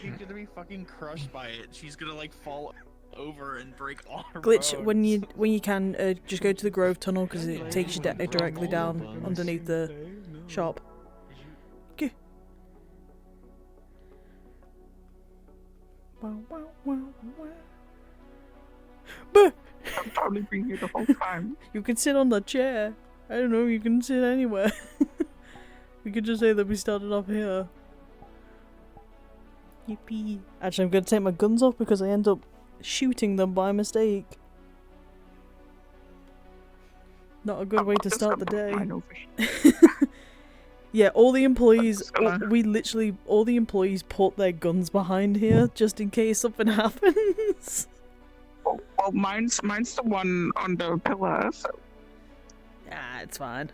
she's gonna be fucking crushed by it. She's gonna like fall over and break all her Glitch, bones. when you can, just go to the Grove Tunnel because it takes you directly down underneath the shop. Okay. Wow, wow, wow, wow. But I've probably been here the whole time. you can sit on the chair. I don't know, you can sit anywhere. We could just say that we started off here. Yippee. Actually, I'm gonna take my guns off because I end up shooting them by mistake. Not a good way to start the day. Yeah, all the employees, all the employees put their guns behind here just in case something happens. Well, mine's the one on the pillar, so. Ah, it's fine.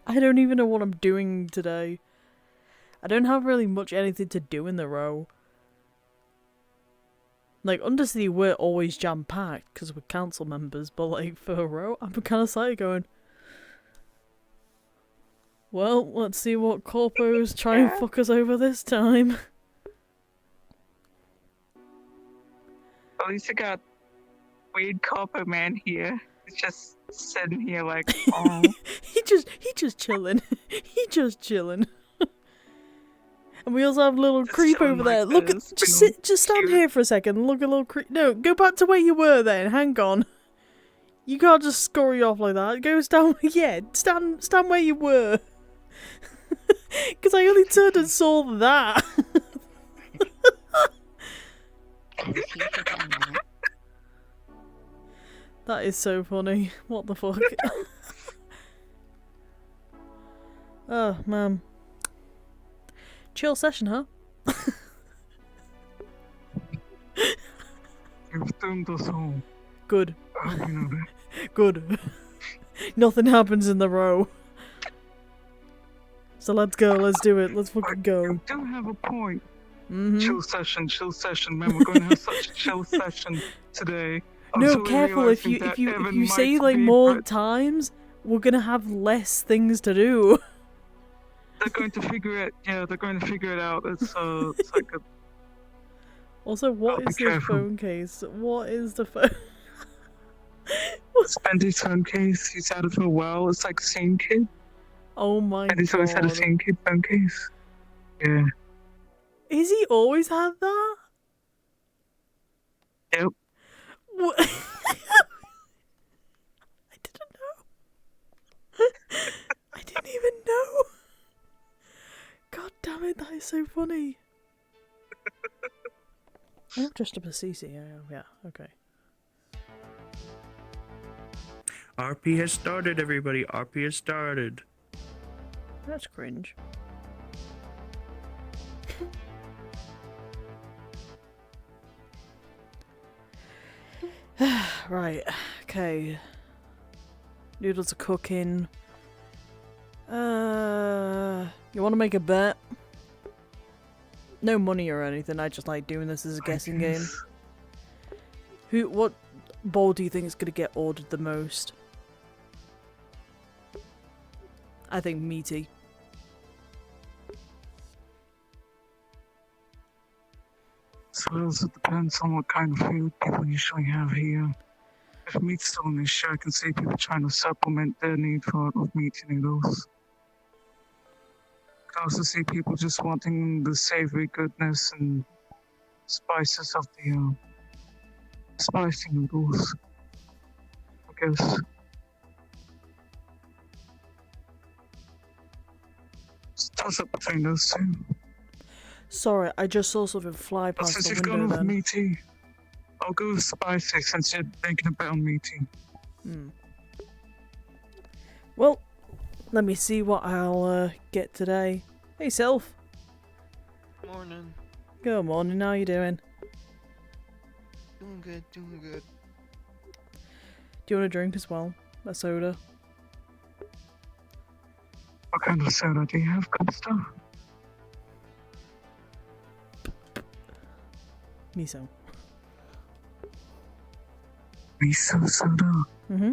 I don't even know what I'm doing today. I don't have really much anything to do in the row. Like, Undercity, we're always jam-packed because we're council members, but like, for a row, I'm kind of slightly going, well, let's see what corpos try and fuck us over this time. At least you got weird corpo man here. He's just sitting here like, oh. he just chilling. He just chilling. And we also have a little Just creep chilling over like there. Look this, at, just stand here for a second. Look at a little creep. No, go back to where you were then. Hang on. You can't just scurry off like that. Go stand. Yeah, stand where you were. Because I only turned and saw that. That is so funny. What the fuck? Oh, man. Chill session, huh? You've doomed us all. Good. I hope you know that. Good. Nothing happens in the row. So let's go, let's do it, let's fucking go. You do have a point. Mm-hmm. Chill session. Man, we're going to have such a chill session today. No, careful, if you say like more times, we're gonna have less things to do. They're going to figure it. Yeah, they're going to figure it out. It's like a. Also, what is this phone case? What is the phone? Spendy's phone case. He's had it for a while. It's like Scene Kid. Oh my god. And he's always had a Scene Kid phone case. Yeah. Is he always had that? Yep. What? I didn't know. I didn't even know. God damn it, that is so funny. I'm dressed up as Cici. Yeah, okay. RP has started, everybody. RP has started. That's cringe. Right, okay. Noodles are cooking. You want to make a bet? No money or anything, I just like doing this as a guessing game. What bowl do you think is going to get ordered the most? I think meaty. So it also depends on what kind of food people usually have here. If meat's still an issue, I can see people trying to supplement their need for it with meaty noodles. I can also see people just wanting the savory goodness and spices of the spicy noodles. I guess. It's a toss up between those two. Sorry, I just saw something fly past Since the you've window gone with then. meaty, I'll go with spicy since you're thinking about meaty. Well, let me see what I'll get today. Hey, Self. Morning. Good morning, how you doing? Doing good, doing good. Do you want a drink as well? A soda? What kind of soda do you have, good stuff? Miso. Miso soda. Mm-hmm.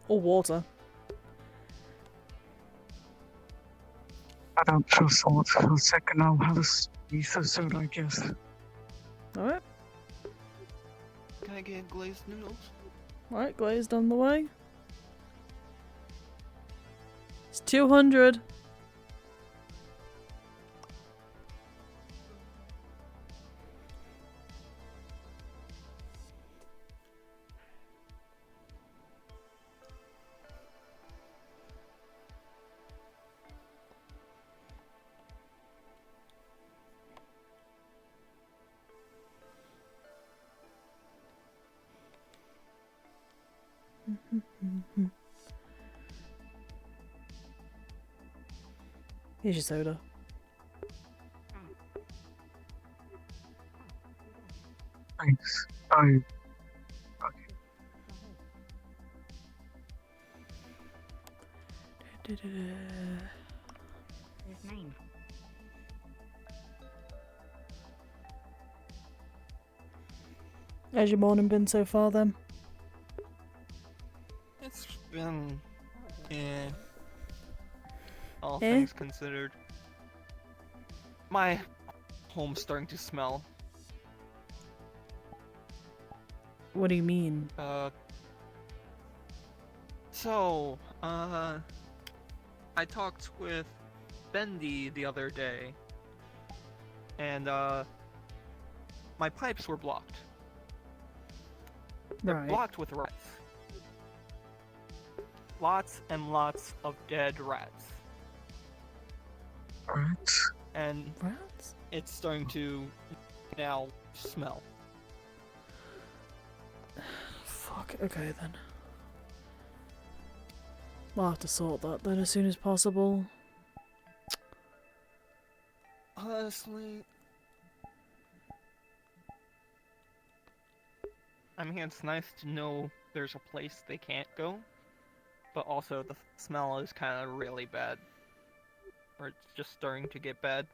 Or water. I don't trust someone for a second. I'll have a ether soon, I guess. Alright, Can I get glazed noodles? alright, glazed on the way. It's 200. Here's your soda. Thanks. Okay. His name. How's your morning been so far then? It's been, all Eh? things considered. My home's starting to smell. What do you mean? I talked with Bendy the other day, and, my pipes were blocked. They're Right. blocked with rats. Lots and lots of dead rats. Alright. And Rats? it's starting to now smell. Fuck, okay then. We'll have to sort that then as soon as possible. Honestly, I mean, it's nice to know there's a place they can't go, but also the smell is kind of really bad. Or it's just starting to get bad.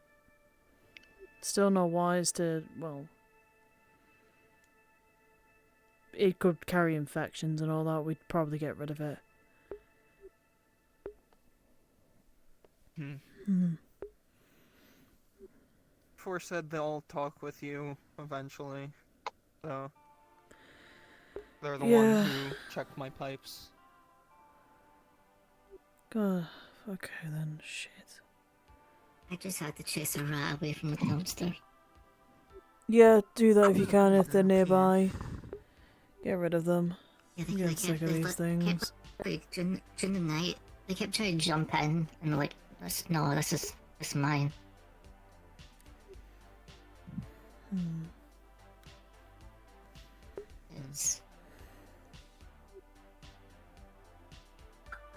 Still not wise to, well... It could carry infections and all that, we'd probably get rid of it. Four said they'll talk with you eventually, so... They're the Yeah. ones who checked my pipes. God, okay then, shit. I just had to chase a rat away from the dumpster. Yeah, do that if you can, if they're nearby. Get rid of them. Yeah, I'm getting sick of these things. Like, during the night, they kept trying to jump in and like, this is mine. It's...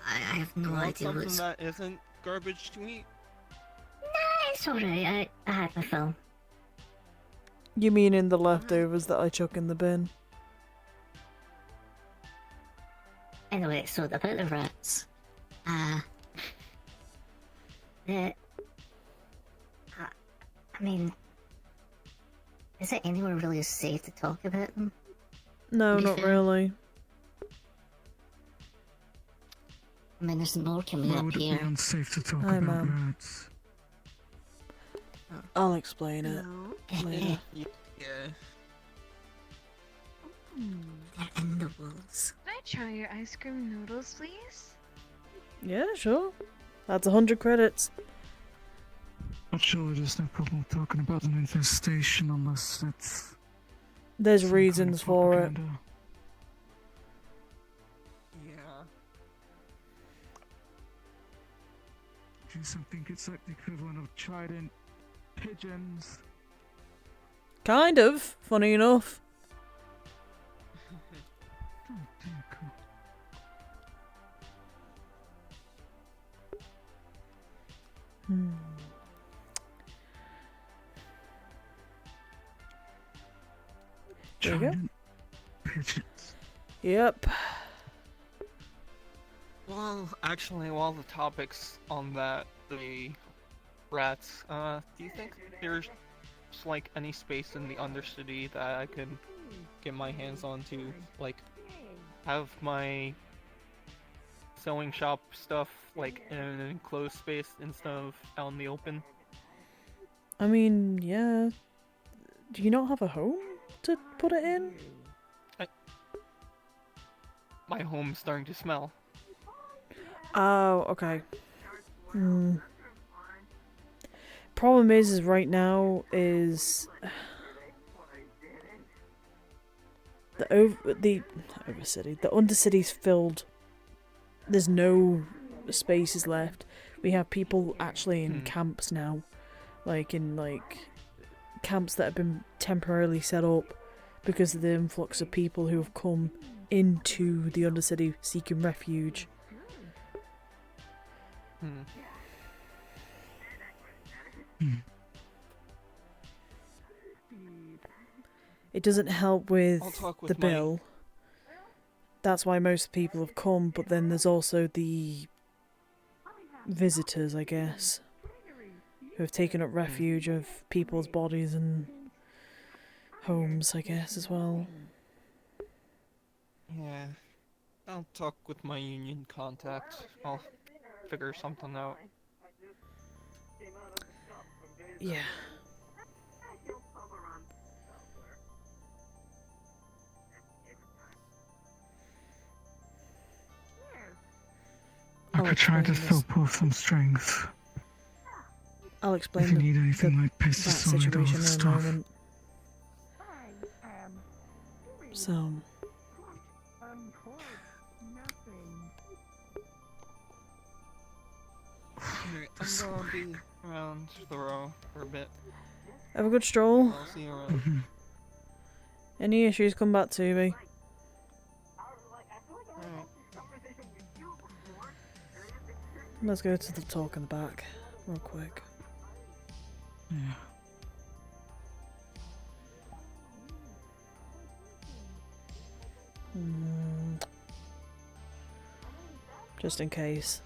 I have no You want idea something what's... that isn't garbage to eat? Nah, it's alright, I had my fill. You mean in the leftovers that I chuck in the bin? Anyway, so about the rats. The... I mean... Is it anywhere really safe to talk about them? No, To be not fair. really. I mean, there's more coming Why up would it be here. unsafe to talk Hi, about Mum. rats? I'll explain it later. Yeah. They're in the walls. Can I try your ice cream noodles, please? Yeah, sure. That's 100 credits. But surely there's no problem talking about an infestation unless it's... There's some kind of reasons for it. propaganda. Yeah. Geez, I think it's like the equivalent of trident pigeons. Kind of, funny enough. Oh, dear God. There you go. Trident pigeons. Yep. Well, actually, while the topic's on that, the rats, do you think there's like any space in the Undercity that I could get my hands on to, like, have my sewing shop stuff like in an enclosed space instead of out in the open? I mean, yeah. Do you not have a home to put it in? My home's starting to smell. Oh, okay. Problem is right now is the overcity, the undercity's filled. There's no spaces left. We have people actually in camps now, like in camps that have been temporarily set up because of the influx of people who have come into the undercity seeking refuge. It doesn't help with the bill. That's why most people have come, but then there's also the visitors, I guess, who have taken up refuge of people's bodies and homes, I guess, as well. Yeah. I'll talk with my union contacts. I'll figure something out. Yeah. I could try to still pull some strings. I'll explain if you need anything like that pesticide situation or in a stuff. moment. So, I'm gonna be around the row for a bit. have a good stroll. I'll see you around. Any issues, come back to me. Alright. Let's go to the talk in the back, real quick. Yeah. Just in case.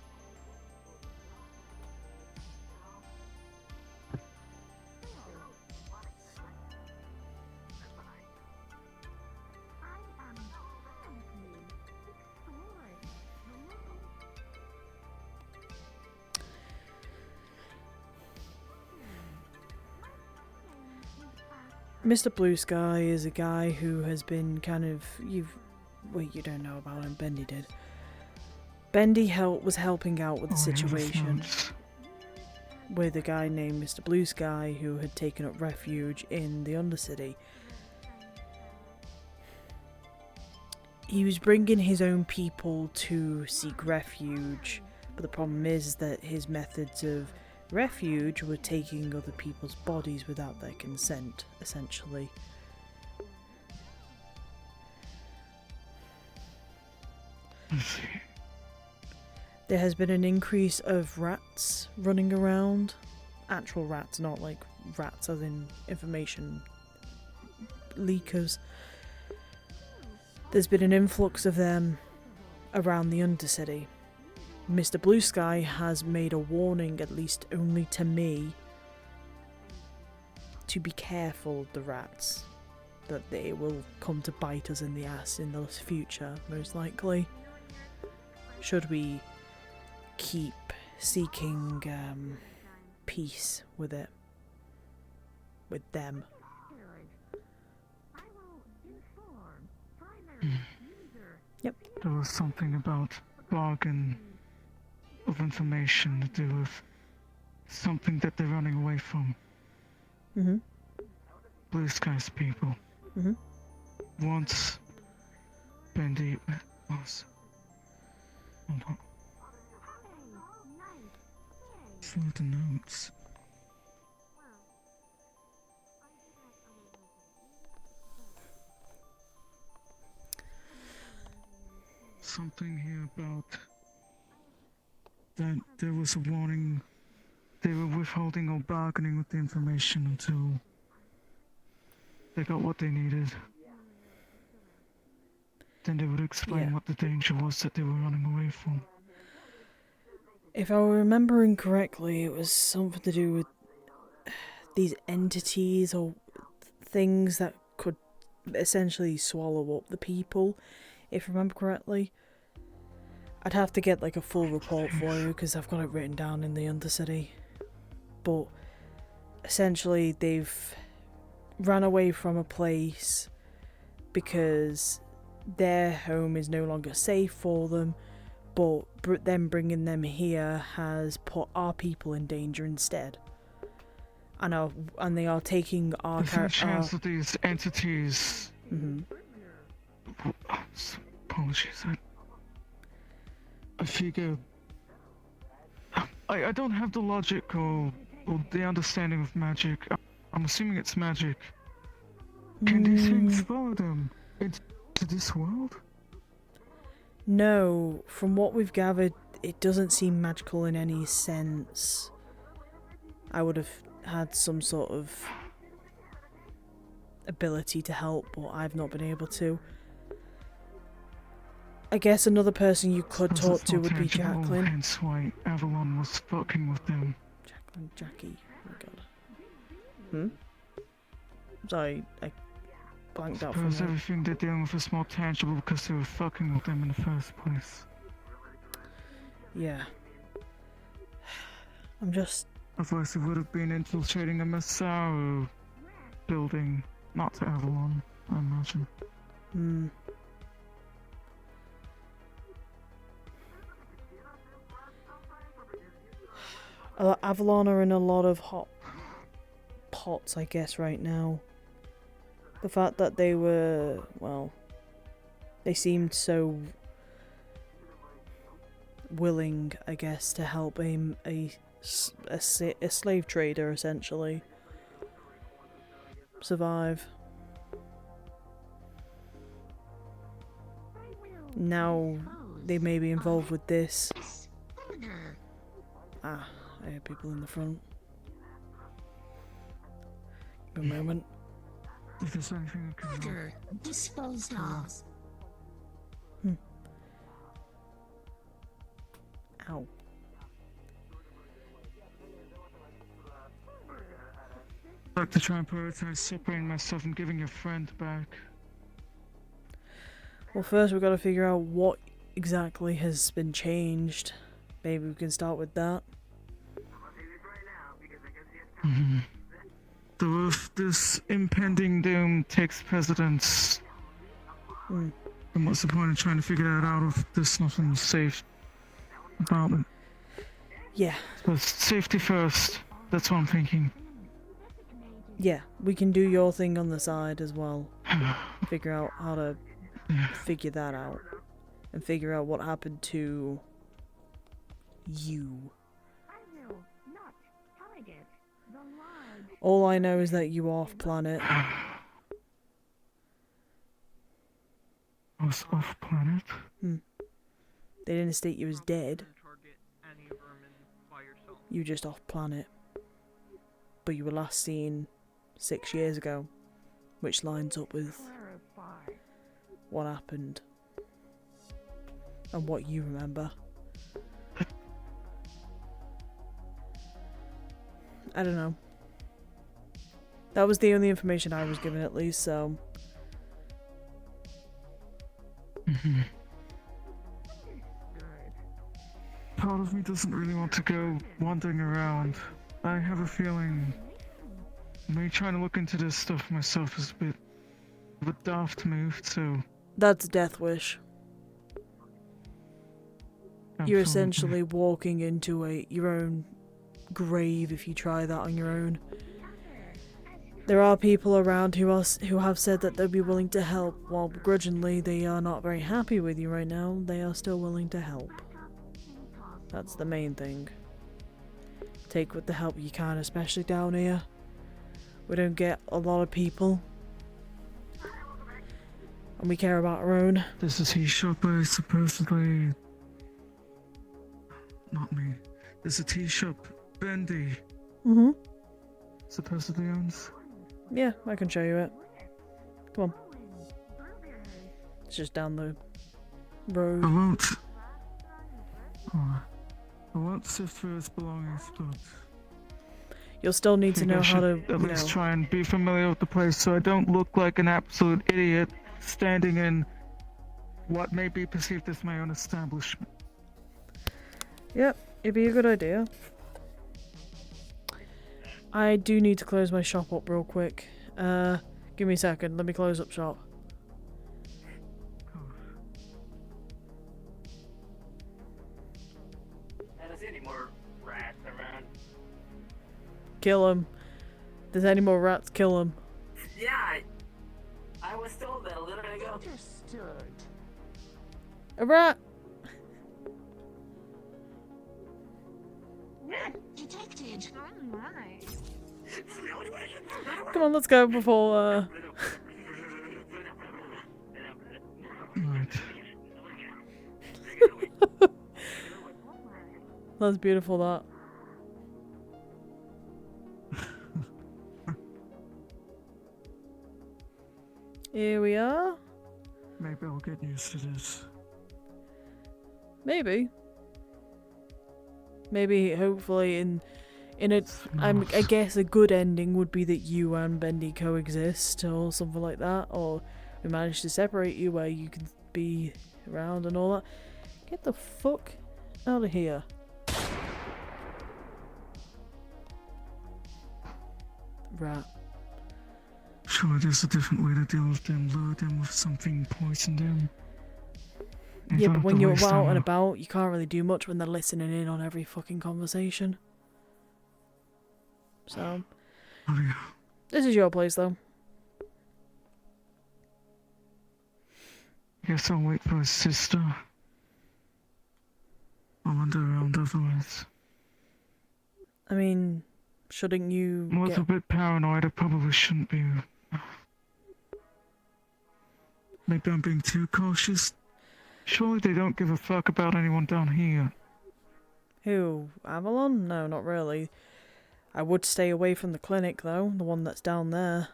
Mr. Blue Sky is a guy who has been kind of... you don't know about him, Bendy did. Bendy was helping out with the situation with a guy named Mr. Blue Sky who had taken up refuge in the Undercity. He was bringing his own people to seek refuge, but the problem is that his methods of refuge were taking other people's bodies without their consent, essentially. There has been an increase of rats running around. Actual rats, not like rats as in information leakers. There's been an influx of them around the Undercity. Mr. Blue Sky has made a warning, at least only to me, to be careful of the rats. That they will come to bite us in the ass in the future, most likely. Should we keep seeking peace with it. With them. Yep. There was something about bargain of information to do with something that they're running away from. Blue Sky's people. Once Bendy was... Hold on. For the notes. Something here about that there was a warning. They were withholding or bargaining with the information until they got what they needed. Then they would explain what the danger was that they were running away from. If I were remembering correctly, it was something to do with these entities or things that could essentially swallow up the people, if I remember correctly. I'd have to get like a full report for you because I've got it written down in the Undercity. But essentially, they've ran away from a place because their home is no longer safe for them, but them bringing them here has put our people in danger instead. And they are taking our There's a chance that these entities. Apologies. I figure. I don't have the logic or the understanding of magic. I'm assuming it's magic. Can these things follow them into this world? No, from what we've gathered, it doesn't seem magical in any sense. I would have had some sort of ability to help, but I've not been able to. I guess another person you could talk to would be Jacqueline. Hence why Avalon was fucking with them. Jackie. Oh my god. Sorry, I blanked out for a Suppose minute. everything they're dealing with is more tangible because they were fucking with them in the first place. Yeah. I'm just... Otherwise, it would have been infiltrating a Masaru building, not Avalon, I imagine. Avalon are in a lot of hot pots, I guess, right now. The fact that they were, well, they seemed so willing, I guess, to help a slave trader, essentially, survive. Now they may be involved with this. Ah, I hear people in the front. Give me a moment. If there's anything I can help. Disposed of. Ow. I'd like to try and prioritize separating myself and giving your friend back. Well, first we've got to figure out what exactly has been changed. Maybe we can start with that. So if this impending doom takes precedence, then what's the point of trying to figure that out if there's nothing safe about it? Yeah. So safety first, that's what I'm thinking. Yeah, we can do your thing on the side as well. Figure out how to figure that out. And figure out what happened to you. All I know is that you off planet. I was off planet? They didn't state you as dead. You were just off planet. But you were last seen 6 years ago. Which lines up with what happened. And what you remember. I don't know. That was the only information I was given, at least, so... Part of me doesn't really want to go wandering around. I have a feeling me trying to look into this stuff myself is a bit of a daft move, so... That's a death wish. You're Absolutely. essentially walking into your own grave if you try that on your own. There are people around who have said that they'll be willing to help, while begrudgingly they are not very happy with you right now. They are still willing to help. That's the main thing. Take with the help you can, especially down here. We don't get a lot of people. And we care about our own. This is tea shop I supposedly... Not me. There's a tea shop Bendy supposedly owns. Yeah, I can show you it. Come on. It's just down the road. I won't sift through his belongings, but... You'll still need to think know I how to, should at least try and be familiar with the place so I don't look like an absolute idiot standing in what may be perceived as my own establishment. Yep, it'd be a good idea. I do need to close my shop up real quick. Give me a second. Let me close up shop. Any more rats around? Kill him. If there's any more rats, kill him. Yeah, I was told that a little bit ago. Understood. A rat! Rat detected. Oh my. Come on, let's go before, Right. That's beautiful, that. Here we are. Maybe I'll get used to this. Maybe. Maybe, hopefully, I guess a good ending would be that you and Bendy coexist, or something like that, or we manage to separate you where you can be around and all that. Get the fuck out of here. Rat. Sure, there's a different way to deal with them. Lure them with something, poison them. You Yeah, don't but have when to you're waste out and ammo. about, you can't really do much when they're listening in on every fucking conversation. So, Oh, yeah. this is your place, though. Guess I'll wait for his sister. I'll wander around otherwise. I mean, shouldn't you I was get... a bit paranoid, I probably shouldn't be. Maybe I'm being too cautious. Surely they don't give a fuck about anyone down here. Who? Avalon? No, not really. I would stay away from the clinic, though. The one that's down there.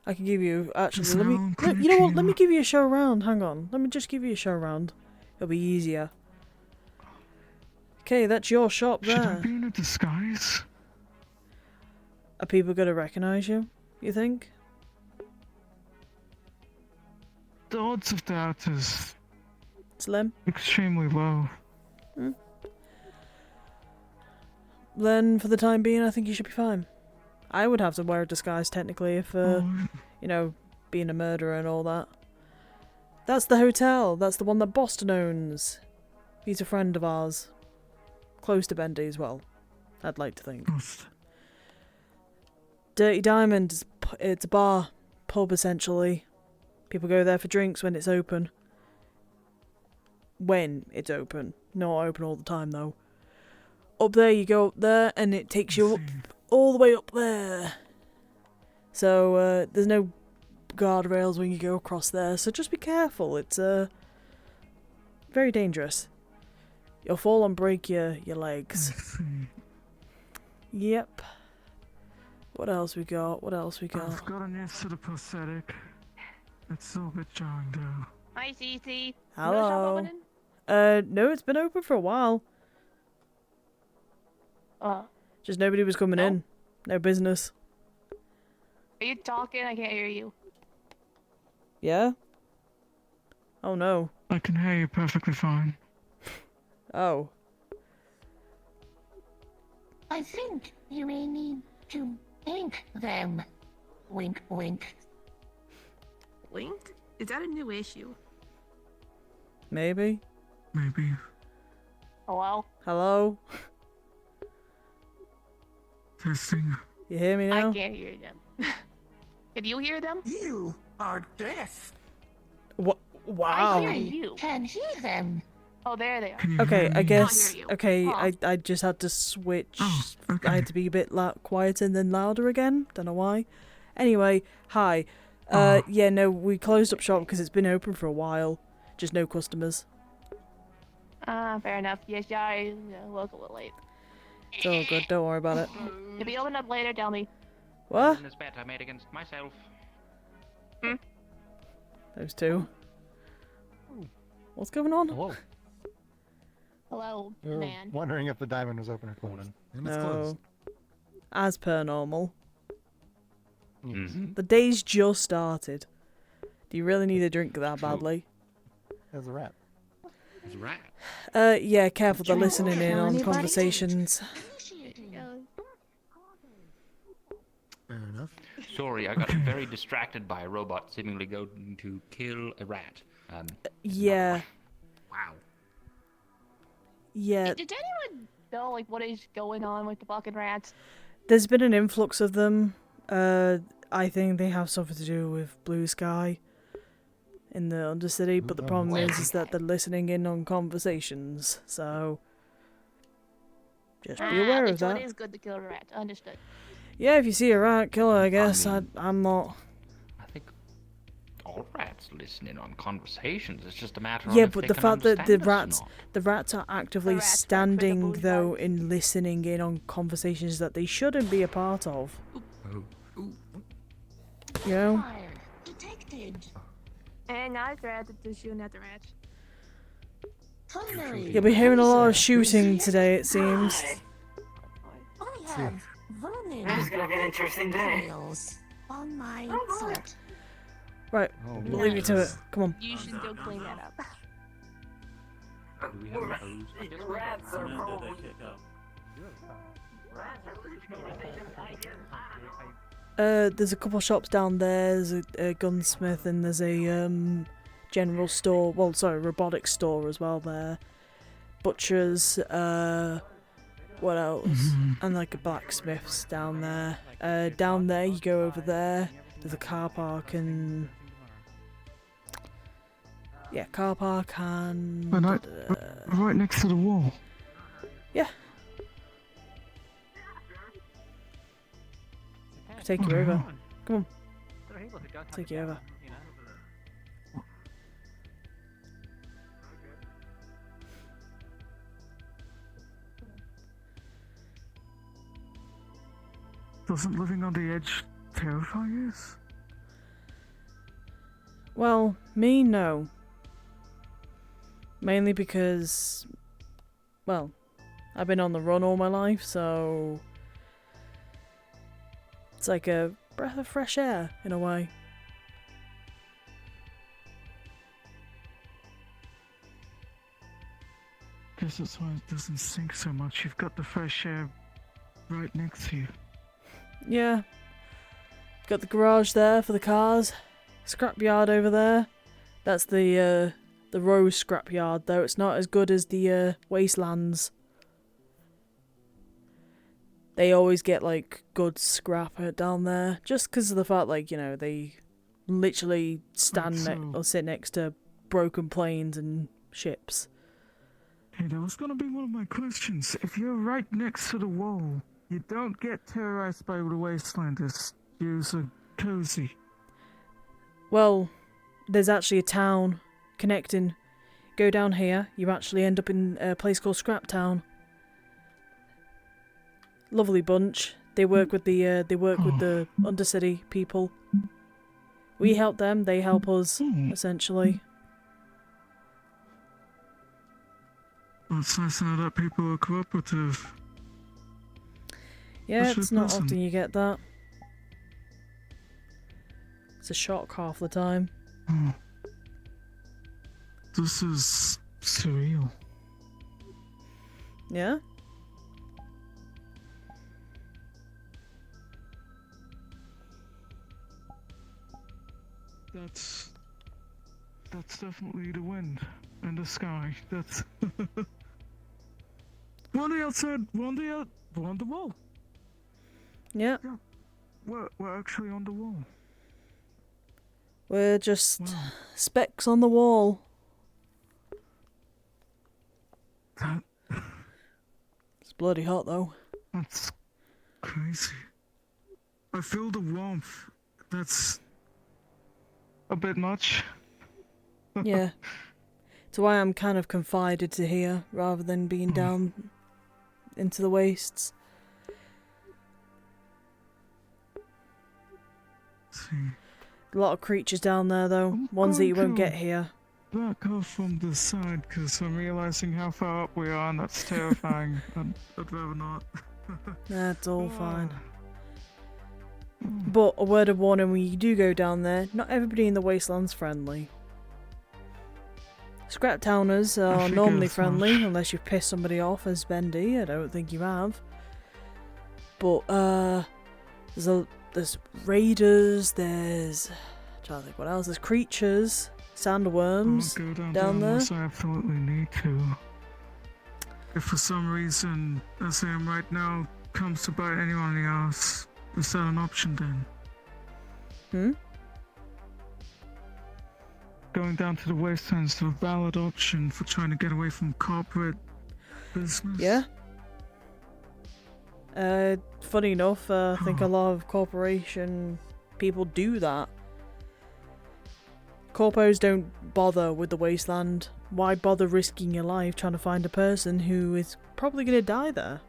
I can give you... Actually, There's let me... no No, clinic you know what? Let here. me give you a show round. Hang on. Let me just give you a show round. It'll be easier. Okay, that's your shop Should I there. be in a disguise? Are people going to recognise you, you think? The odds of that is Slim? extremely low. Then, for the time being, I think you should be fine. I would have to wear a disguise, technically, if, Alright. you know, being a murderer and all that. That's the hotel. That's the one that Boston owns. He's a friend of ours. Close to Bendy as well, I'd like to think. Ghost. Dirty Diamond, it's a bar. Pub, essentially. People go there for drinks when it's open. When it's open. Not open all the time, though. Up there, you go up there, and it takes you up all the way up there. So, there's no guardrails when you go across there, so just be careful. It's, very dangerous. You'll fall and break your legs. Let's see. Yep. What else we got? What else we got? I've got an yes to the prosthetic. It's still a bit jarring though. Hi, Cici. Hello. No, it's been open for a while. Just nobody was coming No? in. No business. Are you talking? I can't hear you. Yeah? Oh no. I can hear you perfectly fine. Oh. I think you may need to thank them. Wink, wink. Linked? Is that a new issue? Maybe. Maybe. Hello? Hello? Testing. You hear me I now? can't hear them. Can you hear them? You are deaf. What? I Wow. hear you. Can hear them. Oh, there they are. Can you Okay, hear I me? guess. hear you. Okay, Huh. I just had to switch. Oh, okay. I had to be a bit quieter and then louder again. Don't know why. Anyway, hi. Oh. Yeah, no, we closed up shop because it's been open for a while. Just no customers. Fair enough. Yes, yeah, I woke a little late. It's all good. Don't worry about it. If you open up later, tell me. What? This bet I made against myself. Those two. What's going on? Hello. Hello, We were man. wondering if the diamond was open or closed. And it's No. closed. As per normal. Mm-hmm. The day's just started. Do you really need a drink that badly? There's a rat. There's a rat. Yeah, careful, they're listening in kill on anybody? conversations. Fair enough. Sorry, I got very distracted by a robot seemingly going to kill a rat. Yeah. Wow. Yeah. Did anyone know like what is going on with the fucking rats? There's been an influx of them. I think they have something to do with Blue Sky in the Undercity, but the problem is that they're listening in on conversations, so just be aware of So that. it is good to kill a rat. Understood. Yeah, if you see a rat, kill her, I guess. I'm not... I think all rats listen in on conversations. It's just a matter Yeah, of if but they the can fact that understand us or not. the rats are actively rats work for the standing, blue though, in listening in on conversations that they shouldn't be a part of. You know? Fire detected. And now it's rat to shoot at the rat. Culinary. You'll be hearing a lot of laser. shooting today, it seems. I have running This is gonna be an interesting day. nails on my foot. Right, we'll leave you to it. Come on. You should go clean that up. Do we have a hose? I guess we Rats are probably. There's a couple shops down there. There's a gunsmith and there's a general store. Well, sorry, robotics store as well there. Butchers. What else? And like a blacksmith's down there. Down there, you go over there. There's a car park and yeah, car park and Right next to the wall. yeah. Take you over. Come on. Take you over. Doesn't living on the edge terrify you? Well, me, no. Mainly because, well, I've been on the run all my life, so it's like a breath of fresh air, in a way. Guess that's why it doesn't sink so much. You've got the fresh air right next to you. Yeah. Got the garage there for the cars. Scrapyard over there. That's the Rose scrapyard, though. It's not as good as the Wastelands. They always get, like, good scrap down there. Just because of the fact, like, you know, they literally stand or sit next to broken planes and ships. Hey, that was gonna be one of my questions. If you're right next to the wall, you don't get terrorized by the Wastelanders. You're so cozy. Well, there's actually a town connecting. Go down here, you actually end up in a place called Scrap Town. Lovely bunch. They work with the Undercity people. We help them, they help us, essentially. Well, it's nice to know that people are cooperative. Yeah, That's it's a not person. often you get that. It's a shock half the time. This is surreal. Yeah? That's definitely the wind and the sky. That's one on the outside, one on the wall. Yeah. We're actually on the wall. We're just specks on the wall. It's bloody hot though. That's crazy. I feel the warmth. That's a bit much. Yeah. It's why I'm kind of confided to here rather than being down into the wastes. See. A lot of creatures down there though. Ones that you won't get here. Back off from the side, because I'm realizing how far up we are, and that's terrifying. I'd rather not. That's all fine. But a word of warning, when you do go down there, not everybody in the Wasteland's friendly. Scrap towners are figure normally as friendly, much. unless you've pissed somebody off as Bendy. I don't think you have. But, there's raiders, there's... I'm trying to think what else. There's creatures, sandworms I'll go down down there. unless I absolutely need to. If for some reason, as I am right now, comes to bite anyone in the ass, is that an option then? Hmm? Going down to the wastelands is a valid option for trying to get away from corporate business? Yeah. Funny enough, I think a lot of corporation people do that. Corpos don't bother with the wasteland. Why bother risking your life trying to find a person who is probably going to die there?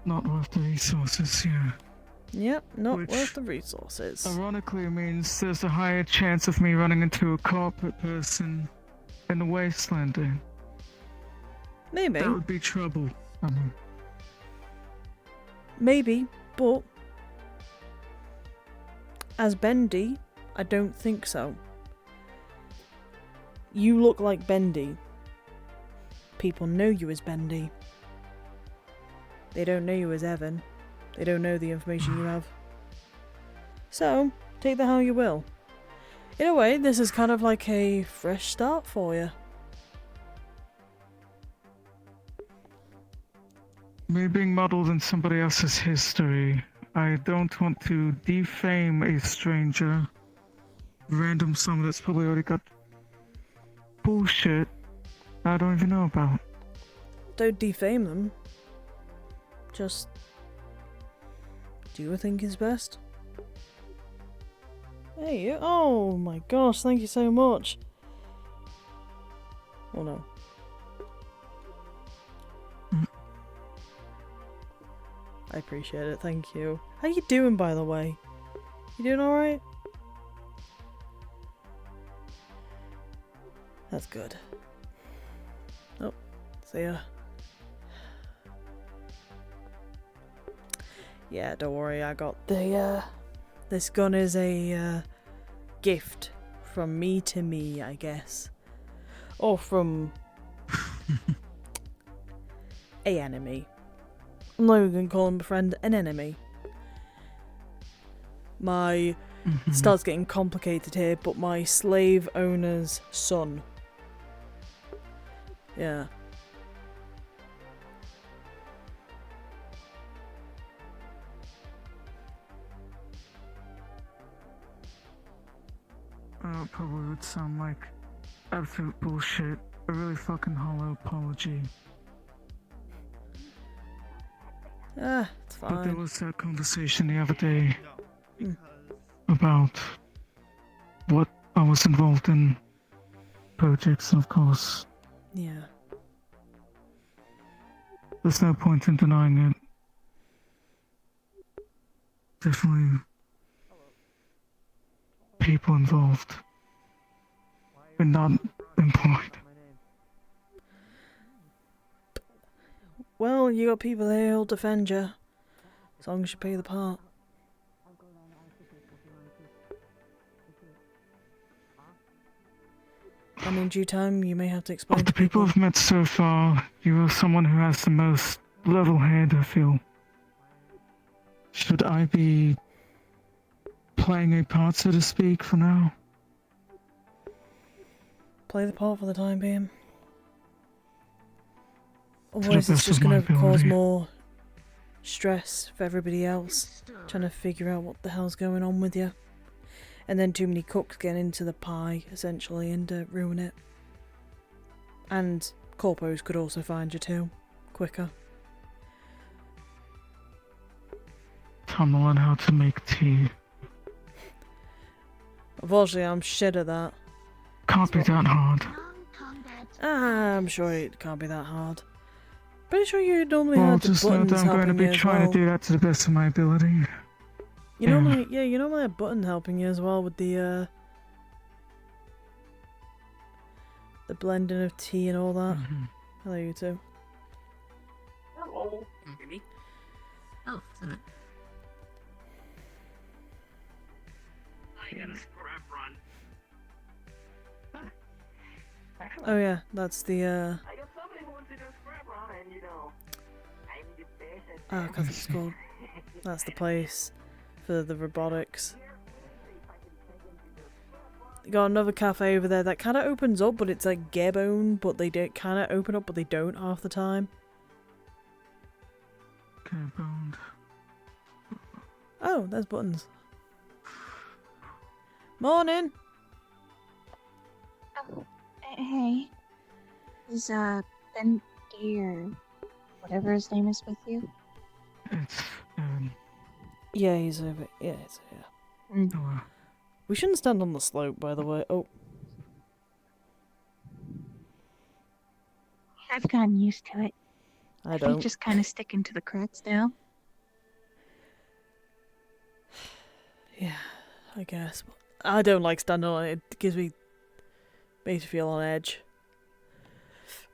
Not worth the resources, yeah. Yep, not Which, worth the resources. Ironically, means there's a higher chance of me running into a corporate person in the wasteland then. Maybe. That would be trouble. I mean, Maybe, but as Bendy, I don't think so. You look like Bendy. People know you as Bendy. They don't know you as Evan. They don't know the information you have. So, take that how you will. In a way, this is kind of like a fresh start for you. me being muddled in somebody else's history, I don't want to defame a stranger. Random someone that's probably already got bullshit I don't even know about. Don't defame them. Just do what I think is best. Hey, oh my gosh, thank you so much. Oh no. I appreciate it, thank you. How you doing, by the way? You doing alright? That's good. Oh, see ya. Yeah, don't worry, I got the, this gun is a, gift from me to me, I guess. Or from a enemy. I'm not even gonna call him a friend, an enemy. My... It starts getting complicated here, but my slave owner's son. Yeah. It probably would sound like absolute bullshit. A really fucking hollow apology. Ah, it's fine. But there was that conversation the other day Mm. about what I was involved in projects, and of course, Yeah. there's no point in denying it. Definitely people involved and not employed. Well, you got people there who'll defend you. As long as you pay the part. And in due time, you may have to explain Of to the people people. I've met so far, you are someone who has the most level head, I feel. Should I be playing a part, so to speak, for now? Play the part for the time being. the Otherwise, it's best just of my going to cause ability. more stress for everybody else. Trying to figure out what the hell's going on with you. And then too many cooks get into the pie, essentially, and ruin it. And corpos could also find you too, quicker. Time to learn how to make tea. Unfortunately, I'm shit at that. Can't be that hard. I'm sure it can't be that hard. Pretty sure you normally Well, had the just know buttons that I'm going to helping be you as trying well. to do that to the best of my ability. You normally, yeah, you normally have button helping you as well with the blending of tea and all that. Hello, you two. Hello. Maybe. Oh, isn't it? I gotta scrap run. Oh yeah, that's the I got somebody who wants to do a scrap run, and I need to finish it. oh, I think it's called. That's the place for the robotics. You got another cafe over there that kind of opens up, but it's like geb owned, but they don't kind of open up, but they don't half the time. Bound. Oh, there's buttons. Morning. Oh, hey. Is Ben or whatever his name is with you? It's Yeah, he's over. Yeah, he's here. no, We shouldn't stand on the slope, by the way. Oh, I've gotten used to it. I Feet don't. just kind of sticking to the cracks now. Yeah, I guess. I don't like standing on it. It makes me feel on edge.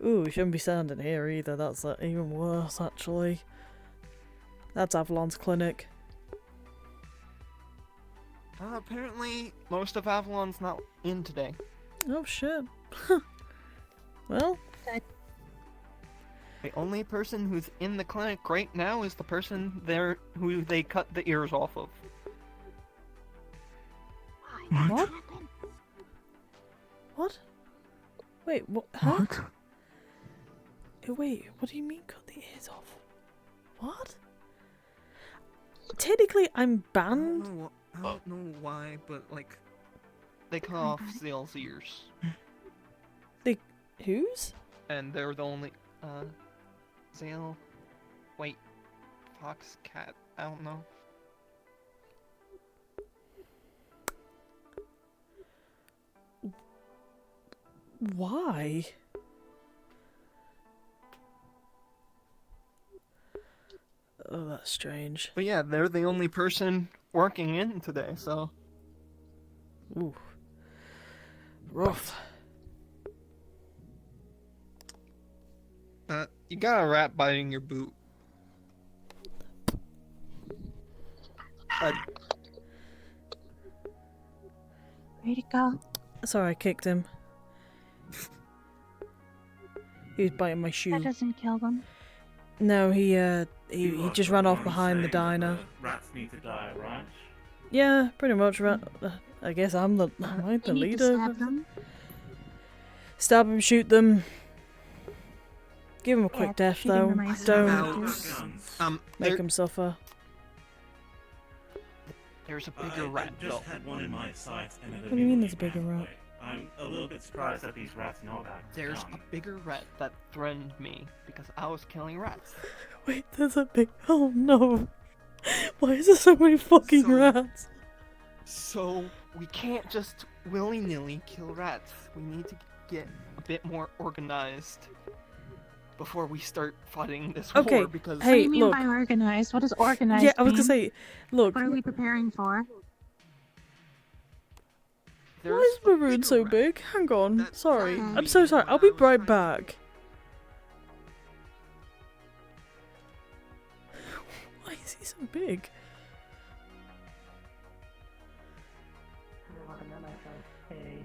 Ooh, we shouldn't be standing here either. That's even worse, actually. That's Avalon's clinic. Apparently, most of Avalon's not in today. Oh shit. Well, The only person who's in the clinic right now is the person there who they cut the ears off of. what? What? Wait, what? Huh? what? Wait, what do you mean cut the ears off? What? Technically, I'm banned. I don't know why, but like, they cut off Zale's ears, Whose? and they're the only Zale, white fox, cat. I don't know. Why? Oh, that's strange. But yeah, they're the only person working in today, so. Ooh. Rough. You got a rat biting your boot. Where'd it go? Sorry, I kicked him. He was biting my shoe. That doesn't kill them. No, he just ran off behind the diner. Rats need to die, right? Yeah, pretty much. I guess I'm the You need leader. to stab them. Stab him, shoot them. Give him a quick death, shooting though. them I Don't suppose. make him suffer. There's a bigger rat, I just though. had one in my sights and it What do you mean there's a bigger rat? I'm a little bit surprised that these rats know about it. There's a bigger rat that threatened me because I was killing rats. Wait, there's a big. Oh no! Why is there so many fucking rats? So, we can't just willy-nilly kill rats. We need to get a bit more organized before we start fighting this Okay, war, because... What do hey, you mean look. by organized? What does organized Yeah, I was mean? gonna say, look. What are we preparing for? Why is Maroon so big? Hang on. Sorry. I'm so sorry. I'll be right back. Why is he so big?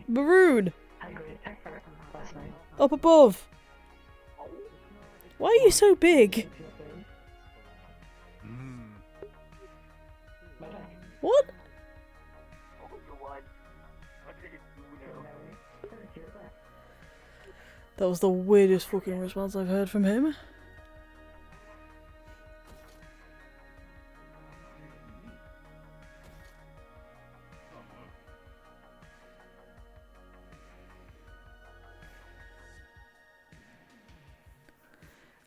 Maroon! Up above! Why are you so big? What? That was the weirdest fucking response I've heard from him.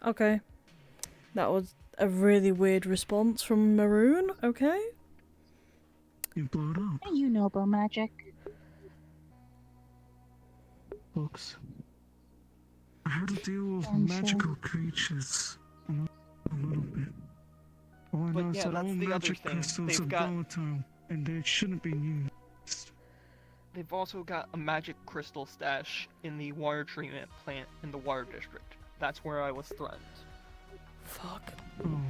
Okay. That was a really weird response from Maroon, okay? You blew it up. You know about magic. Books. I had to deal with I'm sure. magical creatures a little bit. All I But know yeah, is that all that's the other magic thing. crystals They've are got- volatile, and they shouldn't be used. They've also got a magic crystal stash in the water treatment plant in the water district. That's where I was threatened. Fuck. Oh,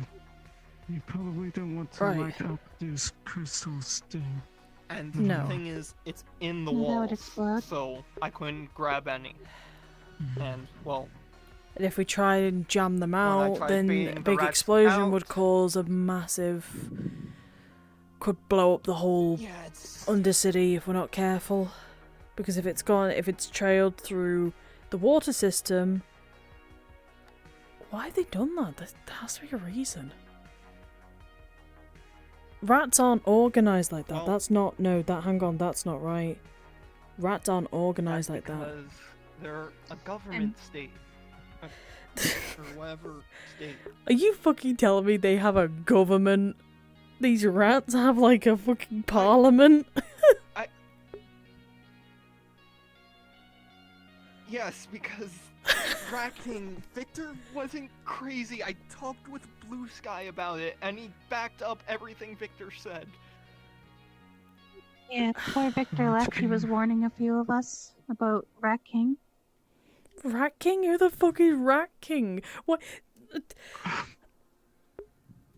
you probably don't want to Right. light up these crystals, do you? And No. the thing is, it's in the That would walls, explode. so I couldn't grab any. And, well, And if we try and jam them I out, tried then baiting a the big rats explosion out. would cause a massive... could blow up the whole yeah, it's... Undercity if we're not careful. Because if it's trailed through the water system... Why have they done that? There has to be a reason. Rats aren't organised like that. Well- That's not... No, hang on, that's not right. Rats aren't organised like that. Because they're a government state. Or whatever state. Are you fucking telling me they have a government? These rats have like a fucking parliament? Yes, because Rat King Victor wasn't crazy. I talked with Blue Sky about it, and he backed up everything Victor said. Yeah, before Victor left, he was warning a few of us about Rat King. Rat King? Who the fuck is Rat King? What?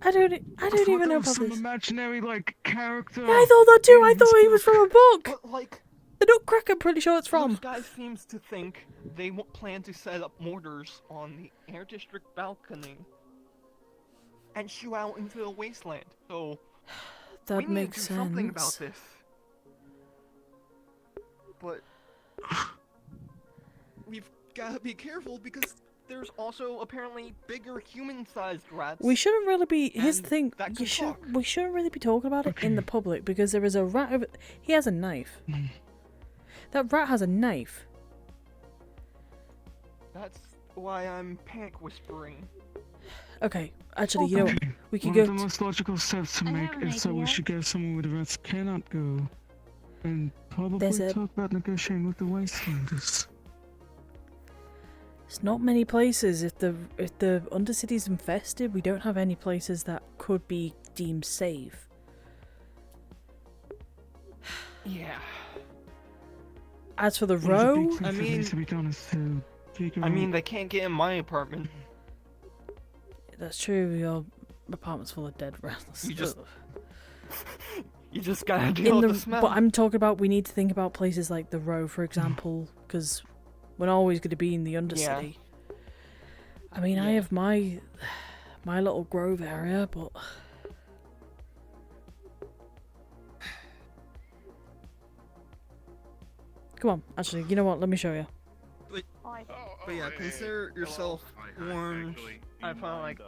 I don't even know about some this. imaginary like character. Yeah, I thought that too. I thought he was from a book. But, like, The Nutcracker, I'm pretty sure it's Blue from. Sky seems to think they plan to set up mortars on the Air District balcony and shoot out into the wasteland. So That we need makes to do something sense. about this. But we've got to be careful because there's also apparently bigger human-sized rats. We shouldn't really be. Here's the and thing. that can talk. We shouldn't really be talking about it in the public because there is a rat over. He has a knife. That rat has a knife. That's why I'm panic whispering. Okay, actually, you know what? We could One go. of the most logical steps to I make have an is that we idea. should go somewhere where the rats cannot go, and probably There's a- talk about negotiating with the wastelanders. There's not many places. If the Undercity's infested, we don't have any places that could be deemed safe. Yeah. As for the One of the row, big things I that mean- needs to be done is to figure out. they can't get in my apartment. that's true. Your apartment's full of dead rats. You just- You just gotta deal In with the, the smell. but I'm talking about. We need to think about places like the row, for example, because we're not always going to be in the Undercity. I mean, I have my little grove area, but come on. Actually, you know what? Let me show you. But yeah, consider yourself warned. I found like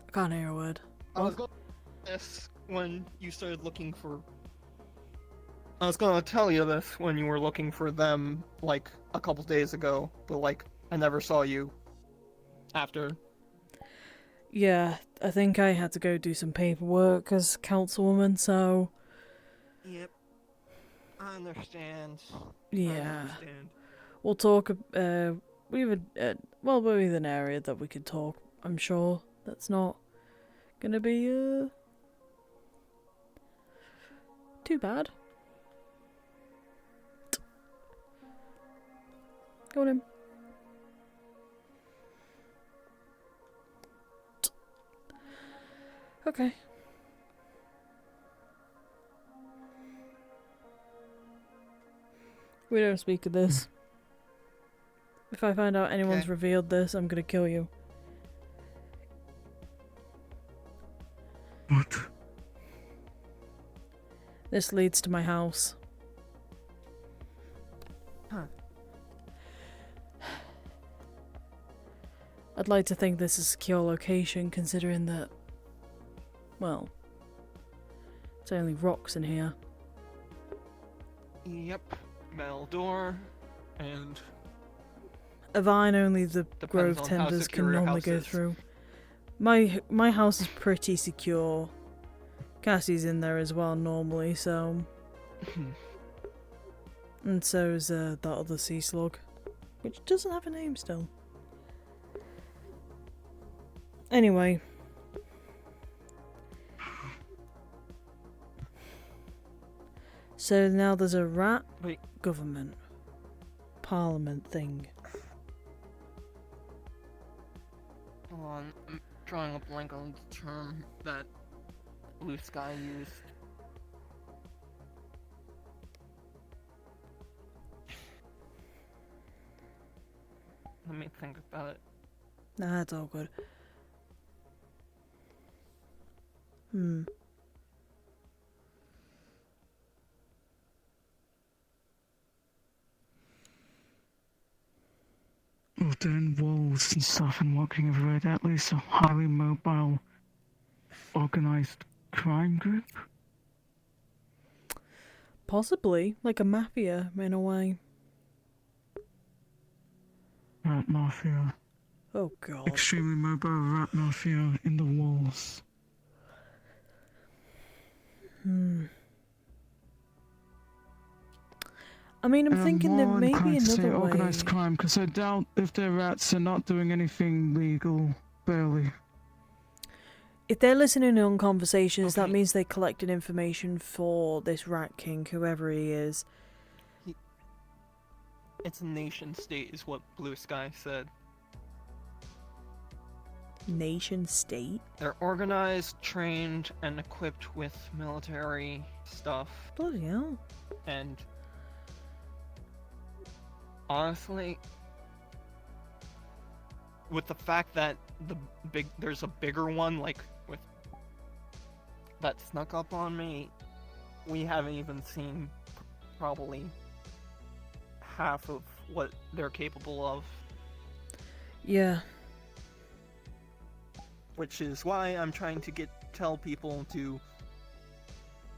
I can't hear a word. I was going to this when you started looking for. I was gonna tell you this when you were looking for them like a couple days ago, but like I never saw you after. Yeah, I think I had to go do some paperwork as councilwoman, so Yep. I understand. yeah. We'll talk. We have well, with an area that we could talk. I'm sure that's not gonna be too bad. Go on in. Okay. We don't speak of this. If I find out anyone's Okay. revealed this, I'm gonna kill you. What? This leads to my house. Huh. I'd like to think this is a secure location, considering that, well, it's only rocks in here. Yep. Metal door, and A vine only the Depends grove on how tenders secure can your normally house go is. through. My house is pretty secure. Cassie's in there as well normally, so. And so is that other sea slug, which doesn't have a name still. Anyway. So now there's a rat Wait. government parliament thing. hold on, I'm drawing a blank on the term that Blue Sky used. Let me think about it. Nah, it's all good. Well, then walls and stuff and walking everywhere, at least a highly mobile, organized crime group? Possibly, like a mafia in a way. Rat mafia. Oh god. Extremely mobile rat mafia in the walls. I mean, I'm thinking there may be to say another way. organized crime, because I doubt if they're rats, they're not doing anything legal, barely. If they're listening on conversations, that means they collected information for this Rat King, whoever he is. It's a nation state, is what Blue Sky said. Nation state? They're organized, trained, and equipped with military stuff. Bloody hell. And honestly, with the fact that there's a bigger one, like with that snuck up on me, we haven't even seen probably half of what they're capable of. Yeah. Which is why I'm trying to tell people to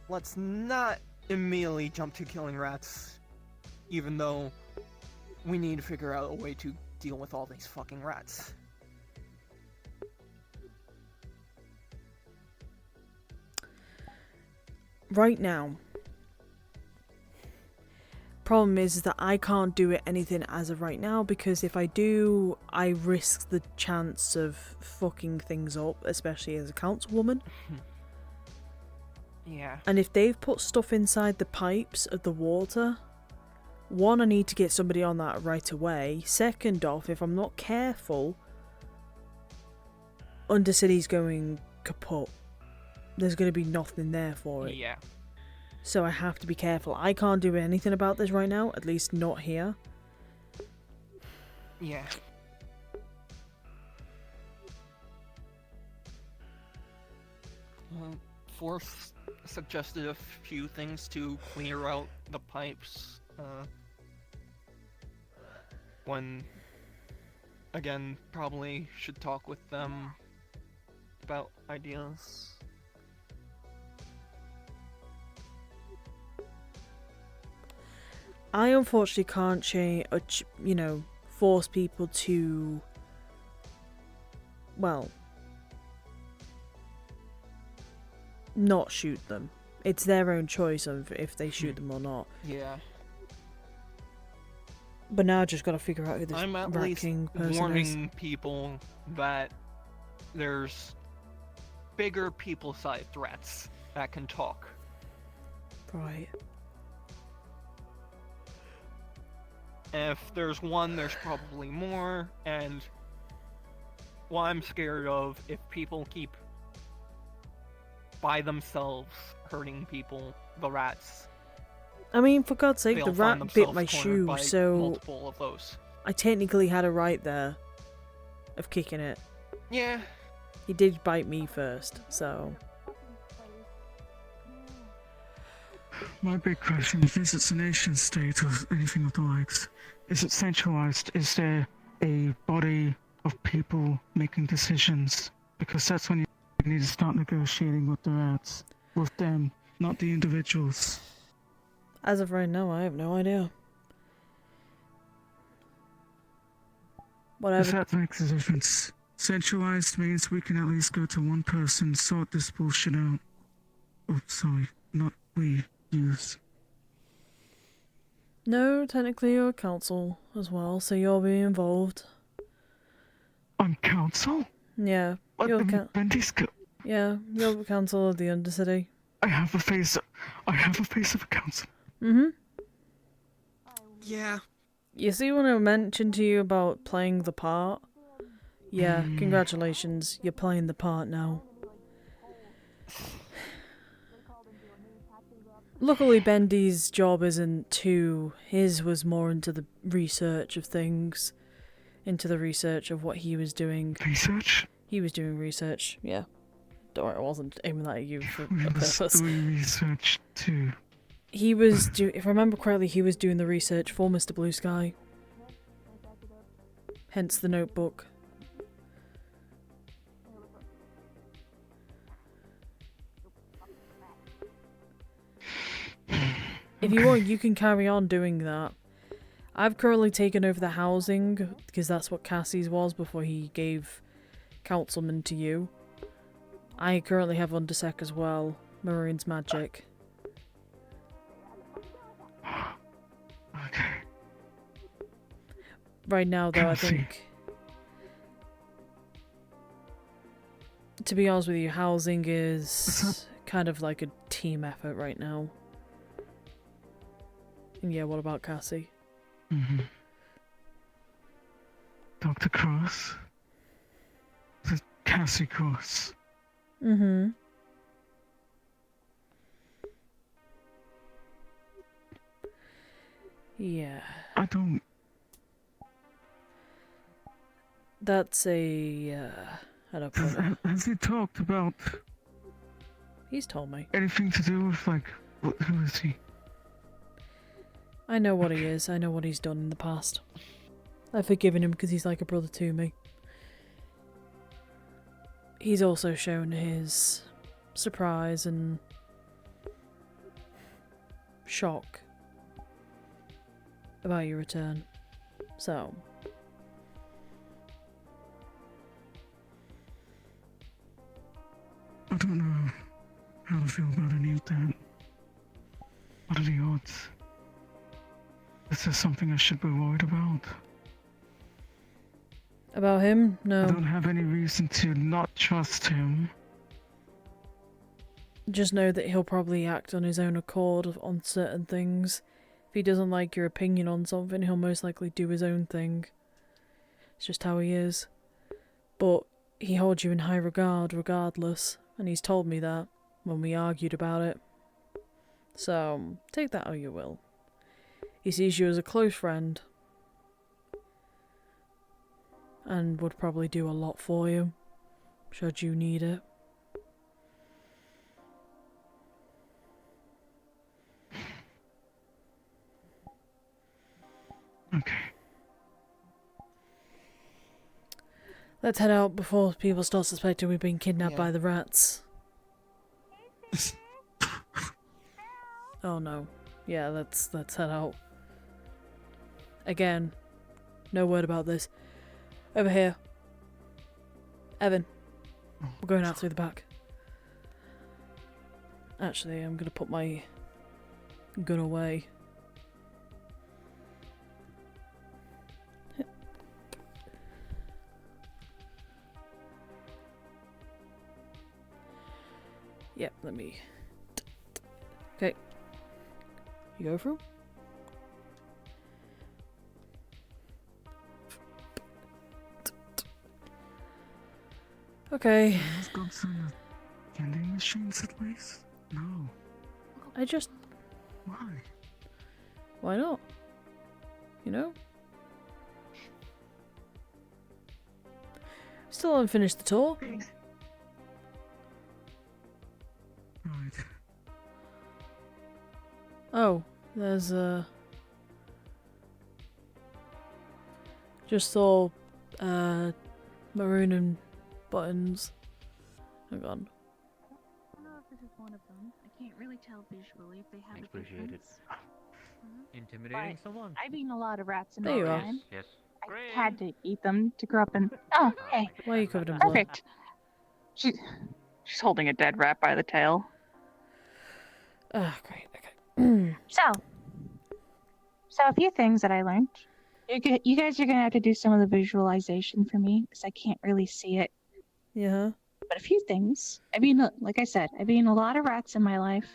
let's not immediately jump to killing rats, even though we need to figure out a way to deal with all these fucking rats. Right now, problem is that I can't do anything as of right now, because if I do, I risk the chance of fucking things up, especially as a councilwoman. Yeah. And if they've put stuff inside the pipes of the water, one, I need to get somebody on that right away. Second off, if I'm not careful, Undercity's going kaput. There's going to be nothing there for it. Yeah. So I have to be careful. I can't do anything about this right now, at least not here. Yeah. Force suggested a few things to clear out the pipes. When, again, probably should talk with them about ideas. I unfortunately can't force people to, well, not shoot them. It's their own choice of if they shoot them or not. Yeah. But now I just gotta figure out who this I'm at Rat least King person warning is. people that there's bigger people-sized rats that can talk. Right. If there's one, there's probably more, and what I'm scared of, if people keep by themselves hurting people, the rats. I mean, for God's sake, they'll the find rat bit themselves my cornered shoe, by so multiple of those. I technically had a right there of kicking it. Yeah. He did bite me first, so... My big question is it's a nation state or anything of the likes. Is it centralized? Is there a body of people making decisions? Because that's when you need to start negotiating with the rats. With them, not the individuals. As of right now, I have no idea. Whatever. If that makes a difference. Centralized means we can at least go to one person, sort this bullshit out. Oh, sorry, not we. Use. No, technically you're council as well, so you'll be involved. I'm council? Yeah, What you're the Yeah, you're the council of the Undercity. I have a face of a council. Mm-hmm. Yeah. You see when I mentioned to you about playing the part? Yeah, congratulations, you're playing the part now. Luckily, Bendy's job isn't too. His was more into the research of things, into the research of what he was doing. Research? He was doing research, yeah. Don't worry, I wasn't aiming that at you for We a was purpose. doing research too. He was if I remember correctly, he was doing the research for Mr. Blue Sky. Hence the notebook. If you want, you can carry on doing that. I've currently taken over the housing, because that's what Cassie's was before he gave Councilman to you. I currently have Undersec as well. Marine's Magic. Okay. Right now, though, I think... To be honest with you, housing is kind of like a team effort right now. And yeah, what about Cassie? Mm-hmm. Dr. Cross? The Cassie Cross. Mm-hmm. Yeah. I don't... That's a, how do I put it? Has he talked about... He's told me. Anything to do with, like, who is he? I know what he is. I know what he's done in the past. I've forgiven him because he's like a brother to me. He's also shown his surprise and shock about your return. So... I don't know how to feel about any of that. What are the odds? Is there something I should be worried about? About him? No. I don't have any reason to not trust him. Just know that he'll probably act on his own accord on certain things. If he doesn't like your opinion on something, he'll most likely do his own thing. It's just how he is. But he holds you in high regard regardless, and he's told me that when we argued about it. So, take that how you will. He sees you as a close friend, and would probably do a lot for you, should you need it. Okay. Let's head out before people start suspecting we've been kidnapped by the rats. Oh no. Yeah, let's head out. Again, no word about this. Over here. Evan. We're going out through the back. Actually, I'm gonna put my gun away. Yep, let me... Okay. You go through? Okay. Let's go to the vending machines at least? No. I just... Why? Why not? You know? Still haven't finished the tour. Right. Oh, there's just saw maroon and buttons. Hang on. I don't know if this is one of them. I can't really tell visually if they have Appreciate a it. difference. Intimidating But someone. I've eaten a lot of rats in There my you are. time. Yes. I had to eat them to grow up in. Oh, hey. Why are you covered in blood? Perfect. She's holding a dead rat by the tail. Ah, great. Okay. So a few things that I learned. You guys are gonna have to do some of the visualization for me because I can't really see it. Yeah. But a few things. I mean, like I said, I've eaten a lot of rats in my life.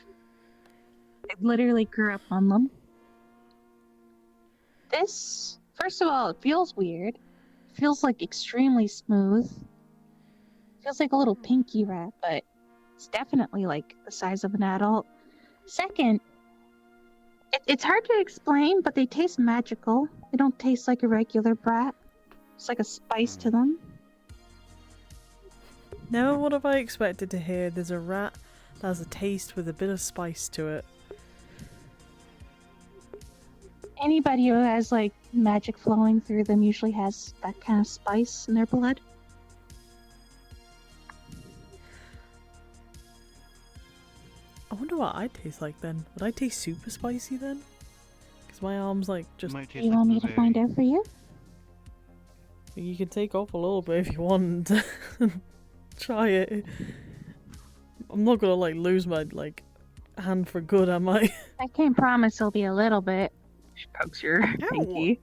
I literally grew up on them. This, first of all, it feels weird. It feels like extremely smooth. It feels like a little pinky rat, but it's definitely like the size of an adult. Second, it's hard to explain, but they taste magical. They don't taste like a regular brat. It's like a spice to them. Never would have I expected to hear there's a rat that has a taste with a bit of spice to it. Anybody who has like magic flowing through them usually has that kind of spice in their blood. I wonder what I taste like then. Would I taste super spicy then? Because my arm's like just... Do you want me to find out for you? You can take off a little bit if you want. Try it. I'm not gonna like lose my like hand for good, am I? I can't promise it'll be a little bit. She pokes your pinky.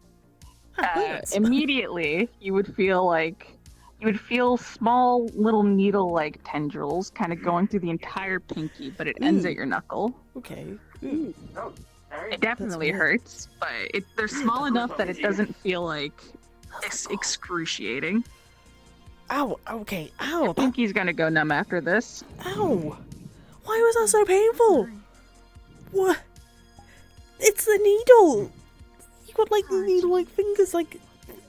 Immediately, you would feel small little needle-like tendrils kind of going through the entire pinky, but it ends at your knuckle. Okay. It definitely hurts, but they're small enough that it doesn't feel like excruciating. Ow! Okay, ow! Your pinky's gonna go numb after this. Ow! Why was that so painful? What? It's the needle! You got like the needle-like fingers, like...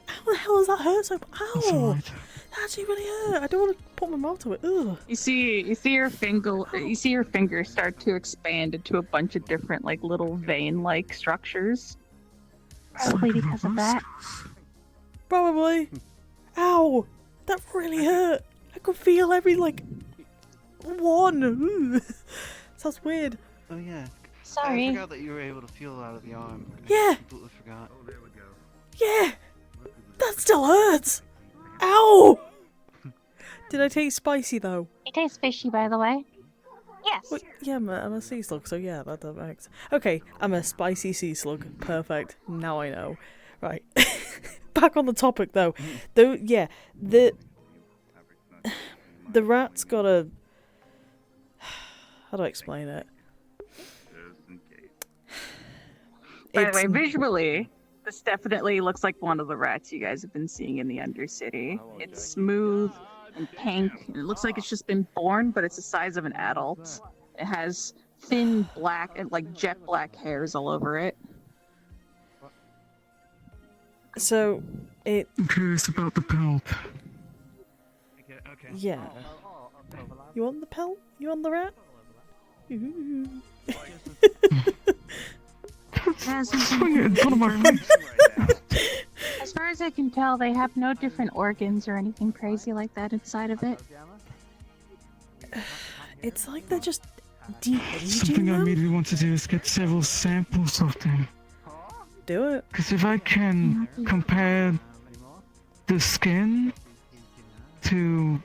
How the hell does that hurt so... Ow! That actually really hurt. I don't want to put my mouth to it. Ugh. You see your finger start to expand into a bunch of different like little vein-like structures. Probably because of that. Probably. Ow! That really hurt. I could feel every like one. Ugh. Sounds weird. Oh yeah. Sorry. I forgot that you were able to feel it out of the arm. Yeah. I completely forgot. Oh, there we go. Yeah. That still hurts. Ow! Did I taste spicy though? It tastes fishy, by the way. Yes. Wait, yeah, I'm a sea slug, so yeah, that makes. Okay, I'm a spicy sea slug. Perfect. Now I know. Right. Back on the topic though. Though, yeah, the rat's got a. How do I explain it? By the way, visually, this definitely looks like one of the rats you guys have been seeing in the Undercity. It's smooth and pink. And it looks like it's just been born, but it's the size of an adult. It has thin black and like jet black hairs all over it. So, it. I'm curious about the pelt. Yeah. You want the pelt? You want the rat? Ooh. As far as I can tell, they have no different organs or anything crazy like that inside of it. It's like they're just de-aging Something I them? immediately want to do is get several samples of them. Do it. Because if I can compare the skin to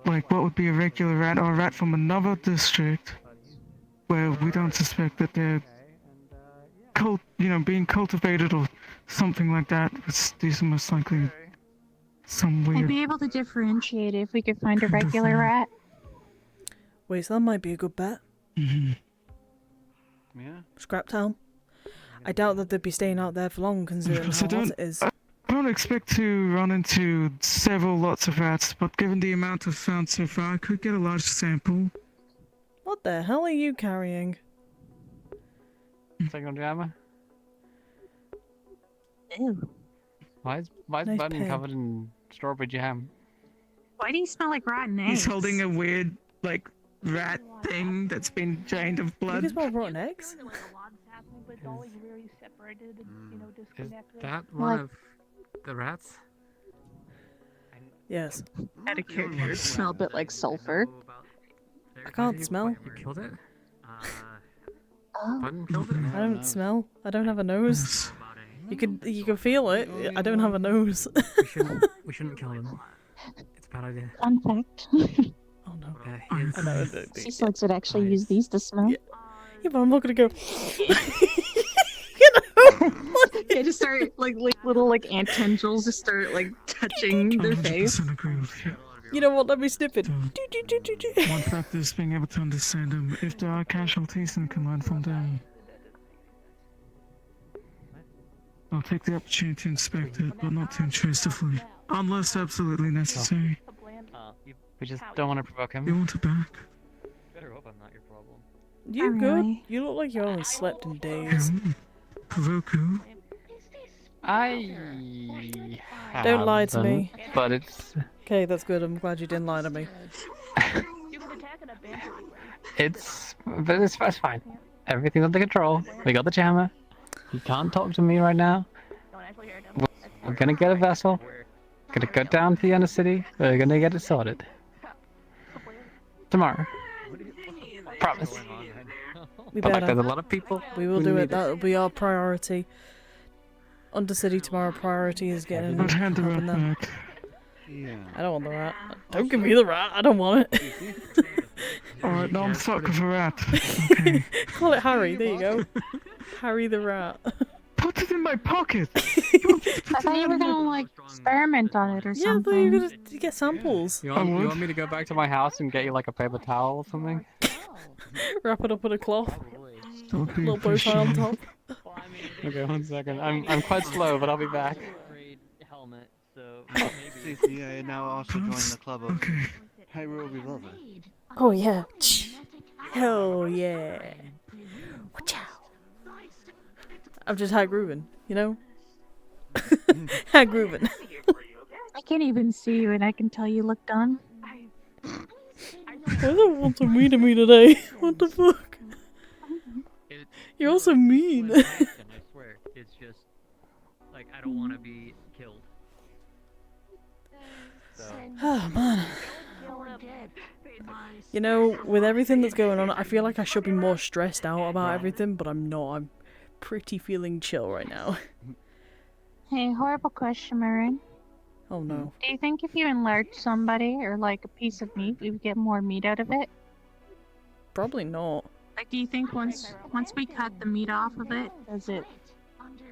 like what would be a regular rat or a rat from another district where we don't suspect that they're being cultivated or something like that, these are most likely some weird... I'd be able to differentiate if we could find a regular rat. Wait, so that might be a good bet. Mm-hmm. Yeah. Scrap town. I doubt that they'd be staying out there for long considering how hot it is. I don't expect to run into several lots of rats, but given the amount I've found so far, I could get a large sample. What the hell are you carrying? Second jammer. Ew. Why is Nice Button pen. covered in strawberry jam? Why do you smell like rotten eggs? He's holding a weird, like, rat thing that's been drained of You blood. can smell rotten eggs? Is that one of the rats? Yes. Out of character, smell a bit like sulfur. I can't smell. You killed it? Oh. Button killed it? I don't smell. I don't have a nose. You can feel it. I don't have a nose. We shouldn't kill him. It's a bad idea. Fun fact. Oh no. He is. I know. Sea slugs would actually use these to smell. Yeah, but I'm not gonna go. Yeah, just start like little like ant tendrils just start like touching their face. 100% agree with you. You know what? Let me snip it. One factor is being able to understand them. If there are casualties, then can learn from them. I'll take the opportunity to inspect it, but not too intrusively. Unless absolutely necessary. We just don't want to provoke him. You want it back? Better hope I'm not your problem. You good? You look like you only slept in days. Provoke who? I Don't lie to me. haven't, but it's Okay, that's good. I'm glad you didn't lie to me. it's fine. Everything's under control. We got the jammer. You can't talk to me right now. We're gonna get a vessel. Gonna go down to the inner city. We're gonna get it sorted. Tomorrow. Promise. We But like, better. there's a lot of people. We will who do need it. That'll be our priority. Undercity tomorrow. Priority is getting I'd hand the helping rat them. back. Yeah. I don't want the rat. Don't give me the rat. I don't want it. Alright, now I'm stuck with a rat. Okay. Call it Harry. There you go. Harry the rat. Put it in my pocket! I thought you were gonna like experiment on it or Yeah, I thought something. you were gonna get samples. You want me to go back to my house and get you like a paper towel or something? Wrap it up in a cloth. That would be Little bow tie on top. Okay, 1 second. I'm quite slow, but I'll be back. Helmet, so Cici, I now also join the club of Hyrule Beloved. Oh yeah. Hell yeah. Watch out. I'm just high grooving, you know? High grooving. I can't even see you, and I can tell you look done. Why don't want to meet me today? What the fuck? You're also mean. I swear, it's just like I don't want to be killed. So. Oh man. You know, with everything that's going on, I feel like I should be more stressed out about everything, but I'm not. I'm pretty feeling chill right now. Hey, horrible question, Marin. Oh no. Do you think if you enlarge somebody or like a piece of meat, we would get more meat out of it? Probably not. Like, do you think once we cut the meat off of it, does it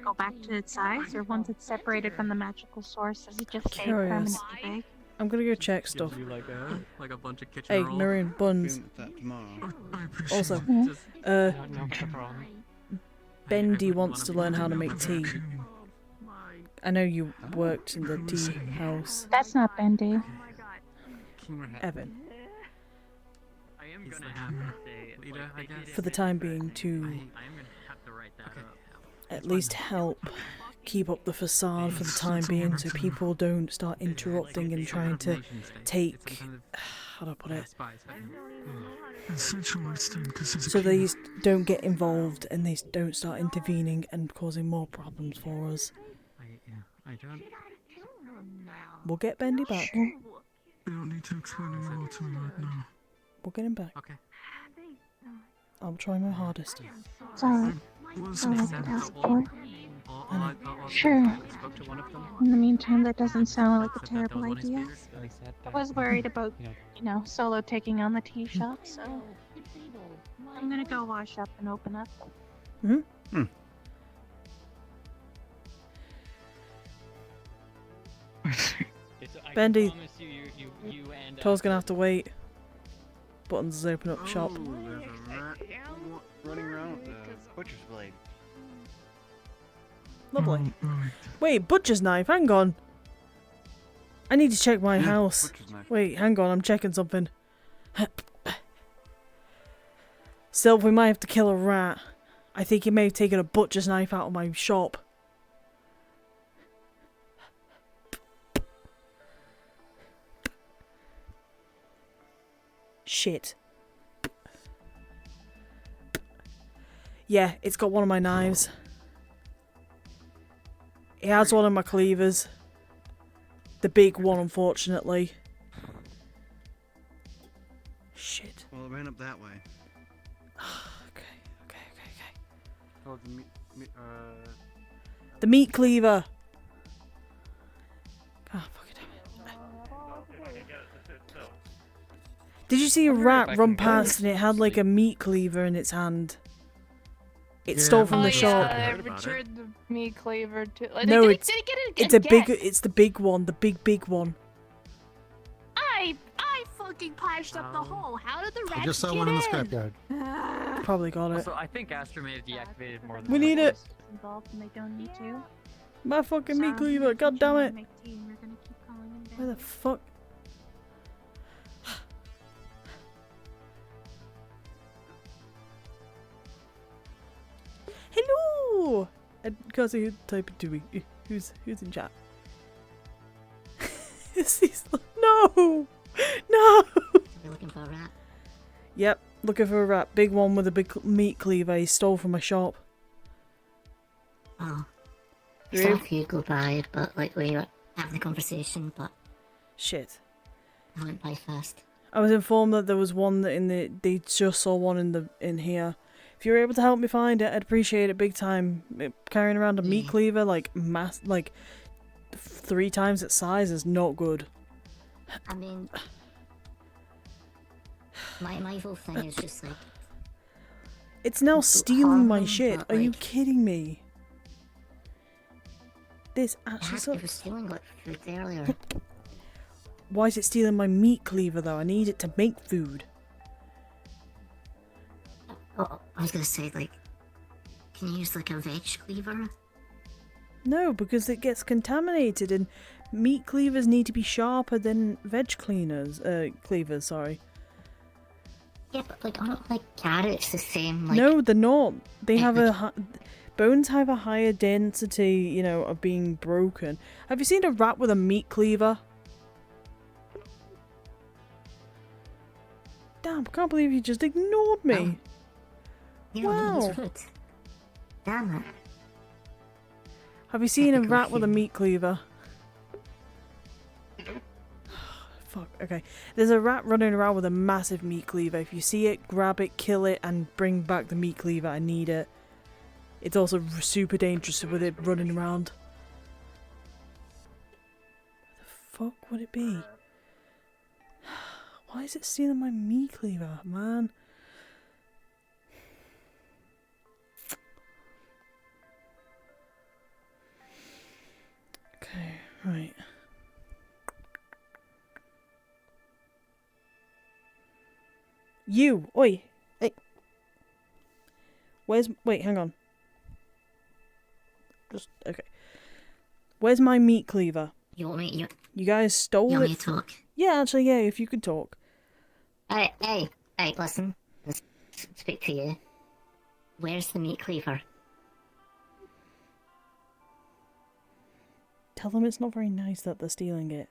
go back to its size, or once it's separated from the magical source, does it just stay Curious. permanently big? I'm gonna go check stuff. Gives you like a bunch of kitchen Hey, rolls. Maroon, buns. Also, No problem. Bendy wants to learn how to make tea. I know you worked in the tea house. That's not Bendy. Evan. I am gonna have to say, Leader, I guess. For the time being, to I am gonna have to write that up. at least help keep up the facade for the time being so people don't start interrupting and trying to take, how do I put it, so they don't get involved and they don't start intervening and causing more problems for us. I don't. We'll get Bendy back. You don't need to explain any more to me right now. We'll get him back. Okay. I'll try my hardest. It's alright. That's all I can ask for. Sure. In the meantime, that doesn't sound like a terrible idea. I was worried about, Solo taking on the tea shop, so I'm gonna go wash up and open up. Bendy, Toll's gonna have to wait. Buttons is open up shop. There's a rat running around with a butcher's blade. Lovely. Wait, butcher's knife, hang on. I need to check my house. Wait, hang on, I'm checking something. Sylv, we might have to kill a rat. I think he may have taken a butcher's knife out of my shop. Shit. Yeah, it's got one of my knives. It has one of my cleavers. The big one, unfortunately. Shit. Well, it ran up that way. Okay. Oh, The meat cleaver. Ah, fuck it. Did you see a rat run past and it had like a meat cleaver in its hand? It stole from the shop. I returned the meat cleaver to. Like, No, did it's he get it it's a big. again? It's the big one. The big one. I fucking patched up the hole. How did the rat I just saw get one in the in? scrapyard. Probably got it. Also, I think Astra may have deactivated more than We need it. Involved and they don't need to. My fucking meat cleaver. God damn it. Make tea and we're gonna keep calling him back. Where the fuck? Hello. Because he type it to me. Who's in chat? No! No! You're looking for a rat? Yep, looking for a rat. Big one with a big meat cleaver he stole from my shop. Oh. I Really? saw a few go by, but like we were having a conversation, but Shit. I went by first. I was informed that there was one that they just saw one in here. If you're able to help me find it, I'd appreciate it big time. Carrying around a meat cleaver like 3 times its size is not good. I mean, my whole thing is just like... It's now stealing my harm, shit. but, Are you like- kidding me? This It actually was stealing like food earlier. Why is it stealing my meat cleaver though? I need it to make food. Oh, I was gonna say, like, can you use like a veg cleaver? No, because it gets contaminated and meat cleavers need to be sharper than veg cleavers, sorry. Yeah, but like, aren't like carrots the same? Like, No, they're not. They have bones have a higher density, you know, of being broken. Have you seen a rat with a meat cleaver? Damn, I can't believe you just ignored me. yeah, wow. it's food. Damn it. Have you seen a rat with a meat cleaver? Fuck, okay. There's a rat running around with a massive meat cleaver. If you see it, grab it, kill it, and bring back the meat cleaver. I need it. It's also super dangerous with it running around. Where the fuck would it be? Why is it stealing my meat cleaver, man? Okay, right. You! Oi! Hey! Wait, hang on. Okay. Where's my meat cleaver? You want me? You guys stole You it. want me to talk? Yeah, actually, yeah, if you could talk. Hey, listen. Let's speak to you. Where's the meat cleaver? Tell them it's not very nice that they're stealing it.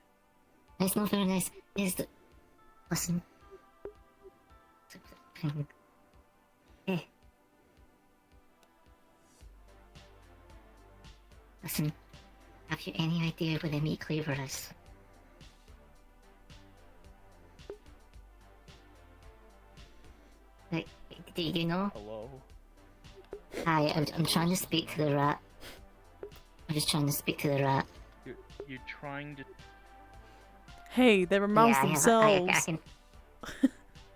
It's not very nice. Listen. Hey. Listen. Have you any idea where the meat cleaver is? Like, do you know? Hello? Hi, I'm trying to speak to the rat. I'm just trying to speak to the rat. You're trying to... Hey, they're mouse I themselves. can...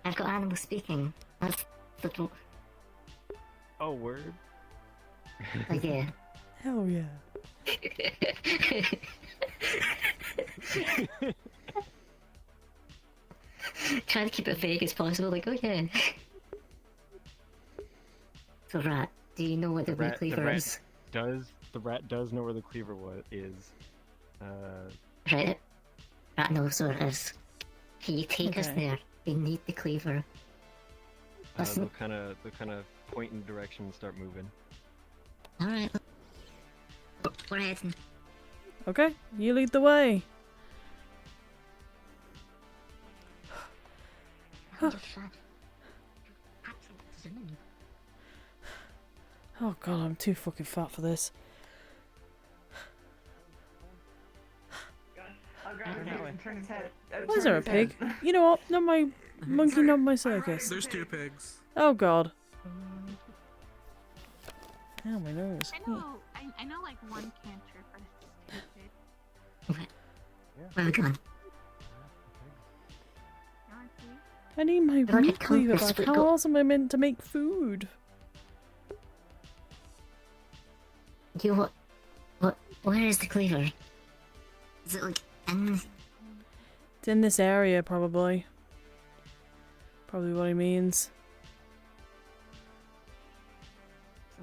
I've got animal speaking. That's the... Oh, word? Oh, yeah. Hell yeah. Trying to keep it vague as possible, like, oh yeah. So, rat, do you know where the meat cleaver is? The rat does know where the cleaver is. Right. Rat knows where it is. Can you take us Okay. there? We need the cleaver. Listen. They'll kind of point in direction and start moving. Alright. We're heading. Okay, you lead the way. Oh god, I'm too fucking fat for this. Why is there a pig? You know what? Not my monkey, not my circus. There's 2 pigs. Oh god. Ow, my nose. I know like one cantrip, but it's stupid. Where are we going? I need my Like a meat cleaver compass, back. we How got- else am I meant to make food? Where is the cleaver? Is it like in? It's in this area, probably. Probably what he means.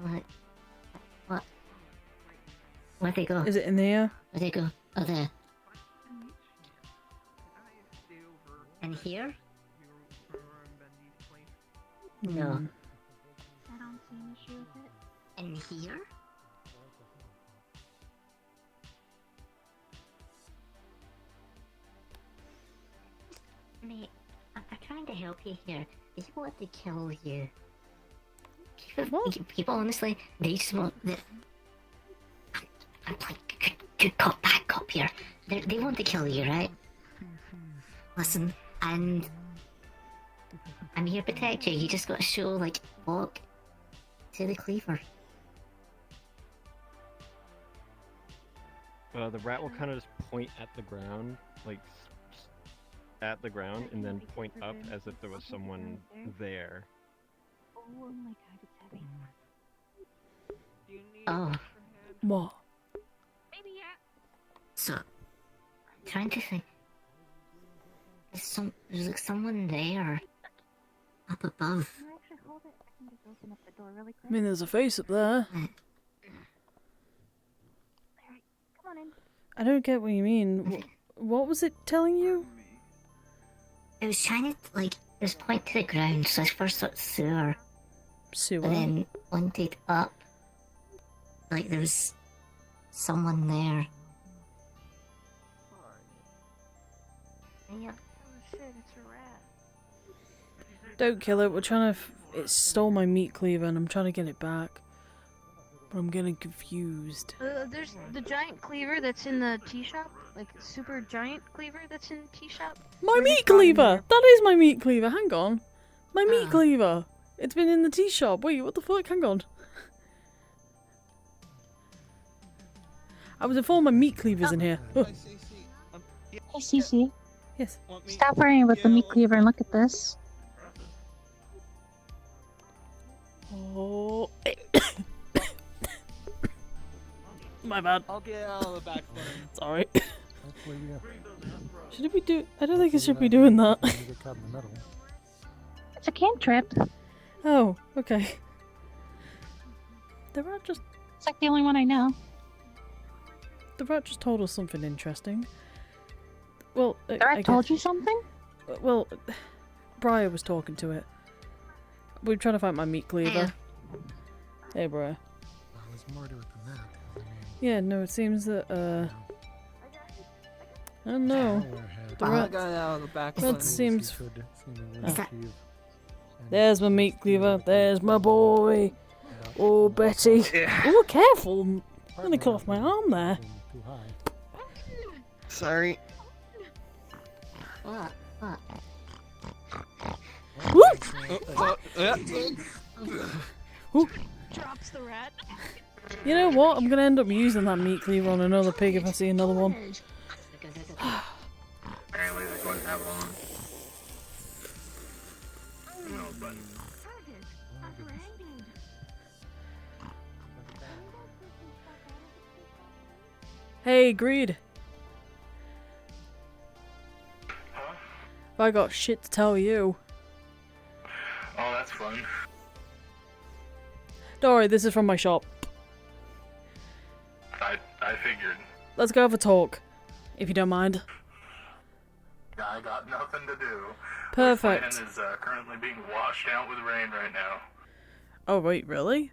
What? Where'd they go? Is it in here? Where'd they go? Oh, there. In here? No. I don't see an issue with it. In here? Mate, I'm trying to help you here. They want to kill you. People honestly, they just want the... I'm playing good cop, bad cop here. They want to kill you, right? Listen, and I'm here to protect you. You just gotta show, like, walk to the cleaver. The rat will kind of just point at the ground, like at the ground, and then point up as if there was someone there. Oh my god, it's heavy. Oh. What? Maybe yeah. So, I'm trying to think. There's like someone there. Up above. Can I actually hold it? I can just open up the door really quick. I mean, there's a face up there. Alright, come on in. I don't get what you mean. What was it telling you? It was trying to, like, it was point to the ground, so I first thought sewer. Sewer? But then pointed up. Like there was someone there. Yeah. Oh shit, it's a rat. Don't kill it. We're trying to. It stole my meat cleaver, and I'm trying to get it back. But I'm getting confused. There's the giant cleaver that's in the tea shop. Like, super giant cleaver that's in the tea shop. My meat cleaver! That is my meat cleaver. Hang on. My meat cleaver. It's been in the tea shop. Wait, what the fuck? Hang on. I was informed my meat cleaver's in here. Oh. Hey, Cici. Yes. Stop worrying with the meat cleaver and look at this. Oh. My bad. I'll get out of the back then. Sorry. Should it be do? I don't think it should be doing that. It's a cantrip. Oh, okay. The rat just. It's like the only one I know. The rat just told us something interesting. Well, The rat told you something? Well, Briar was talking to it. We were trying to find my meat cleaver. Hey, Briar. Well, there's more to it than that. Yeah, no, it seems that, I don't know. The I rat, got out of the back that lane. seems... Is that... There's my meat cleaver. There's my boy. Oh, Betty. Oh, careful. I'm gonna cut off my arm there. Sorry. What? What? Woo! Drops the rat. You know what? I'm gonna end up using that meat cleaver on another pig if I see another one. Apparently they're going to have one. Hey, Greed. I got shit to tell you. Oh, that's fun. Don't worry, this is from my shop. I figured. Let's go have a talk, if you don't mind. I got nothing to do. Perfect. This land is currently being washed out with rain right now. Oh, wait, really?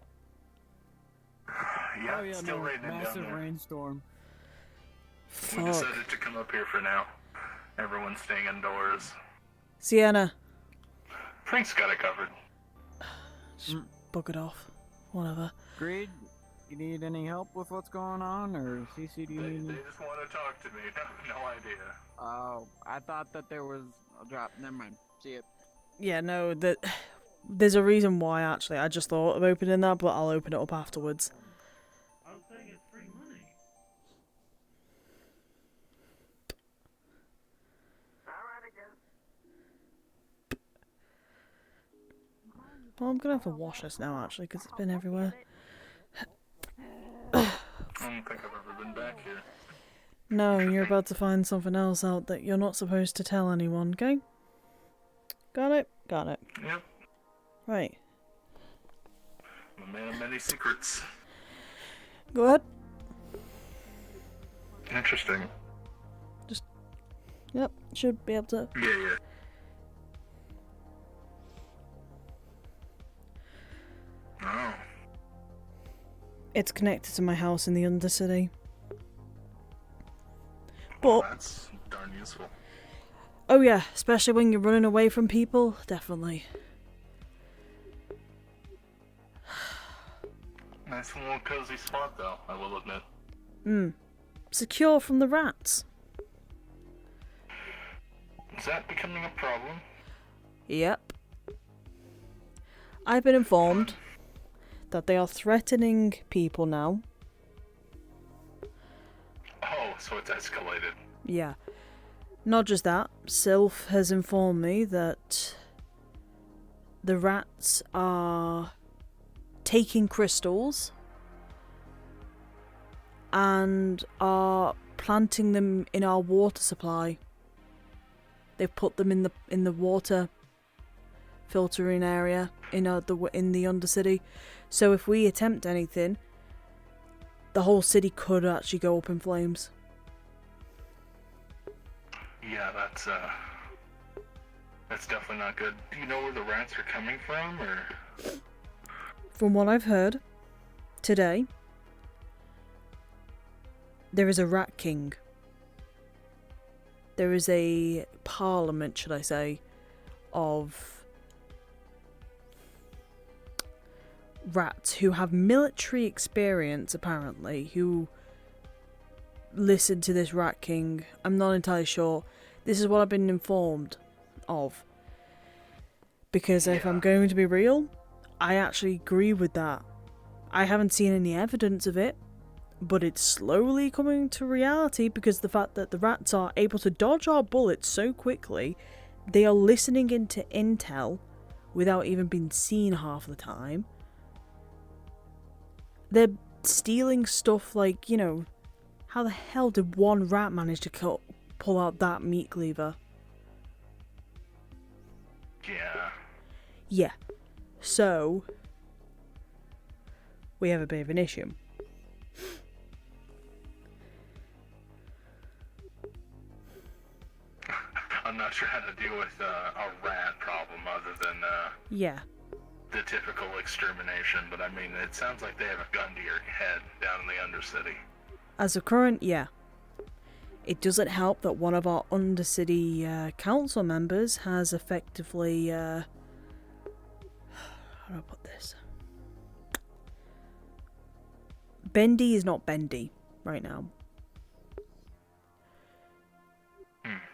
Yeah, it's still raining down massive there. rainstorm. We Fuck. decided to come up here for now. Everyone's staying indoors. Sienna. Frank's got it covered. Just book it off. Whatever. Greed, you need any help with what's going on, or Cici, do you need? They just want to talk to me. No idea. Oh, I thought that there was a drop. Never mind. See it. Yeah, no, there's a reason why, actually. I just thought of opening that, but I'll open it up afterwards. I'm saying it's free money. Well, I'm gonna have to wash this now, actually, because it's been everywhere. I don't think I've ever been back here. No, you're about to find something else out that you're not supposed to tell anyone, okay? Got it? Got it. Yep. Right. I'm a man of many secrets. Go ahead. Interesting. Yep, should be able to. Yeah. Oh. It's connected to my house in the Undercity. But That's darn useful. Oh yeah, especially when you're running away from people, definitely. Nice little cozy spot, though, I will admit. Secure from the rats. Is that becoming a problem? Yep. I've been informed that they are threatening people now. Oh, so it's escalated. Yeah. Not just that, Sylph has informed me that the rats are taking crystals and are planting them in our water supply. They've put them in the water filtering area in the Undercity. So if we attempt anything, the whole city could actually go up in flames. Yeah, that's definitely not good. Do you know where the rats are coming from, or? From what I've heard today, there is a rat king. There is a parliament, should I say, of rats who have military experience, apparently, who listen to this rat king. I'm not entirely sure. This is what I've been informed of. Because if I'm going to be real, I actually agree with that. I haven't seen any evidence of it, but it's slowly coming to reality because the fact that the rats are able to dodge our bullets so quickly, they are listening into intel without even being seen half the time. They're stealing stuff like, you know, how the hell did one rat manage to pull out that meat cleaver? Yeah. Yeah. So, we have a bit of an issue. I'm not sure how to deal with a rat problem other than Yeah. the typical extermination, but I mean, it sounds like they have a gun to your head down in the Undercity. As of current, yeah. It doesn't help that one of our Undercity council members has effectively, how do I put this? Bendy is not bendy right now.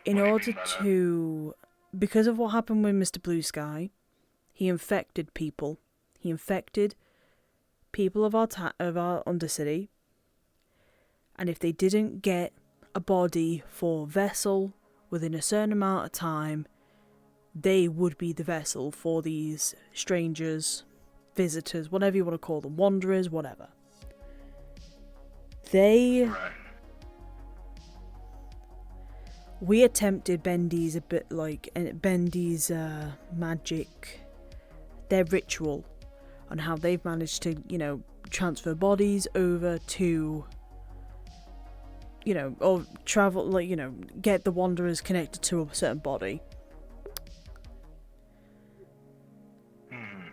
In order to, because of what happened with Mr. Blue Sky, he infected people. He infected people of our Undercity, and if they didn't get a body for vessel within a certain amount of time, they would be the vessel for these strangers, visitors, whatever you want to call them, wanderers, whatever. We attempted Bendy's Bendy's magic, their ritual, on how they've managed to, you know, transfer bodies over to, you know, or travel, like, you know, get the wanderers connected to a certain body. I'm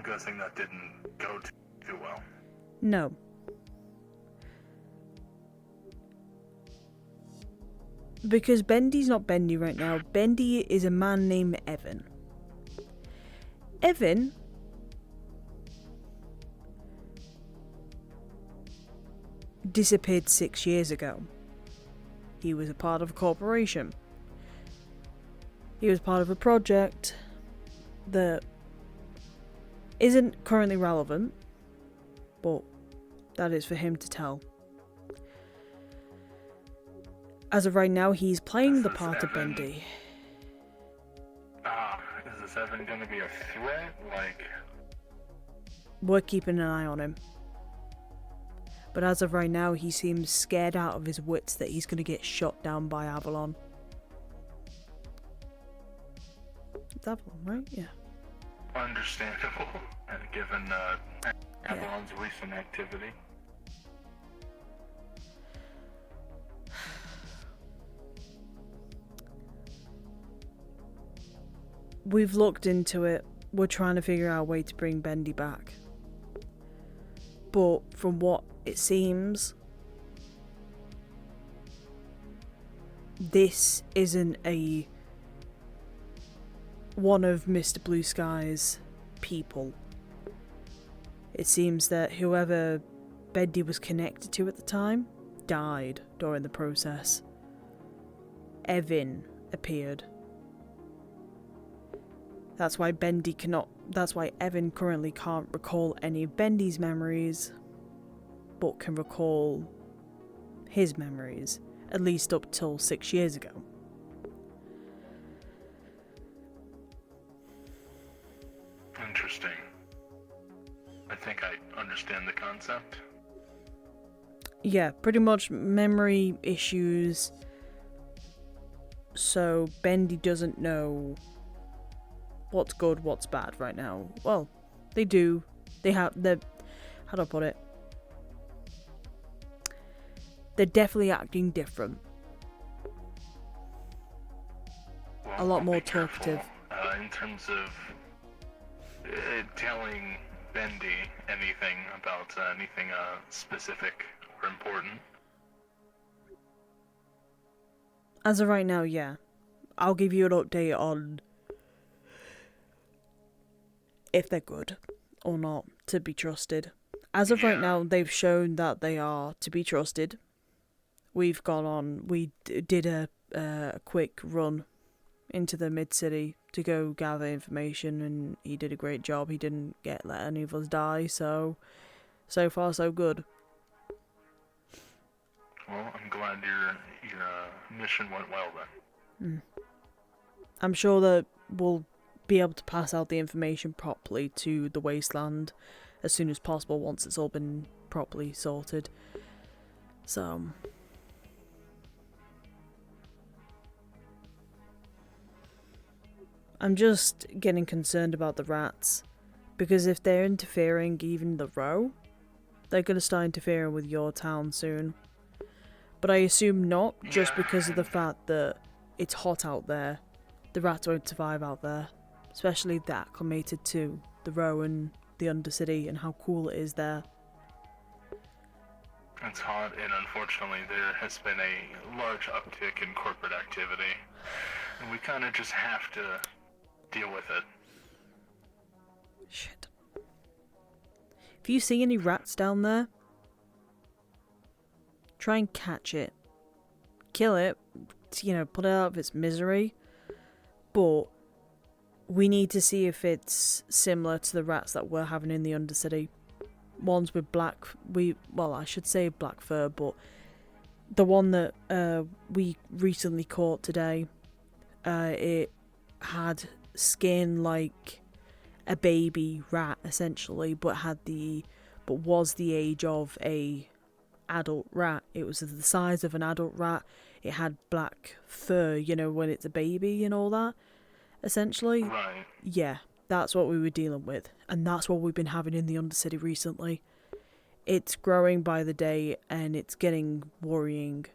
guessing that didn't go too well. No. Because Bendy's not Bendy right now. Bendy is a man named Evan. Evan disappeared 6 years ago. He was a part of a corporation. He was part of a project that isn't currently relevant, but that is for him to tell. As of right now, he's playing the part of Bendy. Is this Evan gonna be a threat? Like, We're keeping an eye on him. But as of right now, he seems scared out of his wits that he's gonna get shot down by Avalon. It's Avalon, right? Yeah. understandable, given Avalon's recent activity. We've looked into it. We're trying to figure out a way to bring Bendy back. But from what it seems, this isn't one of Mr. Blue Sky's people. It seems that whoever Bendy was connected to at the time died during the process. Evan appeared. That's why Evan currently can't recall any of Bendy's memories, but can recall his memories, at least up till 6 years ago. Interesting. I think I understand the concept. Yeah, pretty much memory issues. So Bendy doesn't know what's good, what's bad right now. Well, they do. How do I put it? They're definitely acting different. Well, A lot I'll more be careful, talkative. in terms of telling Bendy anything about anything specific or important. As of right now, yeah. I'll give you an update on if they're good or not to be trusted. As of right now, they've shown that they are to be trusted. We did a quick run into the mid-city to go gather information, and he did a great job. He didn't let any of us die, so far so good. Well, I'm glad your mission went well then. I'm sure that we'll be able to pass out the information properly to the Wasteland as soon as possible once it's all been properly sorted. So I'm just getting concerned about the rats, because if they're interfering even the row, they're going to start interfering with your town soon. But I assume not, just because of the fact that it's hot out there. The rats won't survive out there, especially if they're acclimated to the row and the Undercity and how cool it is there. It's hot, and unfortunately there has been a large uptick in corporate activity, and we kind of just have to deal with it. Shit. If you see any rats down there, try and catch it. Kill it, put it out of its misery. But we need to see if it's similar to the rats that we're having in the Undercity. Ones with black fur, but the one that we recently caught today, it had skin like a baby rat essentially, but was the age of a adult rat. It was the size of an adult rat. It had black fur, when it's a baby and all that, essentially. Right. Yeah, that's what we were dealing with, and that's what we've been having in the Undercity recently. It's growing by the day, and it's getting worrying.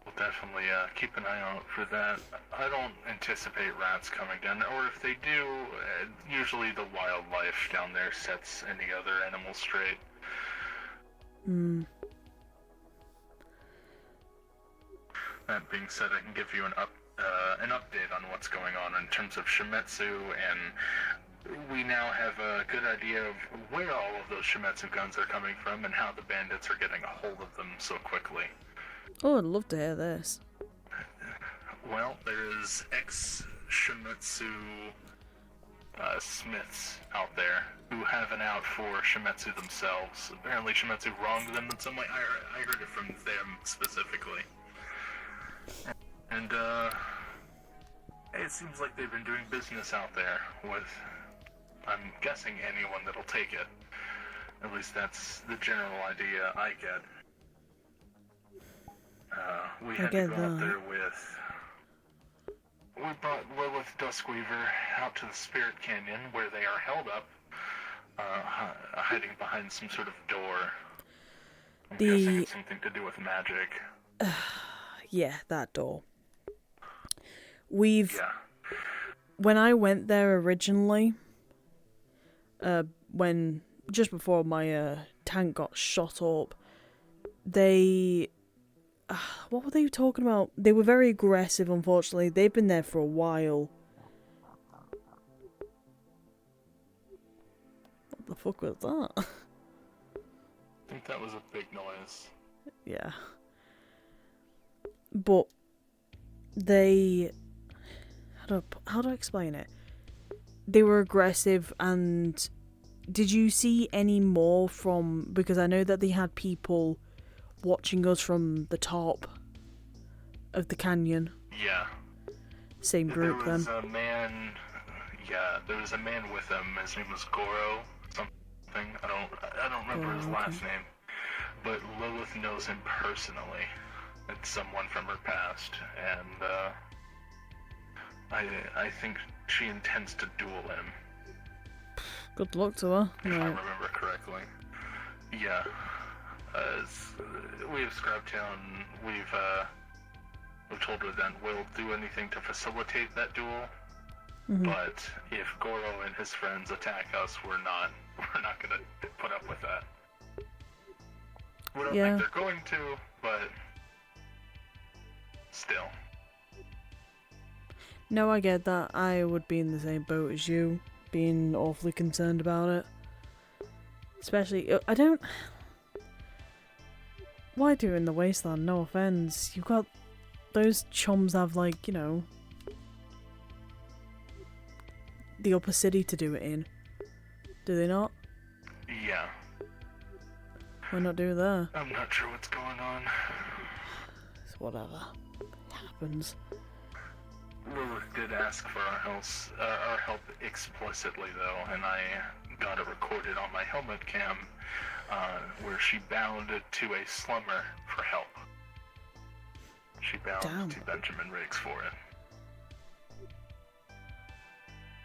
We'll definitely keep an eye out for that. I don't anticipate rats coming down, or if they do, usually the wildlife down there sets any other animal straight. That being said, I can give you an update on what's going on in terms of Shimetsu, and we now have a good idea of where all of those Shimetsu guns are coming from and how the bandits are getting a hold of them so quickly. Oh, I'd love to hear this. Well, there's ex-Shimetsu smiths out there who have an out for Shimetsu themselves. Apparently Shimetsu wronged them in some way. I heard it from them specifically. And, it seems like they've been doing business out there with, I'm guessing, anyone that'll take it. At least that's the general idea I get. We had to go out there with... We're with Duskweaver out to the Spirit Canyon, where they are held up, hiding behind some sort of door. I'm guessing it's something to do with magic. Yeah, that door. When I went there originally, just before my tank got shot up, they what were they talking about? They were very aggressive, unfortunately. They've been there for a while. What the fuck was that? I think that was a big noise. Yeah. But they... How do I explain it? They were aggressive, and did you see any more from... Because I know that they had people watching us from the top of the canyon. Yeah. Same group there was then. a man. Yeah, there was a man with him. His name was Goro something. I don't remember his last name, but Lilith knows him personally. It's someone from her past, and I think she intends to duel him. Good luck to her. If I remember correctly. Yeah. We have Scraptown. We've told her that we'll do anything to facilitate that duel. But if Goro and his friends attack us, we're not gonna put up with that. We don't think they're going to, but still. No, I get that. I would be in the same boat as you, being awfully concerned about it. Especially, I don't... Why do it in the wasteland? No offense. You've got... Those chums have, like, you know... the upper city to do it in. Do they not? Yeah. Why not do it there? I'm not sure what's going on. It's whatever. It happens. Lilith did ask for our help explicitly, though, and I got it recorded on my helmet cam, where she bowed to a slumber for help. She bowed to Benjamin Riggs for it.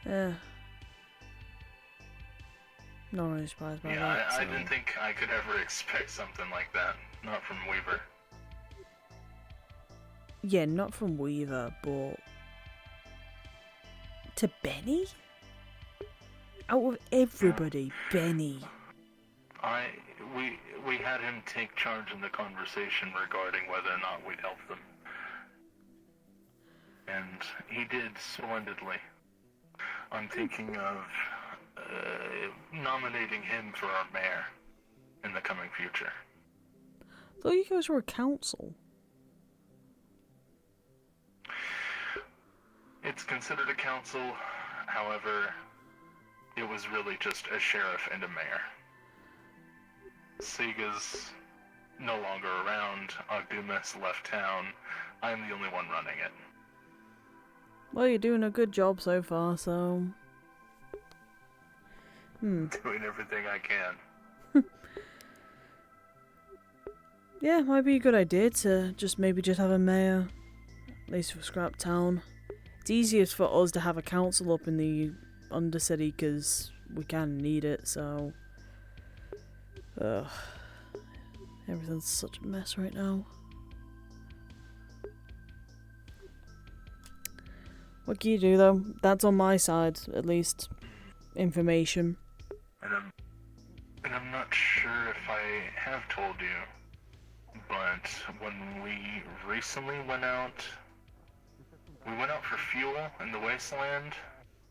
Yeah. Not really surprised by that. Yeah, I So. didn't think I could ever expect something like that. Not from Weaver. Yeah, not from Weaver, but... To Benny? Out of everybody, Benny. We had him take charge in the conversation regarding whether or not we'd help them. And he did splendidly. I'm thinking of nominating him for our mayor in the coming future. Thought you guys were a council. It's considered a council, however, it was really just a sheriff and a mayor. Sega's no longer around, Ogdumas left town, I'm the only one running it. Well, you're doing a good job so far, so... Doing everything I can. Yeah, might be a good idea to maybe just have a mayor, at least for Scrap Town. It's easiest for us to have a council up in the Undercity because we kind of need it, so... Ugh. Everything's such a mess right now. What can you do, though? That's on my side, at least. Information. And I'm not sure if I have told you, but when we recently went out for fuel in the wasteland,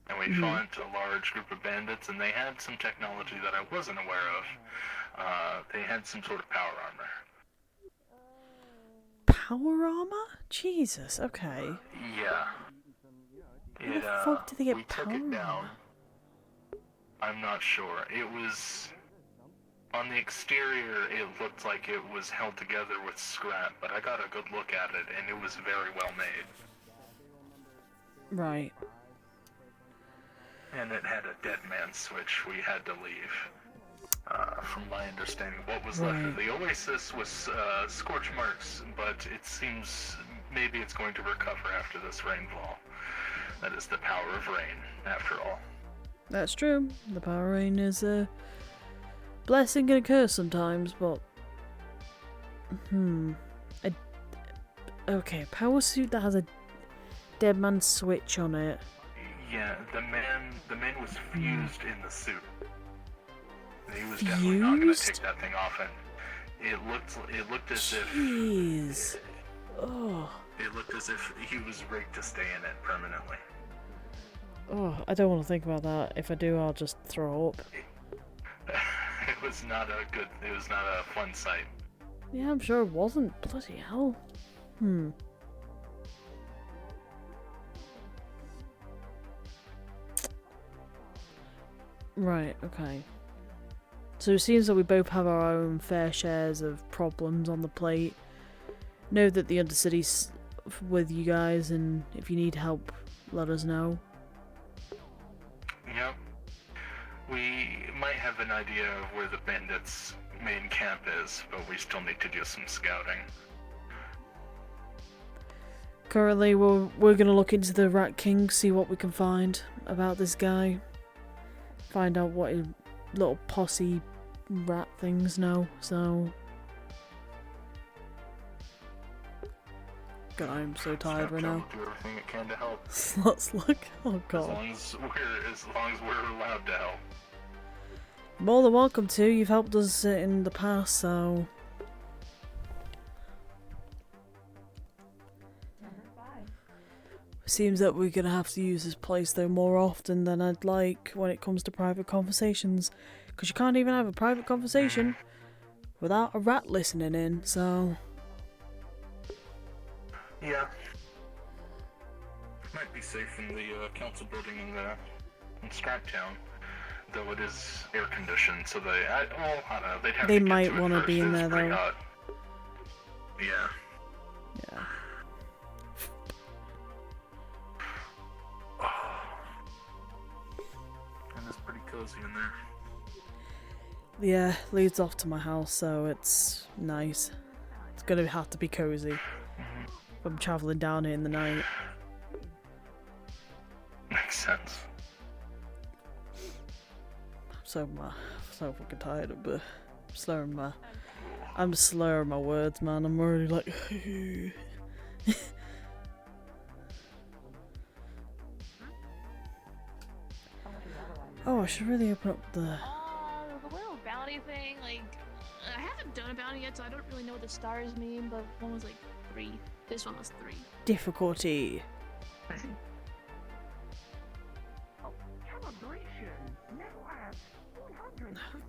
and we fought a large group of bandits, and they had some technology that I wasn't aware of. They had some sort of power armor. Power armor? Jesus, okay. Yeah. How the fuck did they get we power took it armor? down. I'm not sure. It was... On the exterior, it looked like it was held together with scrap, but I got a good look at it, and it was very well made. Right. And it had a dead man switch. We had to leave. From my understanding, what was left of the Oasis was scorch marks, but it seems maybe it's going to recover after this rainfall. That is the power of rain, after all. That's true. The power rain is a blessing and a curse sometimes, but... Okay, power suit that has a dead man switch on it. Yeah, the man was fused in the suit. He was definitely not going to take that thing off, and It looked as if. Jeez. Oh. It looked as if he was rigged to stay in it permanently. Oh, I don't want to think about that. If I do, I'll just throw up. It was not a fun sight. Yeah, I'm sure it wasn't. Bloody hell. Right, okay. So it seems that we both have our own fair shares of problems on the plate. Know that the Undercity's with you guys, and if you need help, let us know. Yep. We might have an idea of where the bandits' main camp is, but we still need to do some scouting. Currently, we're gonna look into the Rat King, see what we can find about this guy. Find out what his little posse rat things know, so... God, I'm so tired right now. Do everything it can to help. Let's look. Oh god. As long as we're allowed to help. More than welcome to. You've helped us in the past, so... Seems that we're gonna have to use this place though more often than I'd like when it comes to private conversations. Because you can't even have a private conversation without a rat listening in, so... Yeah. Might be safe in the council building in Scraptown, though it is air conditioned, so I don't know, they'd have They to get might to it want to first. be in It's there pretty though. hot. Yeah. Yeah. And it's pretty cozy in there. Yeah, leads off to my house, so it's nice. It's gonna have to be cozy. If I'm travelling down here in the night. Makes sense. So fucking tired of I'm slurring my words, man. I'm already like Oh, I should really open up the The little bounty thing, like, I haven't done a bounty yet, so I don't really know what the stars mean, but one was like 3. This one was 3. difficulty.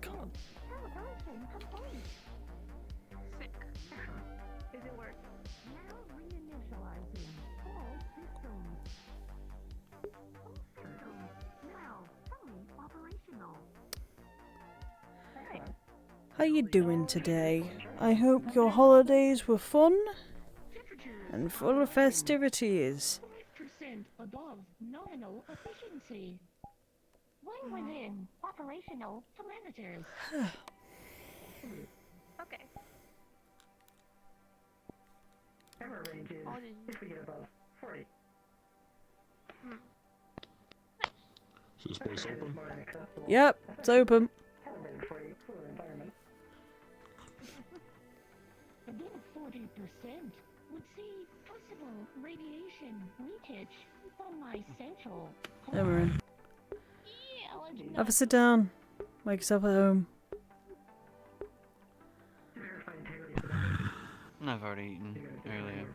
God. Sick. Is it work? Now reinitializing all systems. Now fully operational. How you doing today? I hope your holidays were fun and full of festivities. 5% above nominal efficiency. When within operational parameters. Okay. Error range is if we get above 40. Is this place open? Yep, it's open. Above 40% would see possible radiation leakage from my central. There we're in. Yeah, let's Have a sit down. Make yourself at home. I've already eaten earlier.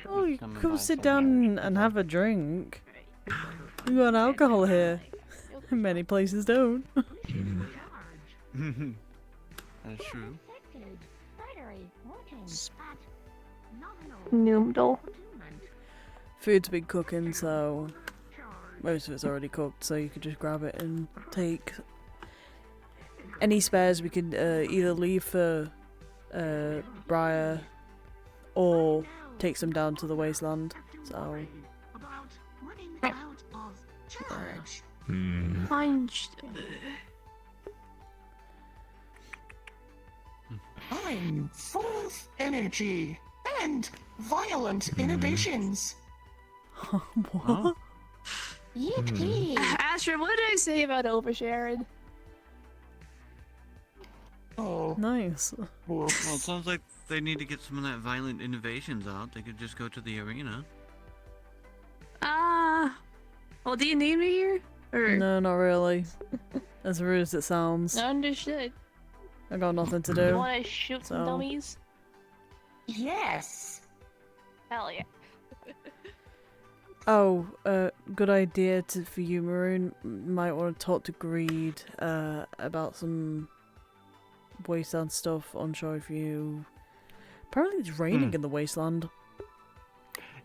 Oh, you Come come by sit sometime. down and have a drink. We got alcohol here. Many places don't. That's true. Noodle. Food's been cooking, so most of it's already cooked, so you could just grab it and take any spares we could either leave for Briar or take some down to the wasteland. So Fine. I'm full of energy and violent inhibitions. What? Yippee! Asher, what did I say about oversharing? Oh. Nice. Well, it sounds like they need to get some of that violent innovations out. They could just go to the arena. Well, do you need me here? Or... No, not really. As rude as it sounds. Understood. I got nothing to You do. wanna shoot some so- dummies? Yes. Hell yeah. Oh, good idea for you, Maroon. Might want to talk to Greed about some wasteland stuff. Unsure if you. Apparently, it's raining in the wasteland.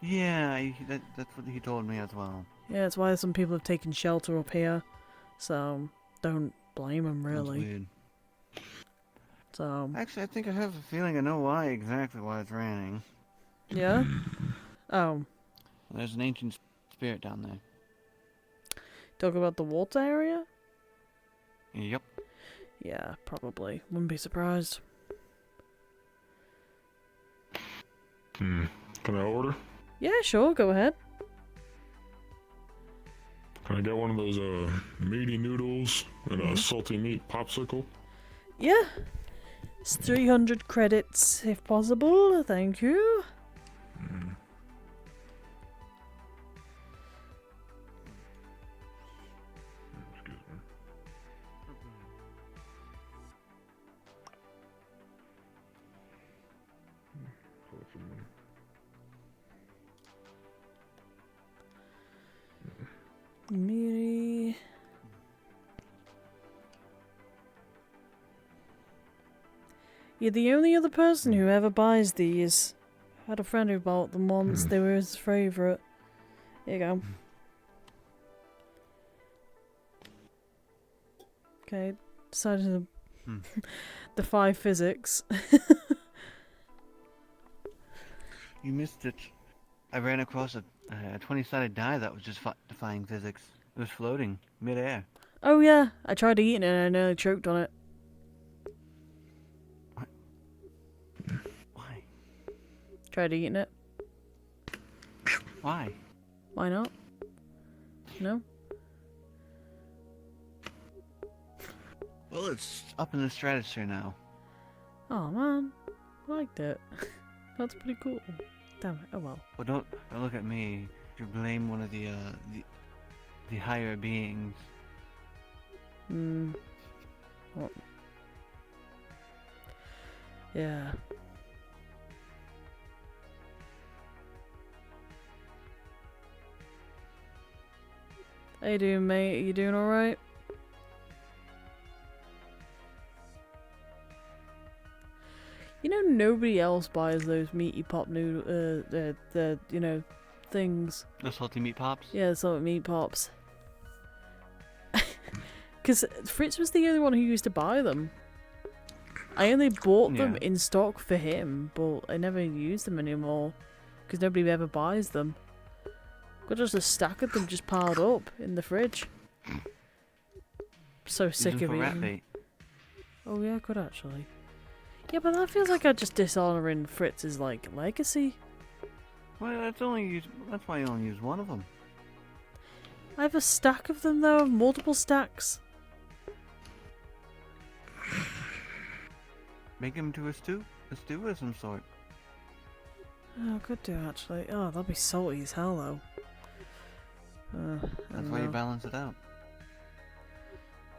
Yeah, that's what he told me as well. Yeah, that's why some people have taken shelter up here. So don't blame them, That's really. weird. So Actually, I think I have a feeling I know exactly why it's raining. yeah. Oh, There's an ancient spirit down there. talk about the water area. Yep. Yeah, probably. Wouldn't be surprised. Can I order? Yeah, sure. Go ahead. Can I get one of those meaty noodles and a salty meat popsicle? Yeah. It's 300 credits, if possible. Thank you. Excuse me. Miri. You're the only other person who ever buys these. I had a friend who bought them once. They were his favourite. Here you go. Okay, decided to defy physics. You missed it. I ran across a 20-sided die that was just defying physics. It was floating mid-air. Oh yeah, I tried eating it and I nearly choked on it. Why? Tried eating it. Why? Why not? No? Well, it's up in the stratosphere now. Oh man, I liked it. That's pretty cool. Damn it, oh well. Well, don't look at me. You blame one of the higher beings. What? Yeah. How you doing, mate? You doing alright? You know, nobody else buys those meaty pop noodle, the you know, things. The salty meat pops? Yeah, salty meat pops. Because Fritz was the only one who used to buy them. I only bought them in stock for him, but I never used them anymore. Because nobody ever buys them. Got just a stack of them just piled up in the fridge. So sick of rat eating. bait. Oh yeah, I could actually. Yeah, but that feels like I'm just dishonoring Fritz's like legacy. Well, that's why you only use one of them. I have a stack of them though, multiple stacks. Make them into a stew of some sort. Oh, I could do actually. Oh, that'd be salty as hell though. That's why you balance it out.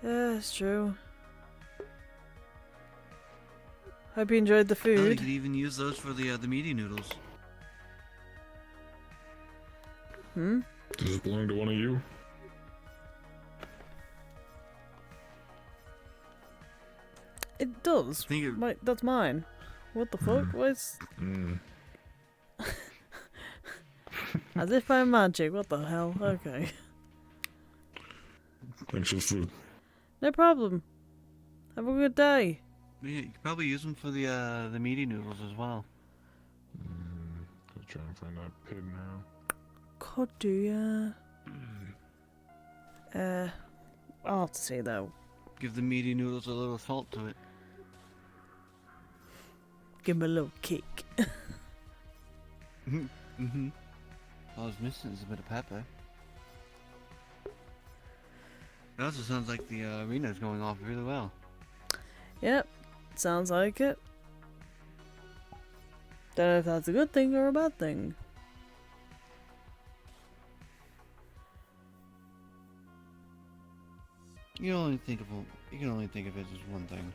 Yeah, it's true. Hope you enjoyed the Oh, you food. could even use those for the meaty noodles. Does it belong to one of you? It does. That's mine. What the fuck? What's... As if by magic. What the hell? Okay. Thanks for the food. No problem. Have a good day. Yeah, you could probably use them for the meaty noodles as well. I'll try and find that pig now. Could do, yeah. I'll have to say though. Give the meaty noodles a little salt to it. Give him a little kick. All I was missing is a bit of pepper. It also sounds like the arena's going off really well. Yep, sounds like it. Don't know if that's a good thing or a bad thing. You can only think of it as one thing.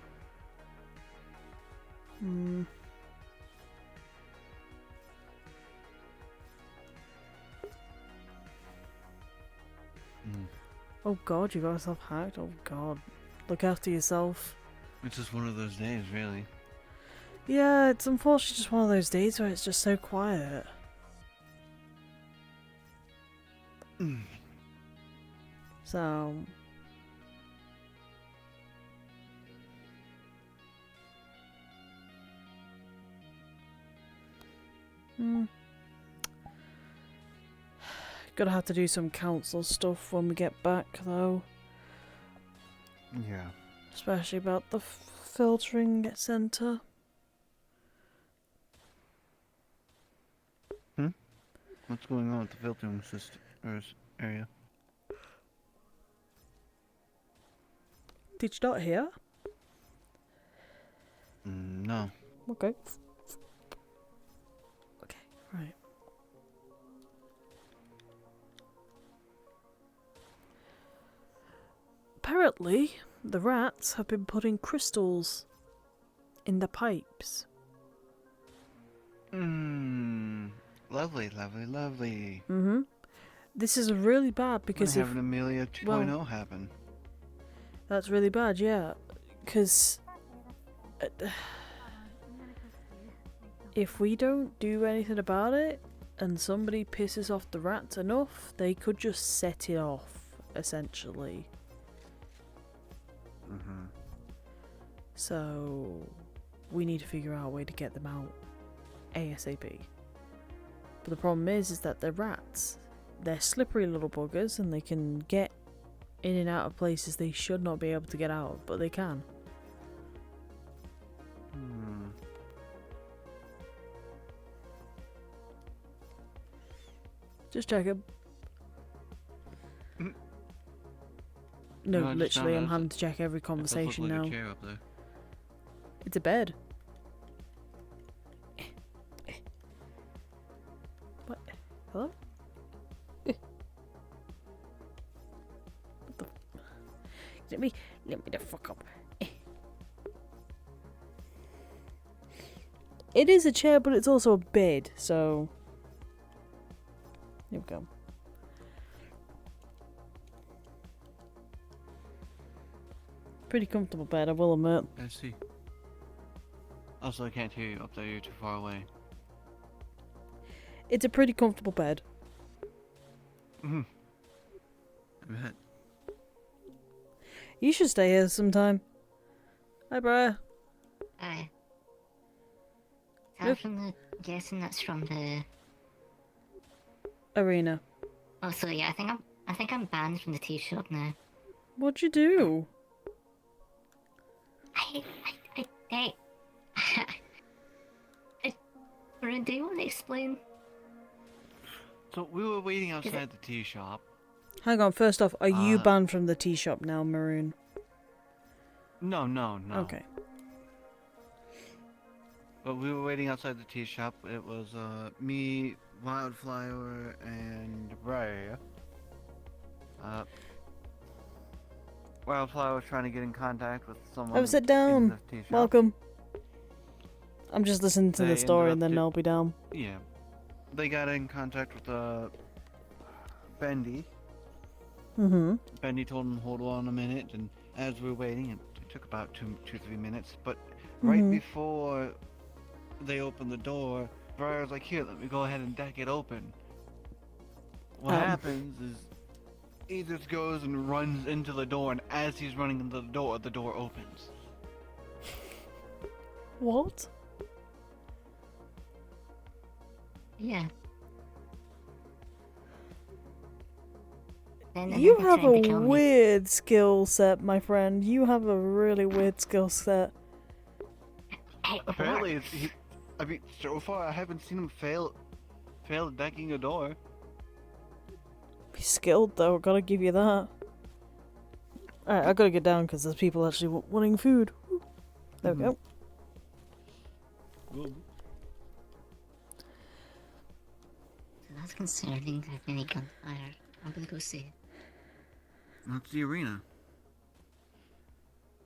Hmm. Oh god, you got yourself hacked? Oh god. Look after yourself. It's just one of those days, really. Yeah, it's unfortunately just one of those days where it's just so quiet. So... Gonna have to do some council stuff when we get back, though. Yeah. Especially about the filtering centre. What's going on with the filtering system or area? Did you not hear? No. Okay. Okay, right. Apparently, the rats have been putting crystals in the pipes. Lovely, lovely, lovely. Mm-hmm. This is really bad because We're if... having Amelia 2.0 happen. That's really bad, yeah. Because... if we don't do anything about it, and somebody pisses off the rats enough, they could just set it off, essentially. So... we need to figure out a way to get them out ASAP. But the problem is that they're rats. They're slippery little buggers and they can get in and out of places they should not be able to get out of, but they can. Just check him. No, No, I just literally, found I'm out having to check every conversation it does now. look like a chair up there. It's a bed. What? Hello? What the? Let me the fuck up. It is a chair, but it's also a bed, so... Here we go. Pretty comfortable bed, I will admit. I see. Also, I can't hear you up there, you're too far away. It's a pretty comfortable bed. I bet. You should stay here sometime. Hi, Briar. Aye. Is that from the... guessing that's from the... Arena. Oh, so yeah, I think I'm banned from the tea shop now. What'd you do? Maroon, do you want to explain? So, we were waiting outside the tea shop. Hang on, first off, are you banned from the tea shop now, Maroon? No, no, no. Okay. But we were waiting outside the tea shop. It was me, Wildflower, and Briar. Wildflower was trying to get in contact with someone. Oh, sit in down. the tea shop. Welcome. I'm just listening to They the story and then interrupted- I'll be down. Yeah. They got in contact with Bendy. Bendy told him to hold on a minute, and as we were waiting, it took about 2-3 minutes. But right before they opened the door, Briar was like, "Here, let me go ahead and deck it open." What happens is he just goes and runs into the door, and as he's running into the door opens. What? Yeah. You have a weird skill set, my friend. You have a really weird skill set. Apparently, I mean, so far I haven't seen him fail decking a door. Be skilled though, gotta give you that. Alright, I gotta get down because there's people actually wanting food. There we go. That's concerning. I've any gunfire. I'm gonna go see. That's the arena.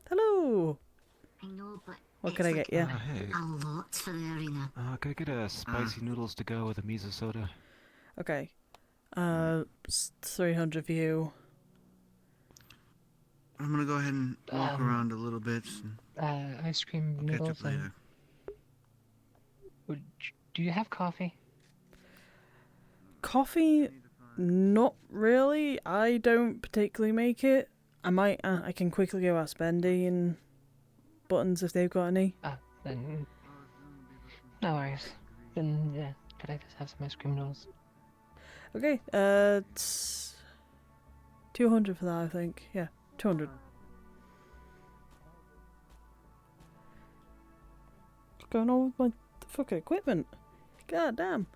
Hello. I know, but What can I get you? Hey. a lot for the arena. Could I get a spicy noodles to go with a miso soda? Okay. 300 for you. I'm gonna go ahead and walk around a little bit. Ice cream We'll catch noodles. up later. Do you have coffee? Coffee? Not really. I don't particularly make it. I can quickly go ask Bendy and Buttons if they've got any. Then no worries. Then yeah, could I just have some ice cream noodles? Okay, it's 200 for that, I think. Yeah, 200. What's going on with my fucking equipment? God damn.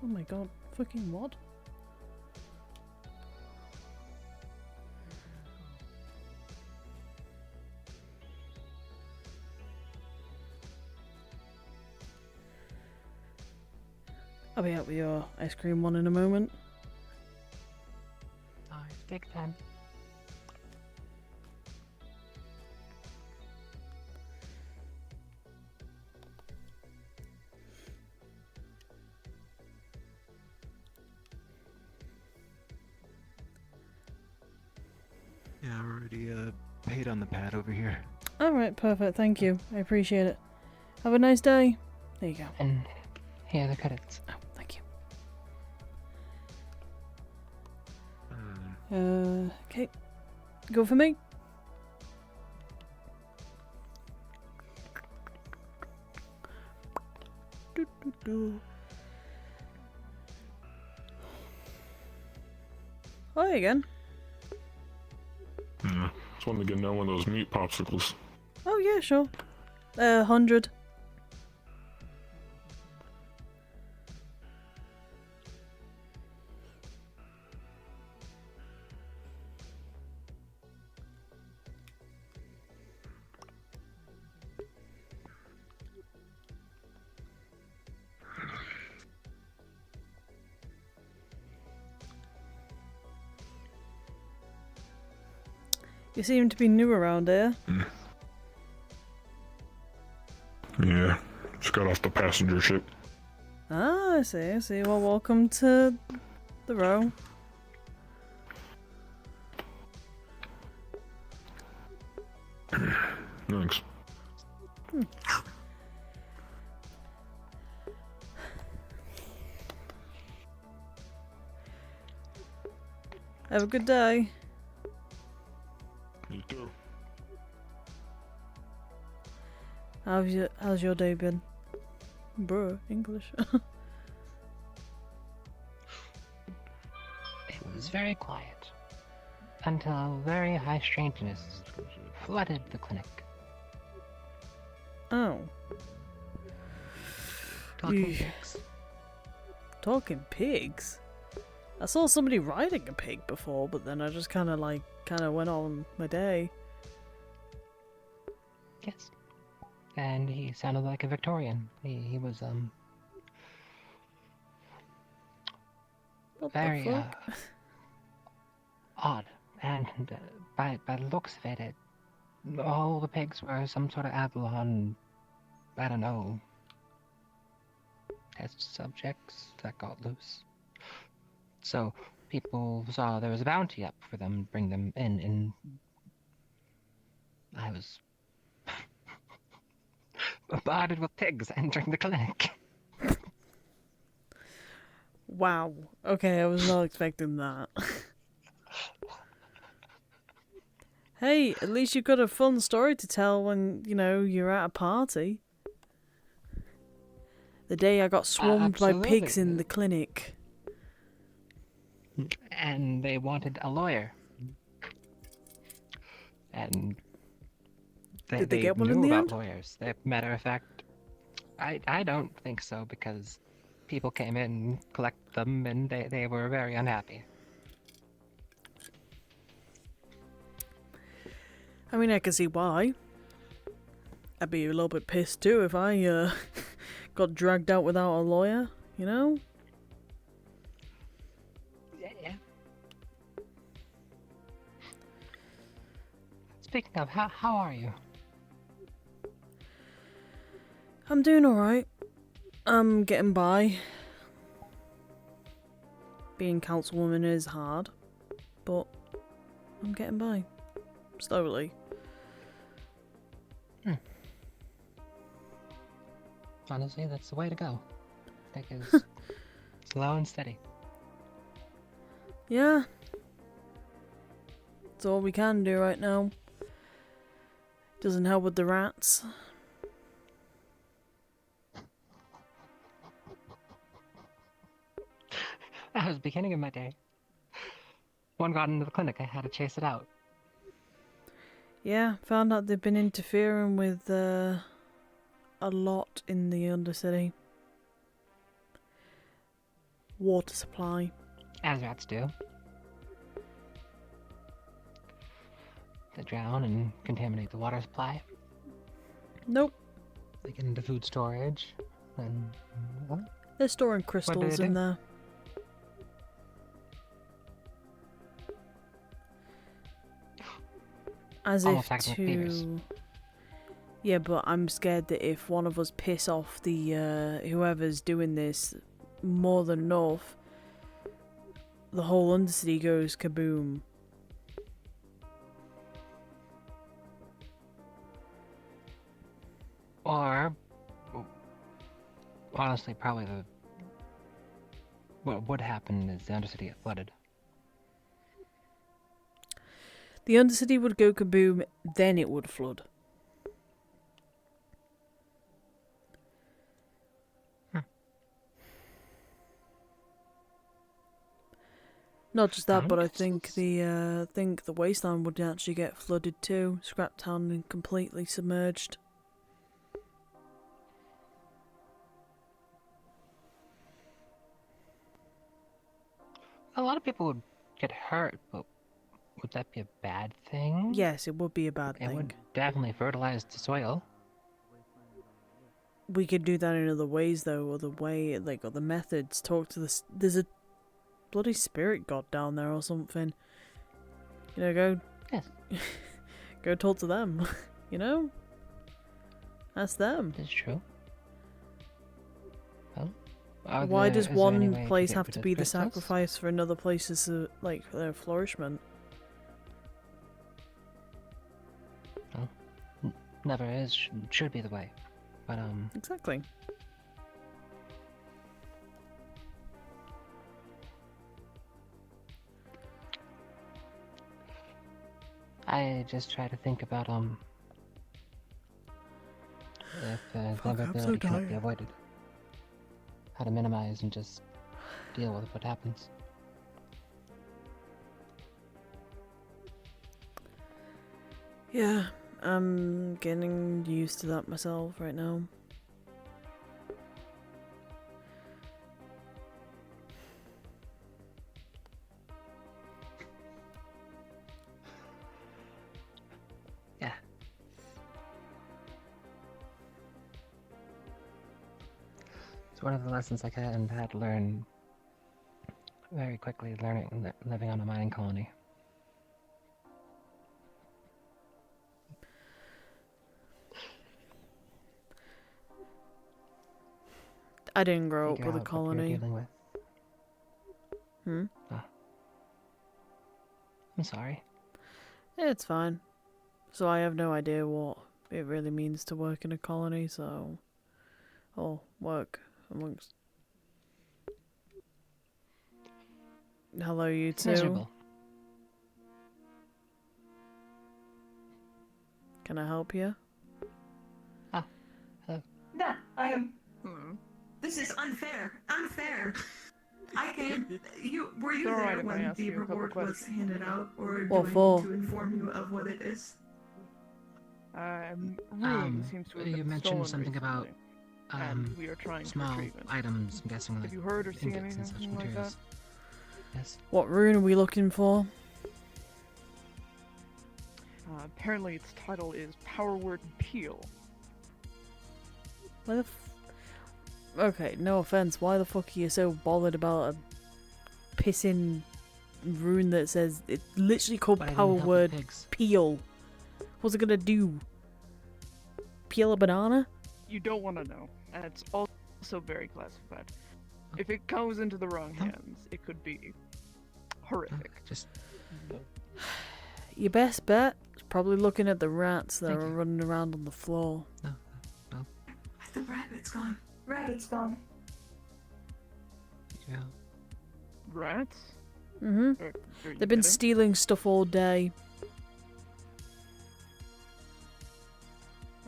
Oh my god, fucking what? I'll be out with your ice cream one in a moment. Alright, take time. Yeah, I already paid on the pad over here. Alright, perfect, thank you. I appreciate it. Have a nice day. There you go. And here are the credits. Oh, thank you. Okay. Go for me. Hi again. Yeah, just wanted to get another one of those meat popsicles. Oh yeah, sure. 100. You seem to be new around here. Yeah, just got off the passenger ship. Ah, I see, I see. Well, welcome to the row. Thanks. Have a good day. You too. How's your day been? Bruh, English. It was very quiet until very high strangeness flooded the clinic. Oh. Talking pigs. Talking pigs? I saw somebody riding a pig before, but then I just kind of went on my day. Yes. And he sounded like a Victorian. He was What very the fuck? odd, and by the looks of it, all the pigs were some sort of Avalon, I don't know, test subjects that got loose. So people saw there was a bounty up for them, bring them in, and I was bombarded with pigs entering the clinic. Wow. Okay, I was not expecting that. Hey, at least you've got a fun story to tell when, you're at a party. The day I got swarmed by pigs in the clinic. And they wanted a lawyer. And Did they get one knew in the about end? lawyers. Matter of fact, I don't think so, because people came in, collect them, and they were very unhappy. I mean, I can see why. I'd be a little bit pissed too if I got dragged out without a lawyer, you know? Yeah. Speaking of, how are you? I'm doing alright. I'm getting by. Being councilwoman is hard, but I'm getting by. Slowly. Honestly, that's the way to go. Take it slow and steady. Yeah. It's all we can do right now. Doesn't help with the rats. That was the beginning of my day. One got into the clinic, I had to chase it out. Yeah, found out they've been interfering with a lot in the Undercity. Water supply. As rats do. They drown and contaminate the water supply. Nope. They get into food storage. And what? They're storing crystals in there. As Almost if acting like beavers. to... Yeah, but I'm scared that if one of us piss off the whoever's doing this more than enough, the whole Undercity goes kaboom. Or, honestly, probably what would happen is the Undercity get flooded. The Undercity would go kaboom, then it would flood. Not just that, but I think the wasteland would actually get flooded too, scrap town and completely submerged. A lot of people would get hurt, but would that be a bad thing? Yes, it would be a bad thing. It would definitely fertilize the soil. We could do that in other ways, though, other methods. Talk to there's a bloody spirit god down there or something. You know, go. Yes. Go talk to them. You know. Ask them. That's true. Well, why does one way place get have rid to of be the crystals? sacrifice for another place's like their flourishment? Well, never is. Should be the way. But Exactly. I just try to think about if vulnerability can't be avoided, how to minimize and just deal with what happens. Yeah, I'm getting used to that myself right now. Yeah. It's one of the lessons I had to learn very quickly, living on a mining colony. I didn't grow up Figure with a out what you're colony. dealing with. I'm sorry. It's fine. So I have no idea what it really means to work in a colony, so... Or work amongst... Hello, you two. Miserable. Can I help you? Hello. No, I am... This is unfair. Unfair. I can. Were you It's alright there if I when ask the you a couple reward was questions. handed out, or What do I for? need to inform you of what it is? Ruin seems to have You been mentioned stolen something about recently, and we are trying to small retrieve it. items. I'm guessing like Have you heard or seen ingots and such anything like materials. that? Yes. What rune are we looking for? Apparently its title is Power Word Peel. Why the Okay, no offense. Why the fuck are you so bothered about a pissing rune that says it's literally called But I didn't Power help the Word pigs. Peel? What's it gonna do? Peel a banana? You don't want to know, and it's also very classified. If it goes into the wrong hands, it could be horrific. Just Your best bet is probably looking at the rats that are running around on the floor. The rabbit's gone. Rabbit's gone. Yeah. Rats? Mm-hmm. Are you They've been kidding? stealing stuff all day.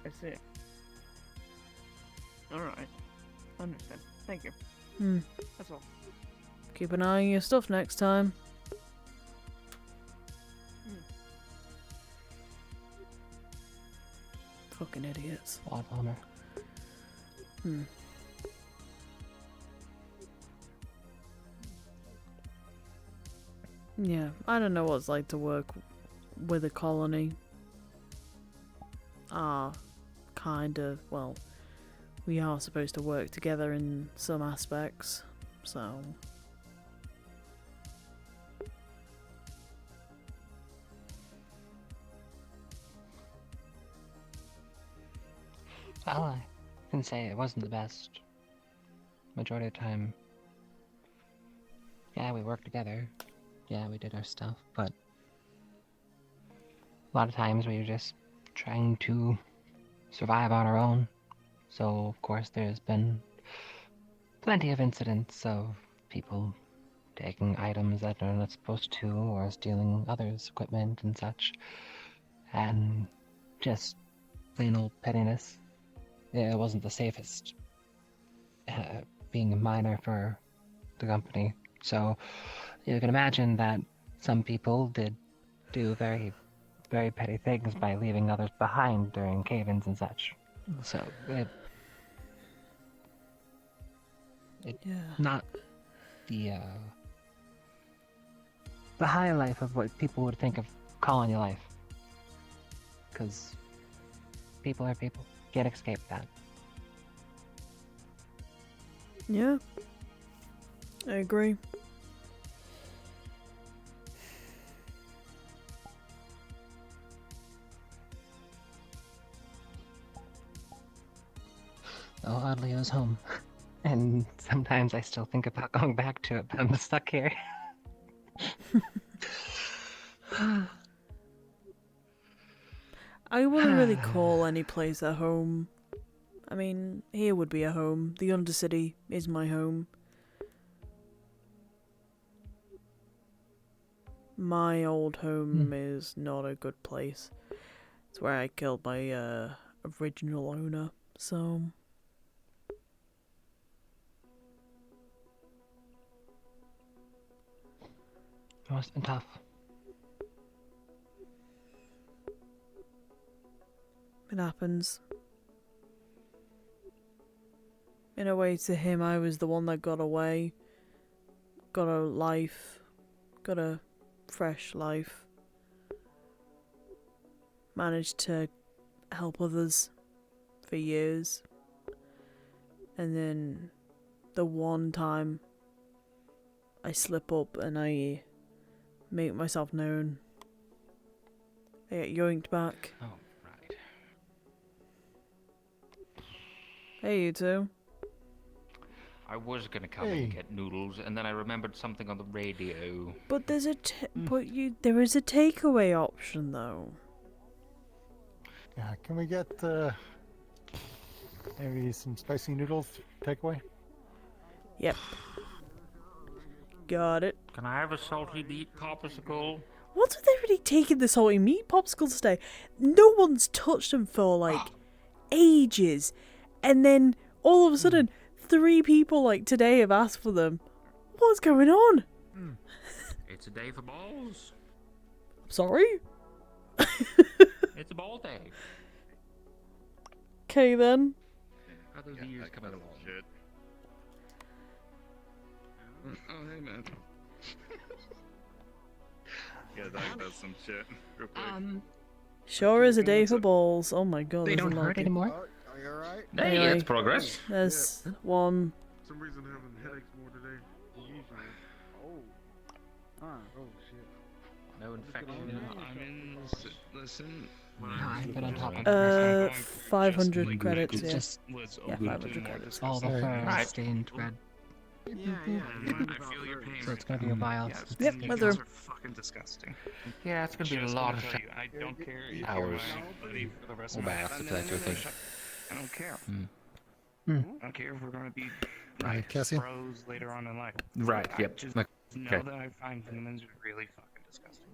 I see. Alright. Understand. Thank you. Hmm. That's all. Keep an eye on your stuff next time. Fucking idiots. Lot of honor. Hmm. Yeah, I don't know what it's like to work with a colony. Kind of, well, we are supposed to work together in some aspects, so... Well, I can say it wasn't the best. Majority of the time, yeah, we worked together. Yeah, we did our stuff, but a lot of times we were just trying to survive on our own. So, of course, there's been plenty of incidents of people taking items that are not supposed to, or stealing others' equipment and such. And just plain old pettiness. It wasn't the safest, being a minor for the company. So you can imagine that some people did do very, very petty things by leaving others behind during cave-ins and such. So Yeah. not the high life of what people would think of colony life. Because people are people. Can't escape that. Yeah. I agree. Oh, oddly, I was home. And sometimes I still think about going back to it, but I'm stuck here. I wouldn't really call any place a home. I mean, here would be a home. The Undercity is my home. My old home is not a good place. It's where I killed my original owner, so... It must have been tough. It happens. In a way, to him, I was the one that got away. Got a life. Got a fresh life. Managed to help others for years. And then the one time I slip up and I make myself known, I get yoinked back. Oh, right. Hey, you two. I was gonna come and get noodles, and then I remembered something on the radio. But there's a there is a takeaway option though. Yeah, can we get maybe some spicy noodles takeaway? Yep. Got it. Can I have a salty meat popsicle? What's with everybody taking the salty meat popsicles today? No one's touched them for like ages, and then all of a sudden, 3 people like today have asked for them. What's going on? It's a day for balls. Sorry? It's a ball day. Okay then. How those years coming along? Shit. Oh, hey, man. Yeah, that does some shit. Real quick. Sure is a day for balls. Oh my god. They there's a don't lot. hurt anymore. Are you alright? Hey, Anyway, it's progress. There's one. For some reason having headaches more today than usual. Oh. Oh shit. No infection. I'm in. Listen. I've been on top of 500 credits. Yeah. Was Yeah, open 500 to credits. all the fur stained red. I feel your pain. So it's gonna be a while. Yep, You weather. guys are fucking disgusting. Yeah, it's gonna be a Just lot gonna of tell you, I don't care if hours. you're my buddy for the rest Or of my baths, life. if that's your thing. I don't care. Hmm. I don't care if we're gonna be Right, Cassian? bros later on in life. Right. I Yep. just Okay. know that I find humans really fucking disgusting.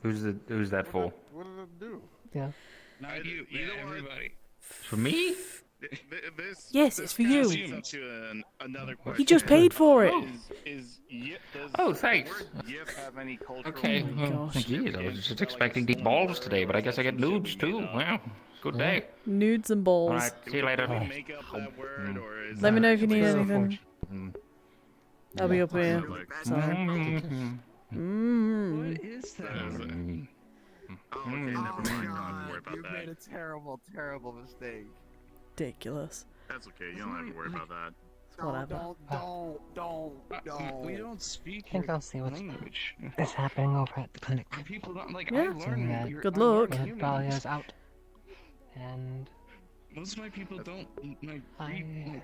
Who's that for? What did it do? Yeah. Not you, everybody. For me? Yes, it's for you. Another You just paid for it. Oh, thanks. Have any cultural Okay. Well, geez, I was just expecting deep balls today, but I guess I get nudes too. Wow. Good day. Nudes and balls. All right. See you later. Let me know if you need Sure. anything. I'll be up here. So. What is that? Okay, never mind. Don't worry about You made a terrible, terrible mistake. Ridiculous. That's okay. You don't have to worry about that. Whatever. Don't. We don't speak I think your I'll see what's language. is happening over at the clinic. People don't like. Yeah. I learned that. Good luck. That Dahlia's out. And Most of my people don't like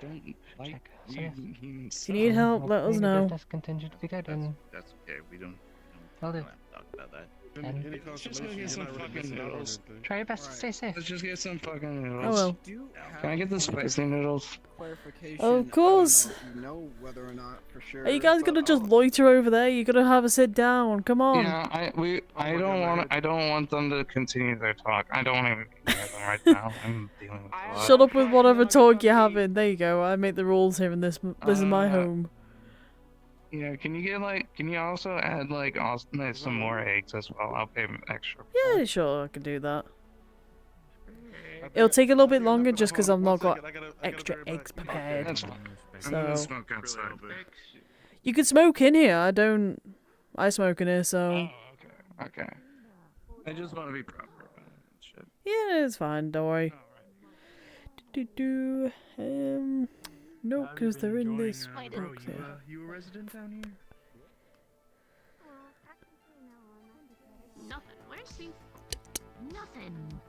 don't like check. So, reading humans. If you need help, let us know. Business contingent to be good and That's okay. We don't. I'll do. Talk about that. And Let's just go get some fucking noodles. try your best to stay safe. Let's just get some fucking noodles. Oh well. Can I get the spicy noodles? Clarification. Of course. I don't know if you know whether or not for sure. Are you guys but, gonna just loiter over there? You gotta have a sit down. Come on. Yeah, I don't want them to continue their talk. I don't even be near them right now. I'm dealing with a lot. Shut up with whatever talk you're having. There you go. I make the rules here in this. This is my home. Yeah, can you also add some more eggs as well? I'll pay extra. Yeah, sure, I can do that. It'll take a little bit longer just because I've not got extra eggs prepared. That's fine. I'm gonna So smoke outside. you can smoke in here. I smoke in here, so Okay. I just want to be proper about it. Shit. yeah, it's fine. Don't worry. No, because they're in this. Okay. You a resident down here? Nothing. Where's Steve? Nothing.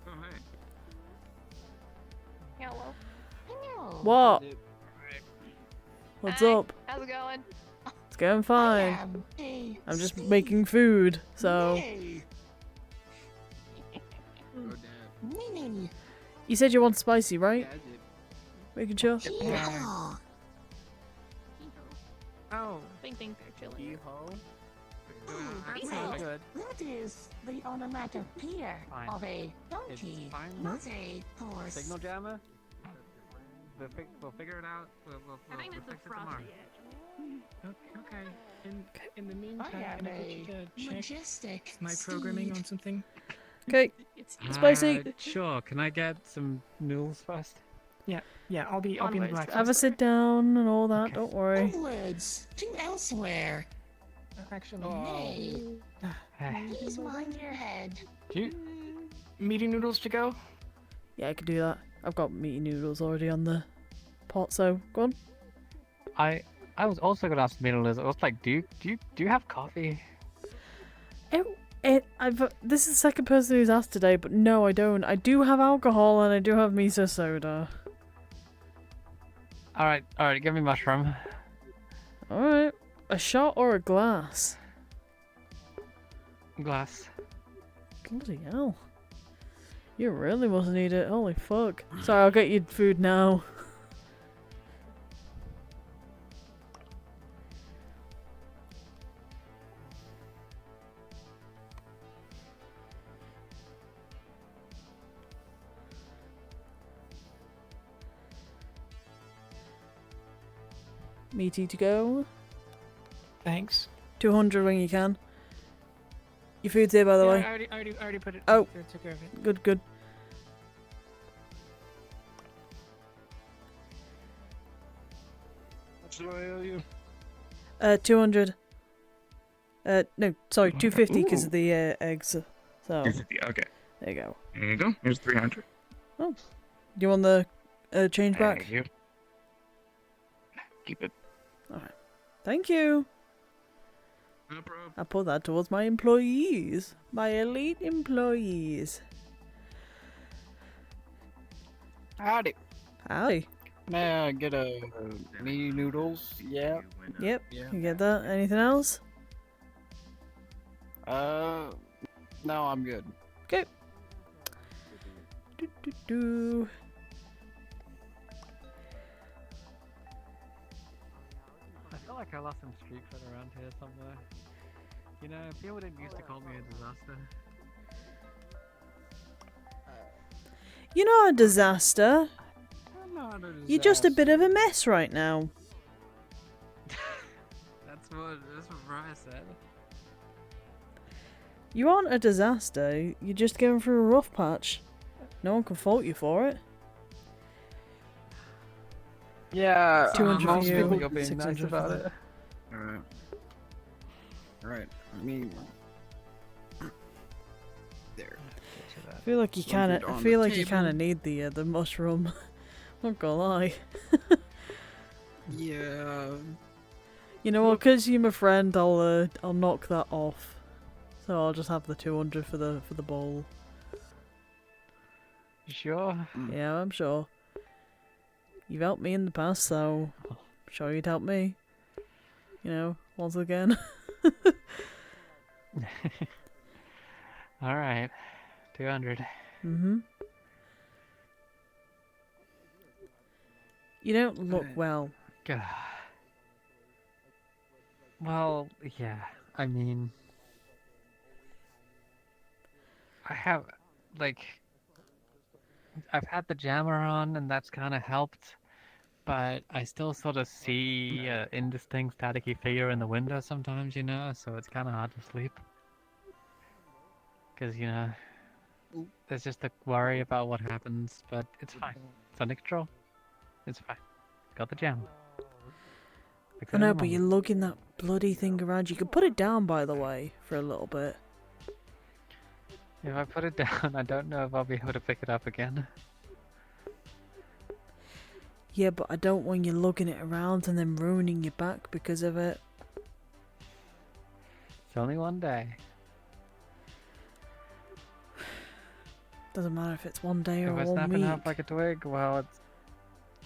Oh, hey. Hello. Hello. What? What's Hey, up? How's it going? It's going fine. I'm just making food, so. Mini. You said you want spicy, right? Making sure. Yeah. Oh. Think they're chilling. Well, that is the onomatopoeia Fine. of a donkey, fine. not a horse. Signal jammer? We'll figure it out. I think that's a frosty edge. Okay. In the I meantime, have can I get you a to check majestic my programming steed. on something? Okay. Spicy. Sure. Can I get some noodles first? Yeah, I'll be in black. Have a sit down and all that. Don't worry. Onwards to elsewhere. Actually, Nay, please mind your head. meaty noodles to go. Yeah, I can do that. I've got meaty noodles already on the pot, so go on. I was also gonna ask Middle. I was like, do you have coffee? This is the second person who's asked today, but no, I don't. I do have alcohol and I do have miso soda. All right. Give me mushroom. All right, a shot or a glass? Glass. Bloody hell! You really must need it. Holy fuck! Sorry, I'll get you food now. Meaty to go. Thanks. 200 when you can. Your food's here, by the way. I already put it. Oh. Took care of it. Good. How much do I owe you? 200. No, sorry, 250 because of the eggs. So. 250. Okay. There you go. There you go. Here's 300. Oh. Do you want the change back? Thank you. Keep it. Alright. Thank you. No problem. I'll put that towards my employees. My elite employees. Howdy. Howdy. May I get a mini noodles? Yeah. Yep. Yeah. You get that? Anything else? No, I'm good. Okay. Do. I feel like I lost some street cred around here somewhere. You know, people didn't used to call me a disaster. You're not a disaster. I'm not a disaster. You're just a bit of a mess right now. That's what Mariah said. You aren't a disaster. You're just going through a rough patch. No one can fault you for it. Yeah, 200 for most you, people you're being 600 nice for about them. it. Alright. Right. I mean, there. I feel like you kind of. I feel like you kind of need the mushroom. Not gonna lie. Yeah. You know what? Cause you're my friend, I'll knock that off. So I'll just have the 200 for the bowl. You sure? Yeah, I'm sure. You've helped me in the past, so I'm sure you'd help me. You know, once again. Alright. 200. Mm-hmm. You don't look well. God. Well, yeah. I mean, I have, like, I've had the jammer on, and that's kind of helped, but I still sort of see an indistinct staticky figure in the window sometimes, you know, so it's kind of hard to sleep. Because, you know, there's just a worry about what happens, but it's fine. It's under control. It's fine. Got the jammer. I know, but you're lugging that bloody thing around. You could put it down, by the way, for a little bit. If I put it down, I don't know if I'll be able to pick it up again. Yeah, but I don't want you lugging it around and then ruining your back because of it. It's only one day. Doesn't matter if it's one day or If I 1 snap in week. half like a twig, well, it's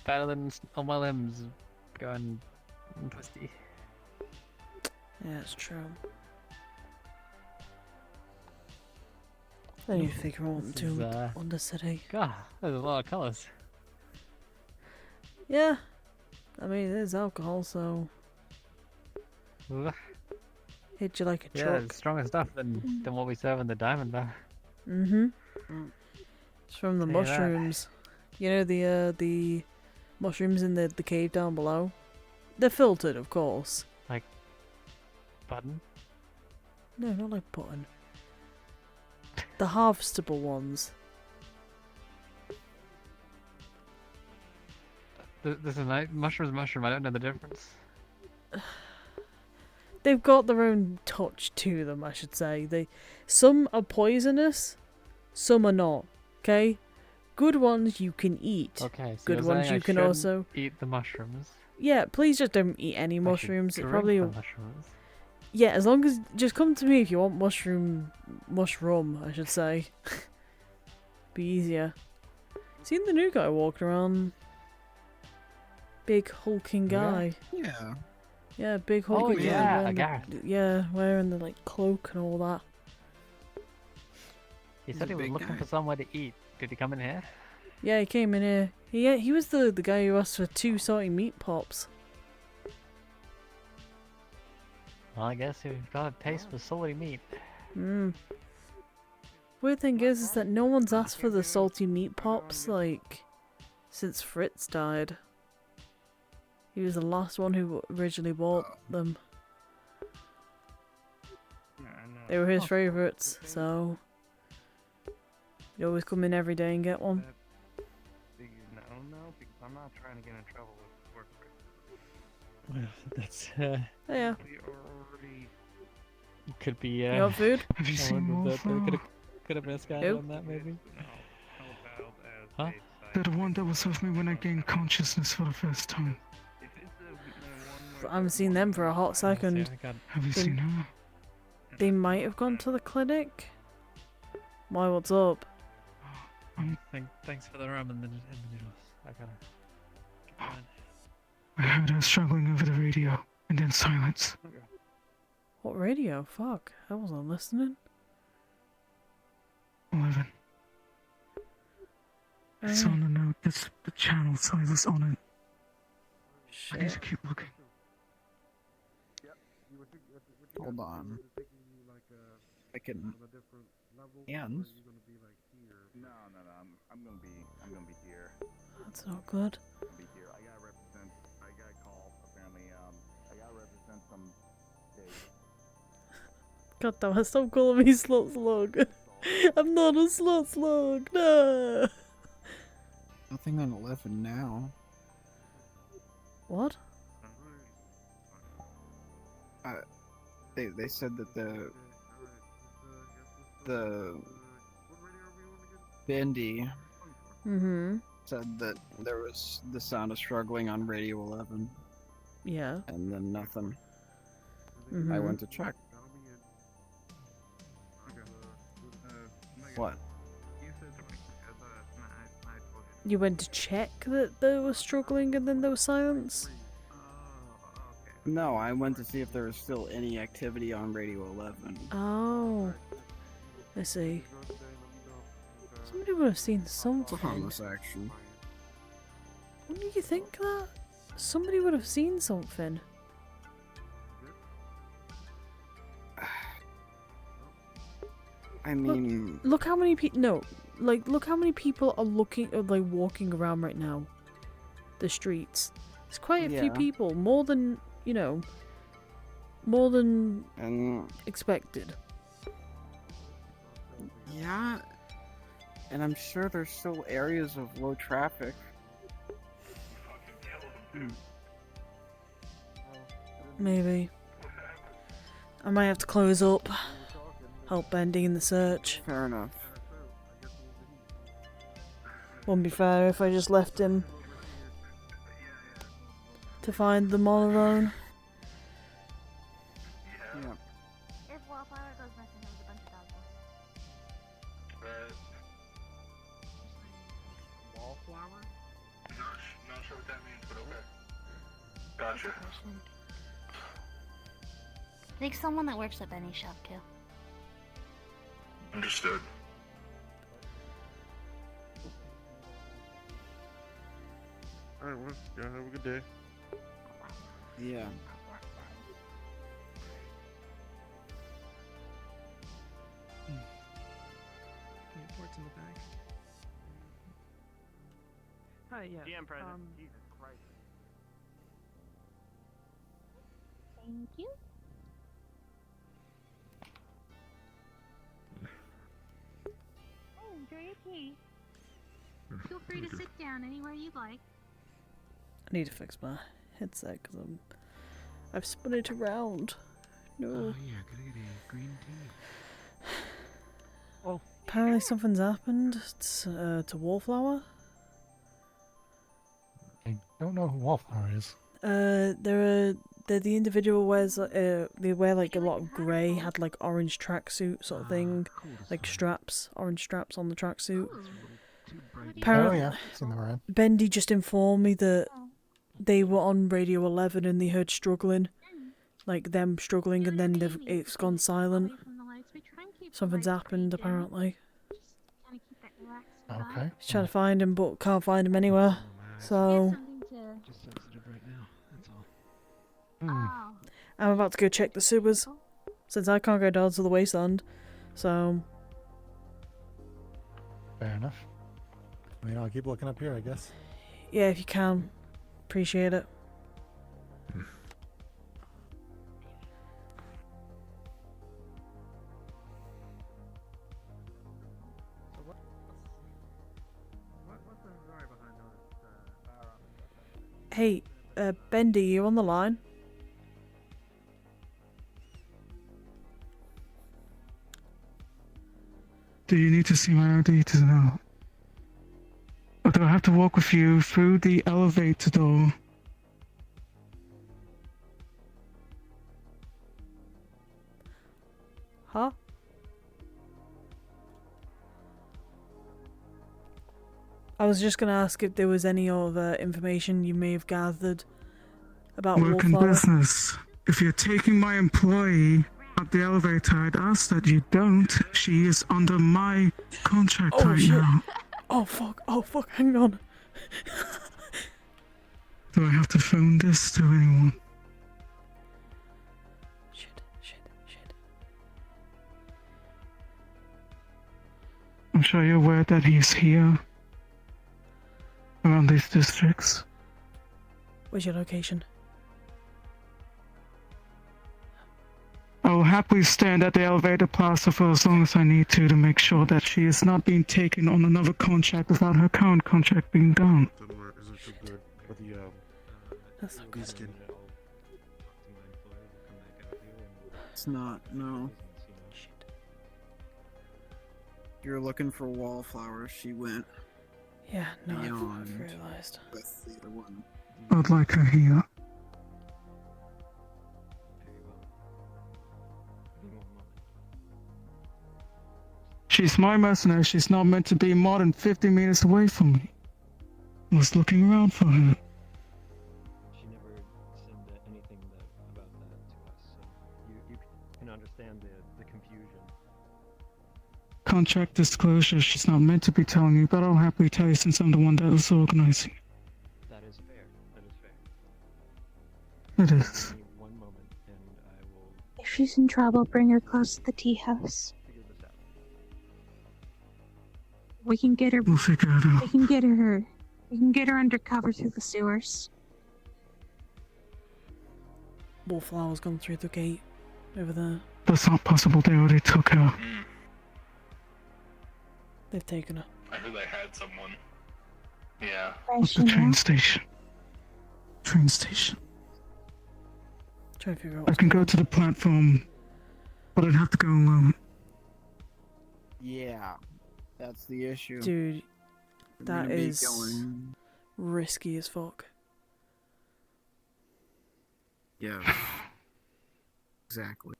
better than all my limbs going twisty. Yeah, it's true. I need to figure out what This to is, do on the city. God, there's a lot of colours. Yeah. I mean, there's alcohol, so... Ugh. Hit you like a Yeah, truck. it's stronger stuff than what we serve in the diamond bar. Mm-hmm. It's from the Say that. mushrooms. You know the mushrooms in the cave down below? They're filtered, of course. Like button? No, not like button. The harvestable ones. This is a mushroom. I don't know the difference. They've got their own touch to them, I should say. Some are poisonous, some are not. Okay, good ones you can eat. Okay, so good you're ones saying you I can shouldn't also eat the mushrooms. Yeah, please just don't eat any I should mushrooms. It drink probably the mushrooms. Yeah, as long as just come to me if you want mushroom, I should say. Be easier. Seen the new guy walking around? Big hulking guy. Yeah. Yeah, big Oh, hulking guy. yeah, wearing Gareth. wearing the like cloak and all that. He He's said a he was big looking guy. for somewhere to eat. Did he come in here? Yeah, he came in here. He was the guy who asked for 2 salty meat pops. Well, I guess you've got a taste for salty meat. Weird thing is that no one's asked for the salty meat pops, like, since Fritz died. He was the last one who originally bought them. They were his favourites, so... He'd always come in every day and get one. No, because I'm not trying to get in trouble with work. Well, that's Yeah. We already could be. You want food? Have you seen Wallflower? Could have been a scan Who? on that, maybe. They're the one that was with me when I gained consciousness for the first time. I haven't seen them for a hot second. Have you seen her? They might have gone to the clinic. Why, what's up? Thanks for the rum and the noodles. I gotta keep going. I heard her struggling over the radio, and then silence. What radio? Fuck, I wasn't listening. 11. It's on the note. It's the channel size on it. I need to keep looking. Hold on. I can. Hands. No, I'm gonna be here. That's not good. I'm gonna be here. I got a call, apparently, I gotta represent some days. God damn it, stop calling me Slot Slug. I'm not a Slot Slug, no! Nothing on 11 now. What? They said that the Bendy said that there was the sound of struggling on radio 11. Yeah. And then nothing. Mhm. I went to check. What? You went to check that they were struggling and then there was silence? No, I went to see if there was still any activity on radio 11. Oh. I see. Somebody would have seen something. It's a harmless action. Wouldn't you think that? Somebody would have seen something. I mean, Look how many people. No, like look how many people are walking around right now. The streets. It's quite a few Yeah. people, more than more than expected. yeah. And I'm sure there's still areas of low traffic. Maybe. I might have to close up. Help Bendy in the search. Fair enough. Wouldn't be fair if I just left him to find them on their own. Yeah. If Wallflower goes missing, there's a bunch of dogs. Wallflower? Not sure what that means, but okay. Gotcha. I think someone that works at Benny's shop too. Understood. Alright, well, y'all have a good day. Yeah. Reports in the bag. Hi, yeah. GM present. Jesus Christ. Thank you. Oh, enjoy your tea. Feel free to sit down anywhere you like. I need to fix my headset because I've spun it around. No. Oh yeah, gotta get a green tea. Oh. Apparently something's happened to Wallflower. I don't know who Wallflower is. They're the individual wears they wear like a lot of grey, had like orange tracksuit sort of thing, like straps, orange straps on the tracksuit. Oh yeah, seen them around. Bendy just informed me that they were on Radio 11 and they heard struggling, like them struggling, and then it's gone silent. Something's happened apparently. Okay. He's trying to find him but can't find him anywhere. So Just sensitive right now. That's all. I'm about to go check the sewers, since I can't go down to the wasteland. So Fair enough. I mean, I'll keep looking up here, I guess. yeah, if you can, appreciate it. What's the story behind all this firearm stuff? Hey, Bendy, you on the line? Do you need to see my ID to know? Or do I have to walk with you through the elevator door? Huh? I was just gonna ask if there was any other information you may have gathered about Work in Wallflower. business. If you're taking my employee up the elevator, I'd ask that you don't. She is under my contract Oh, right shit. now. Oh fuck, hang on. Do I have to phone this to anyone? Shit. I'm sure you're aware that he's here. Around these districts. Where's your location? I will happily stand at the elevator plaza for as long as I need to make sure that she is not being taken on another contract without her current contract being done. Isn't too good for the That's not good. skin. It's not, no. You're looking for wallflowers, she went Yeah, no, beyond I've realised. with the other one. I'd like her here. She's my mercenary. She's not meant to be more than 50 meters away from me. I was looking around for her. She never said anything about that to us, so you can understand the confusion. Contract disclosure, she's not meant to be telling you, but I'll happily tell you since I'm the one that was organizing. That is fair. That is fair. It is. Give me one moment, and I will If she's in trouble, bring her close to the tea house. figure this out. We can get her. We'll figure it out. We can get her. We can get her undercover through the sewers. Wallflower's gone through the gate over there. That's not possible. They already took her. They've taken her. I heard they had someone. Yeah. What's the train station? Train station. Trying to figure out I what's can going go to the platform, but I'd have to go alone. Yeah, that's the issue. Dude, We're that gonna be is going- risky as fuck. Yeah. Exactly.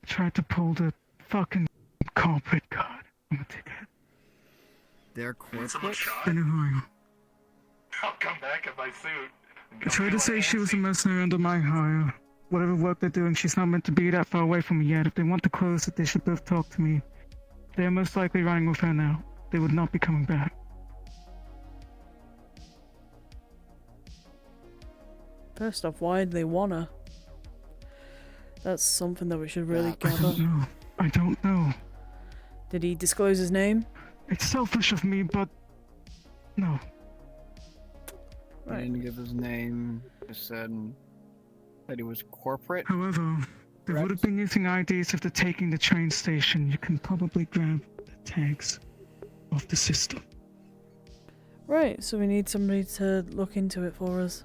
Tried to pull the fucking corporate card. I'm a dickhead. They're Someone corporate. shot? They know who I am. I'll come back in my suit. I tried to say she was a mercenary under my hire. Whatever work they're doing, she's not meant to be that far away from me yet. If they want to close it, they should both talk to me. They're most likely running with her now. They would not be coming back. First off, why do they want her? That's something that we should really I gather. don't know. I don't know. Did he disclose his name? It's selfish of me, but no. He didn't give his name. Just said that he was corporate. However, they would have been using IDs if they're taking the train station. You can probably grab the tags off the system. Right, so we need somebody to look into it for us.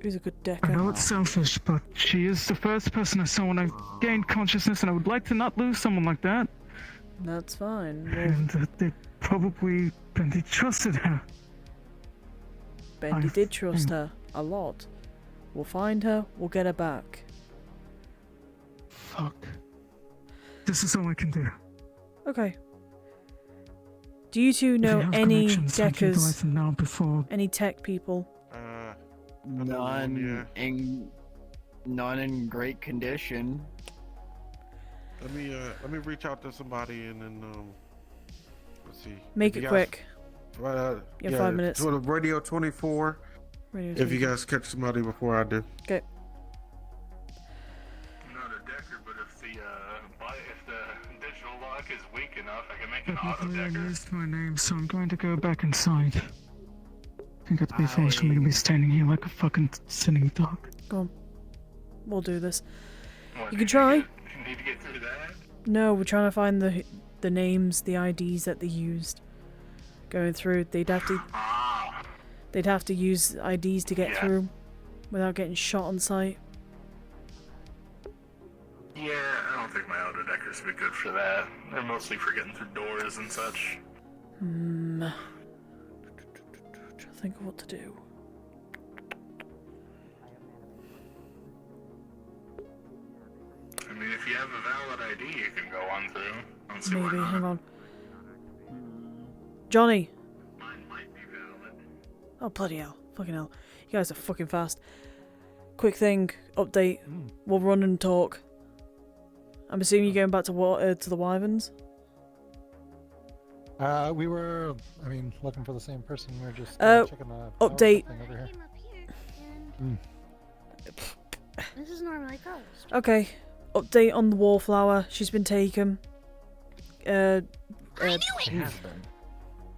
Who's a good I know decker? it's selfish, but she is the first person I saw when I gained consciousness, and I would like to not lose someone like that. That's fine. Well, And they probably Bendy trusted her. Bendy did trust her a lot. We'll find her, we'll get her back. Fuck. This is all I can do. Okay. Do you two If know you have any connections, I'd utilize deckers? them now before. Any tech people? None in great condition. Let me reach out to somebody and then let's see. Make If it you quick. Guys, You have 5 minutes. To the Radio 24. Radio If you 24. guys catch somebody before I do. Okay. I'm not a decker, but if the digital lock is weak enough, I can make an auto Technically, I decker. used my name, so I'm going to go back inside. I think it'd be fair for me to be standing here like a fucking sitting dog. Go on. We'll do this. What, You can try. Need to get through that? No, we're trying to find the names, the IDs that they used. Going through, they'd have to use IDs to get through without getting shot on sight. Yeah, I don't don't think my auto deckers would be good for that. They're mostly for getting through doors and such. Trying to think of what to do. I mean, if you have a valid ID, you can go on through. I don't see why Maybe, not. hang on. Johnny! Mine might be valid. Oh, bloody hell. Fucking hell. You guys are fucking fast. Quick thing, update. We'll run and talk. I'm assuming you're going back to the Wyverns? We were, I mean, looking for the same person. We were just checking the power update. thing over here. This is normally goes. Okay. Update on the wallflower. She's been taken. I knew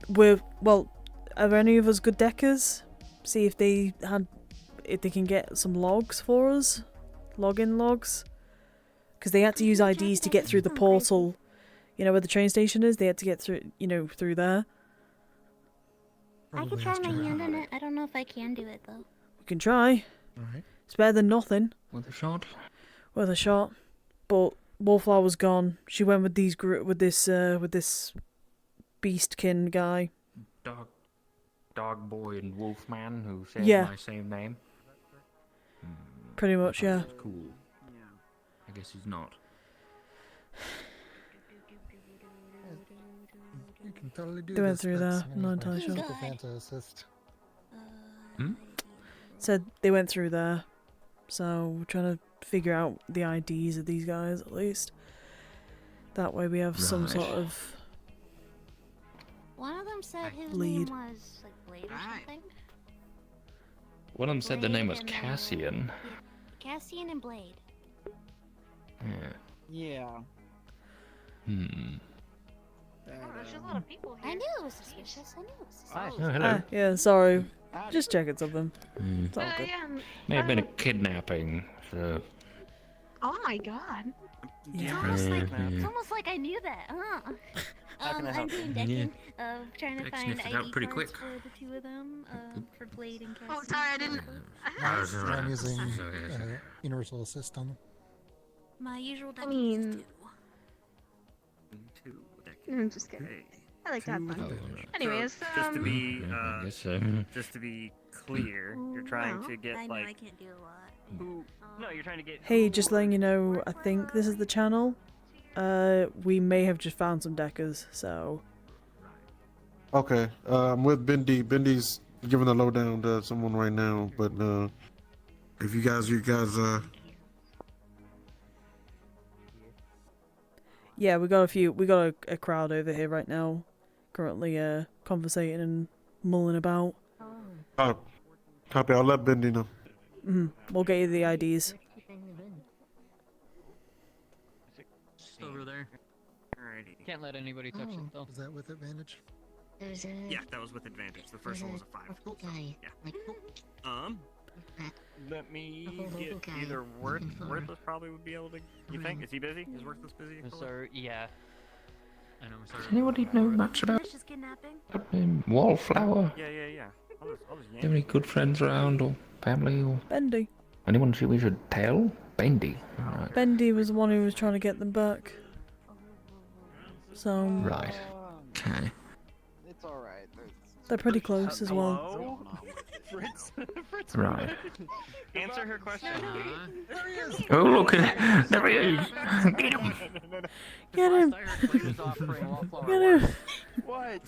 it! Well, are any of us good deckers? See if they can get some logs for us. Login logs. Because they had to use IDs to get through the portal. You know where the train station is? They had to get through, through there. I could try my hand on it. I don't know if I can do it though. We can try. Alright. It's better than nothing. With a shot. Worth a shot. But Wallflower's gone. She went with with this beastkin guy. Dog boy and wolfman who says Yeah. my same name. Pretty much, yeah. That's cool. I guess he's not. You can totally do They went this, through but, there, I mean, not my entirely sure. physical Fanta assist. Said they went through there. So we're trying to figure out the IDs of these guys at least. That way we have some Right. sort of One of them said his lead. name was like Blade or something. One of them said the name was Blade and, Cassian. Cassian and Blade. Yeah. Yeah. There's a lot of people here. I knew it was suspicious. I knew it was suspicious. Oh, hello. yeah, sorry. Just checking something. It's all good. Yeah. May have been a kidnapping, so. Oh my god. Yeah. It's almost like I knew that. I'm doing decking trying to Deck find sniffed it ID out pretty cards quick. for the two of them, for Blade and Cassian. Oh, sorry, I didn't. I'm using Universal Assist on them. My usual decking is two. I'm just kidding. I like to have fun. Anyways, just to be I guess so. just to be clear, you're trying to get I know like I can't do a lot. who? No, you're trying to get. Hey, just letting you know, I think this is the channel. We may have just found some deckers, so. Okay, I'm with Bendy. Bendy's giving the lowdown to someone right now, but if you guys, Yeah, we got a crowd over here right now, currently conversating and mulling about. copy. I'll let Bendy know. We'll get you the IDs. Over there. Alrighty. Can't let anybody touch it though. Is that with advantage? Yeah, that was with advantage. The first one was a 5. Yeah. Let me get either Worthless probably would be able to. You think? Is he busy? Is Worthless busy? Sir, yeah. I know. Does anybody know much about kidnapping? Wallflower? Yeah. I'll just Do you have any good friends around or family or Bendy. anyone we should tell? Bendy. Alright. Bendy was the one who was trying to get them back. So. Right. Okay. It's alright. They're pretty close as well. Hello? Fritz. Right. Answer her question. There he is. Oh, look at there he is. Get him. Get him. Get him. What?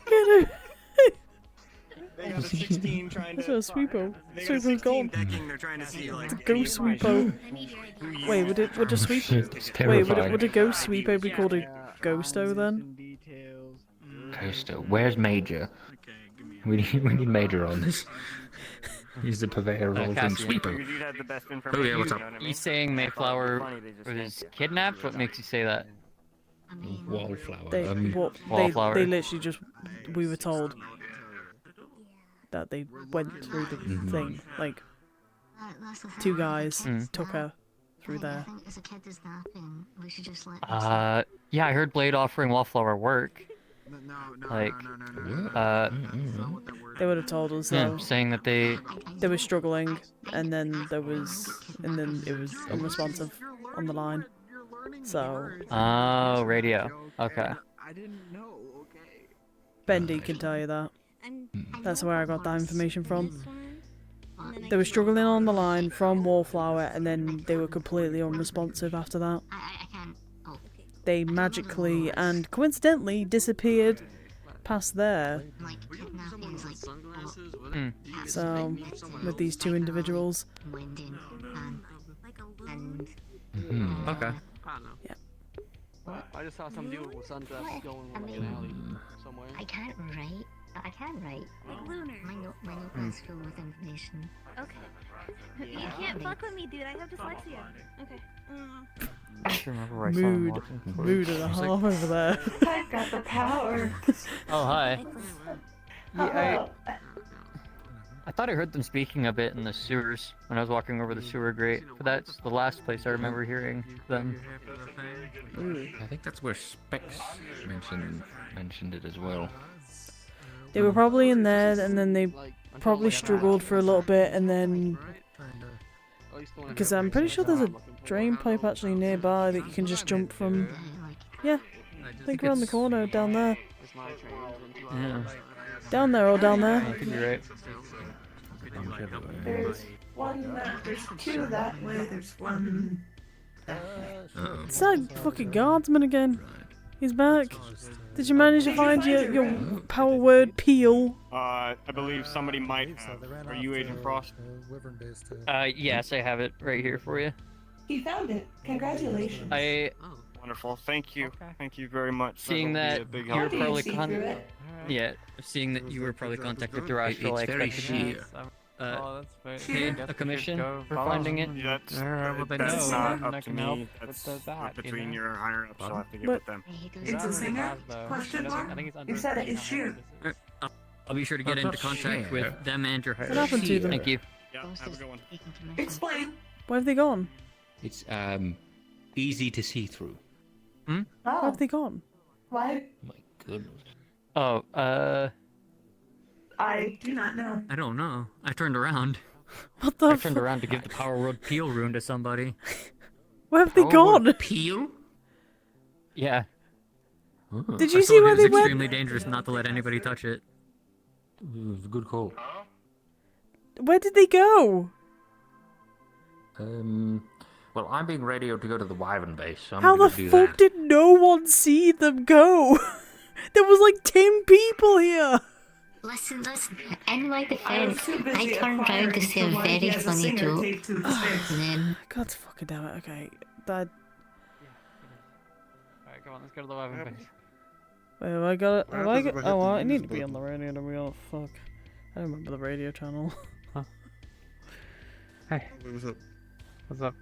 Get him. They got a 16 trying to. That's a Sweepo. They got a Sweepo's 16 gone. decking. They're trying to see like. It's a ghost Sweepo. Wait, would a sweep? It's Wait, terrifying. would a ghost Sweepo be called a ghosto then? Coaster. Where's Major? We need Major on this. He's the purveyor of all things sweeper. You'd have the best Oh information. yeah, what's up? You know what I mean? You saying I thought it'd be Mayflower funny, they just was kidnapped? What makes you say that? Wallflower. They literally just, we were told that they went through the thing, like, two guys took her through there. Yeah, I heard Blade offering Wallflower work. Like, They would have told us yeah, though. saying that they were struggling, and then it was unresponsive on the line. So Oh, radio. Okay. Bendy can tell you that. That's where I got that information from. They were struggling on the line from Wallflower, and then they were completely unresponsive after that. They magically and coincidentally disappeared past there. So, with these two individuals. Okay. Yeah. I just saw some dude with sunglasses going like an alley somewhere. I can't write. Like lunar. My notebook's filled with information. Okay. You can't fuck with me, dude. I have dyslexia. Okay. I don't remember where I saw him Mood. walking towards. Mood and a half over there. I've got the power. Oh, hi. Yeah, I thought I heard them speaking a bit in the sewers when I was walking over the sewer grate, but that's the last place I remember hearing them. I think that's where Specs mentioned it as well. They were probably in there, and then they probably struggled for a little bit, and then... Because I'm pretty sure there's a drain pipe actually nearby that you can just jump from. Yeah, I think around the corner, down there. Yeah. Down there or down there. I think you're right. There's one, there's two that way, there's one. It's that fucking guardsman again. He's back. Did you manage to find your power word peel? I believe somebody might have. Are you Agent Frost? Yes, I have it right here for you. He found it. Congratulations. Wonderful. Thank you. Thank you very much. Seeing That'll that be a big you were help. probably Seeing that you were probably contacted through Astral, I very expected paid a commission for finding it. Yeah, that's know, not and I up to can help me. with That's that, between your higher ups, so I have to get But- with them. It's a singer? Question mark? You said it is sheer. I'll be sure to get into contact with them and your higher What happened to them? Thank you. Yeah, have a good one. Explain. Where have they gone? It's easy to see through. Where have they gone? Why? My goodness. Oh, I do not know. I don't know. I turned around. What the I turned around to give the Power Word Peel rune to somebody. Where have they gone? Peel? Yeah. Did I you told see where it was they went? extremely dangerous not to let anybody touch it. Good call. Where did they go? Well, I'm being radioed to go to the Wyvern base, so I'm How the gonna do fuck that. did no one see them go? There was like 10 people here. Listen. In my defense, I turned around to say a very funny joke, and then... God fucking damn it, okay. That... Alright, come on, let's go to the Wyvern base. Wait, have I got it? Have I got... if I hit Oh, the I need use to be on the radio to be on. Fuck. I don't remember the radio channel. Hey. Wait, what's up? What's up?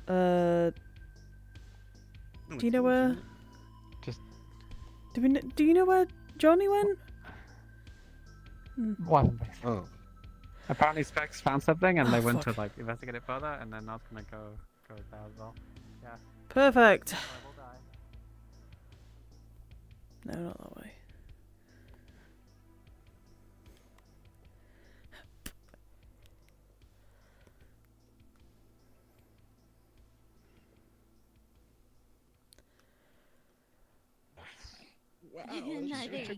Do you know where... Just... Do you know where Johnny went? Wyvern base. Oh. Apparently Specs found something and they went to like investigate it further and then I was gonna go there as well. Yeah. Perfect. No, not that way.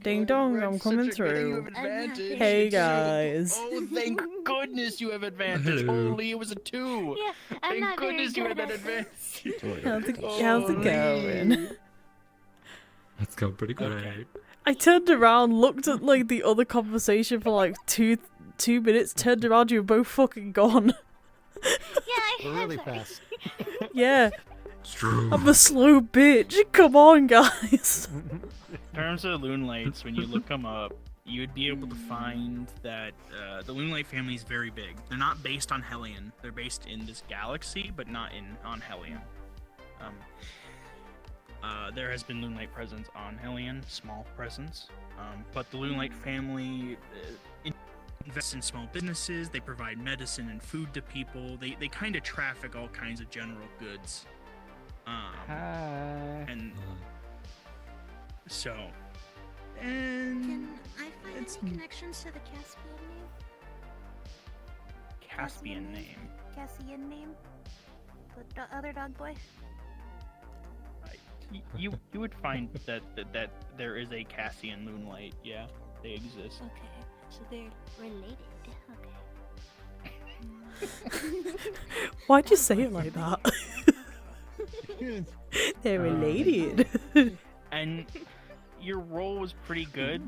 Ding dong, I'm coming through. Hey guys. Oh, thank goodness you have advantage. Holy, it was a 2. Yeah, I'm Thank not very goodness you had good that at advantage. How's it going? Let's go pretty good. Okay. I turned around, looked at like the other conversation for like two minutes, turned around, you were both fucking gone. Yeah, We're really fast. Yeah. It's true. I'm a slow bitch. Come on, guys. In terms of Loonlights, when you look them up, you would be able to find that the Loonlight family is very big. They're not based on Hellion. They're based in this galaxy, but not on Hellion. There has been Loonlight presence on Hellion, small presence. But the Loonlight family invests in small businesses. They provide medicine and food to people. They kind of traffic all kinds of general goods. And So, and Can I find it's any connections to the Caspian name? Caspian name. Cassian name? The other dog boy? You would find that there is a Cassian Moonlight. Yeah, they exist. Okay, so they're related. Why'd you say it like that? They're related. And your role was pretty good.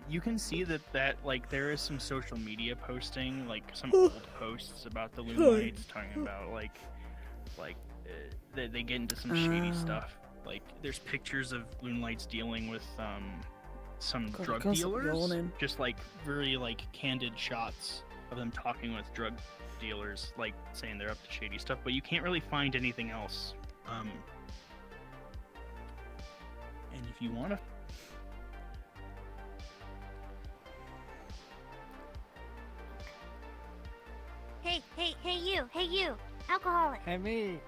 You can see that like there is some social media posting, like some old posts about the Moonlights talking about like they get into some shady stuff. Like there's pictures of Moonlights dealing with some God, drug I can't stop dealers, yawning. just like very like candid shots of them talking with drug dealers, like saying they're up to shady stuff. But you can't really find anything else. And if you want to. Hey you, alcoholic. Hey me.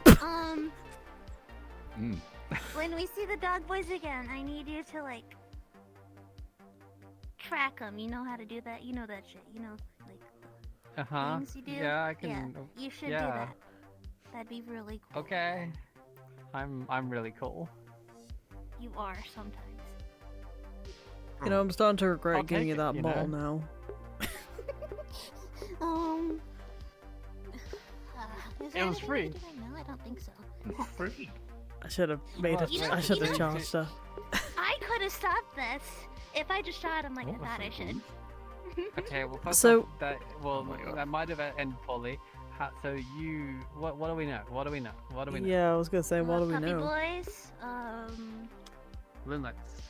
When we see the dog boys again, I need you to like track them. You know how to do that? You know that shit. You know, like things you do. Yeah, I can. Yeah, you should do yeah. that. That'd be really cool. Okay. I'm really cool. You are sometimes. You know, I'm starting to regret I'll giving take you it, that you bottle know? now. Is It there was anything free. we can do right now? I don't think so. Free. I should have made What? it. I should have You know- charged her. I could have stopped this if I just shot him like I thought I should. Okay, well, first So- off, that might have ended poorly. So what do we know? What do we know? What do we know? Yeah, I was gonna say, what do we Puppy know? boys. Moonlights.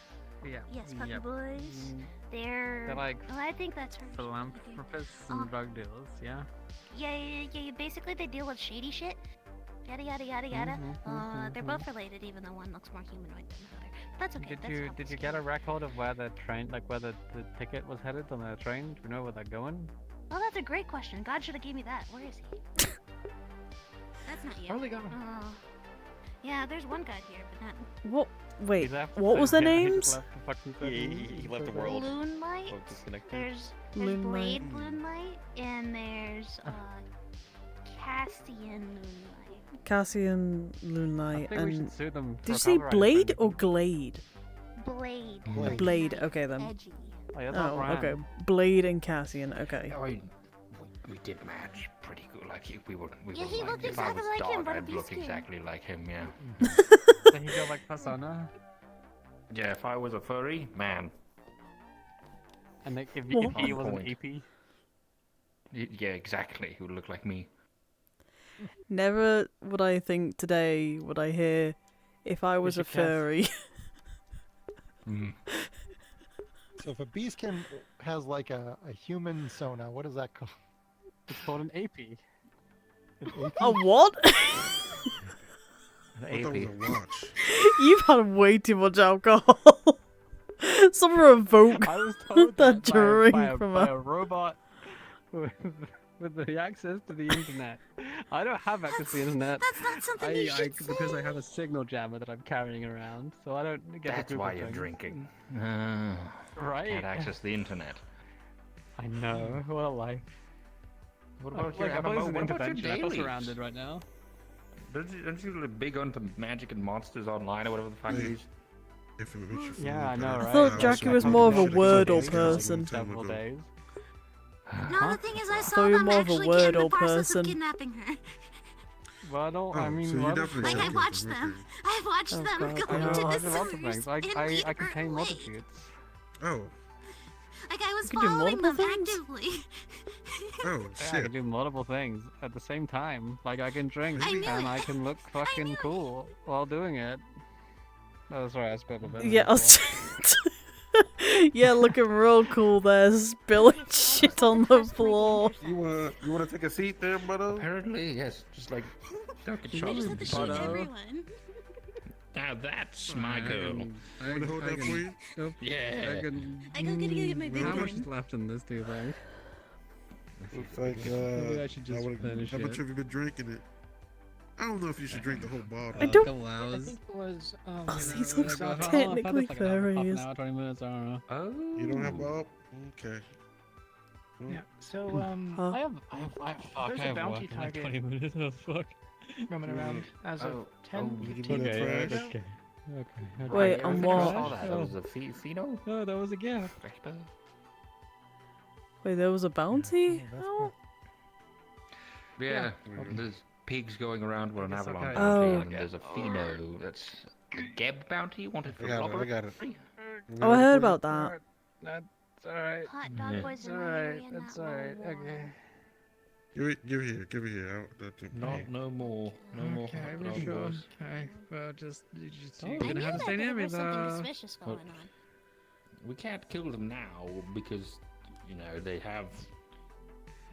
Yeah. Yes, puppy Yep. boys. They're like Oh, I think that's her. philanthropists and drug dealers. Yeah. Yeah. Basically, they deal with shady shit. Yada yada yada yada. They're both related, even though one looks more humanoid than the other. But that's okay. Did you get a record of where the train, like where the ticket was headed on the train? Do you know where they're going? Oh, that's a great question. God should have gave me that. Where is he? That's not you. Probably gone. Oh. Yeah, there's one guy here, but not. What? Wait, left, what was their yeah, he names? just left the fucking thing. He left the world. Moonlight. Oh, disconnected. There's Moonlight. Blade Moonlight, and there's Cassian Moonlight. Cassian I Moonlight think we should and sue them. did you for say copyright Blade or infringement. Glade? Blade. Blade. Okay then. Edgy. Oh, yeah, that's Oh, Ryan. okay. Blade and Cassian. Okay. I mean, we did match pretty good. Like we were. Yeah, were he like, looked if I exactly was like him, dark, but a I'd beast look skin. exactly like him. Yeah. Then you go like Persona. Yeah. If I was a furry man. And like, if What? he On was an point. EP. Yeah, exactly. He would look like me. Never would I think today would I hear if I was a should guess. furry. So if a beastkin has like a human sona, what is that called? It's called an AP. A what? I thought that was a watch. You've had way too much alcohol. Some revoke I was told that that drink by from a her. robot with the access to the internet. I don't have access to the internet. That's not something you should say. Because I have a signal jammer that I'm carrying around, so I don't get a That's group why of you're things. drinking. Right? Can't access the internet. I know. What a life. What about Like, your I thought it was MMO? an What about your intervention. I feel dailies? surrounded right now. Don't you look big onto magic and monsters online or whatever the fuck it is? If it makes you feel Yeah, I better. know, right? I thought Jackie was more of a Wordle Should've person. Several days. No, the thing is, I thought saw you were them more of a actually get in the Wordle process person. of kidnapping her. Wordle? I Oh, mean, so you Wordle. definitely Like, I checked watched it, them. okay. I watched Oh, them God. go I know, into I the do lots of sewers things. Like, and I leave her contain away. multitudes. Oh, Like, I was You can do following them multiple things? actively. oh Yeah, I shit. can do multiple things at the same time. Like, I can drink I knew and it. I can look fucking cool while doing it. Oh, sorry, I spilled a bit. Yeah, I was yeah, looking real cool there, spilling shit on the floor. You wanna take a seat there, buddo? Apparently, yes. Just like Dunkin' I Shots. just have to shoot everyone. Now that's my girl. Want to hold that for you? Yeah. I go get my big How much one. is left in this, do you think? Looks like Maybe I should just finish how much it. have you been drinking it? I don't know if you should drink the whole bottle. I don't. I think it was. These looks like, technically half fairies. an hour, 20 minutes. I don't know. Oh. You don't have Bob? Okay. Yeah. So I have. Fuck, there's I a have bounty work in like target 20 minutes. Oh fuck. roaming around as of 10. you 15 do that minutes trash? ago. Okay. Wait, I on think I what? saw that. That was a Pheno? Oh, that was a gift. Wait, there was a bounty? Oh. Yeah, there's pigs going around with an avalon okay. bounty, Oh. and there's a Pheno that's a Geb bounty wanted for I got it, robbery. I got it. Oh, I heard about that. That's alright. Hot dog Yeah. boys It's in my alright. area, That's not alright. war. Okay. Give it here. No more. No more Okay, hot we dog sure. boys. Okay, well, just you're I gonna knew have to that stay near me there was something though. suspicious going on. We can't kill them now because, you know, they have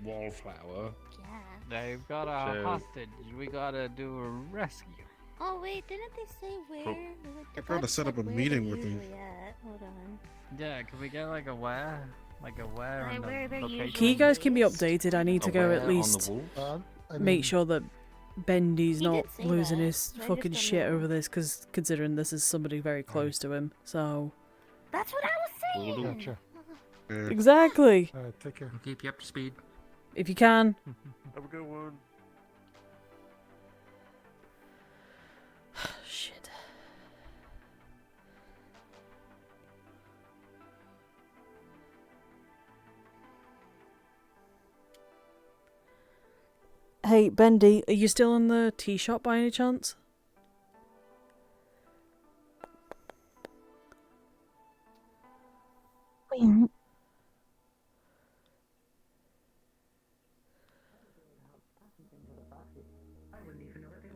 wallflower. Yeah. They've got a So- hostage. We gotta do a rescue. Oh wait, didn't they say where? I gotta set up a meeting with them. Hold on. Yeah, can we get like a where? Like a where Like on where the they're location? Can you guys keep me updated? I need to go at least make sure that Bendy's He not did say losing that, his but I fucking just don't shit know. over this, because considering this is somebody very close to him, so... That's what I was saying. Gotcha. Exactly! Alright, take care. I'll keep you up to speed. If you can. Have a good one. Shit. Hey, Bendy, are you still in the tea shop by any chance? Wait,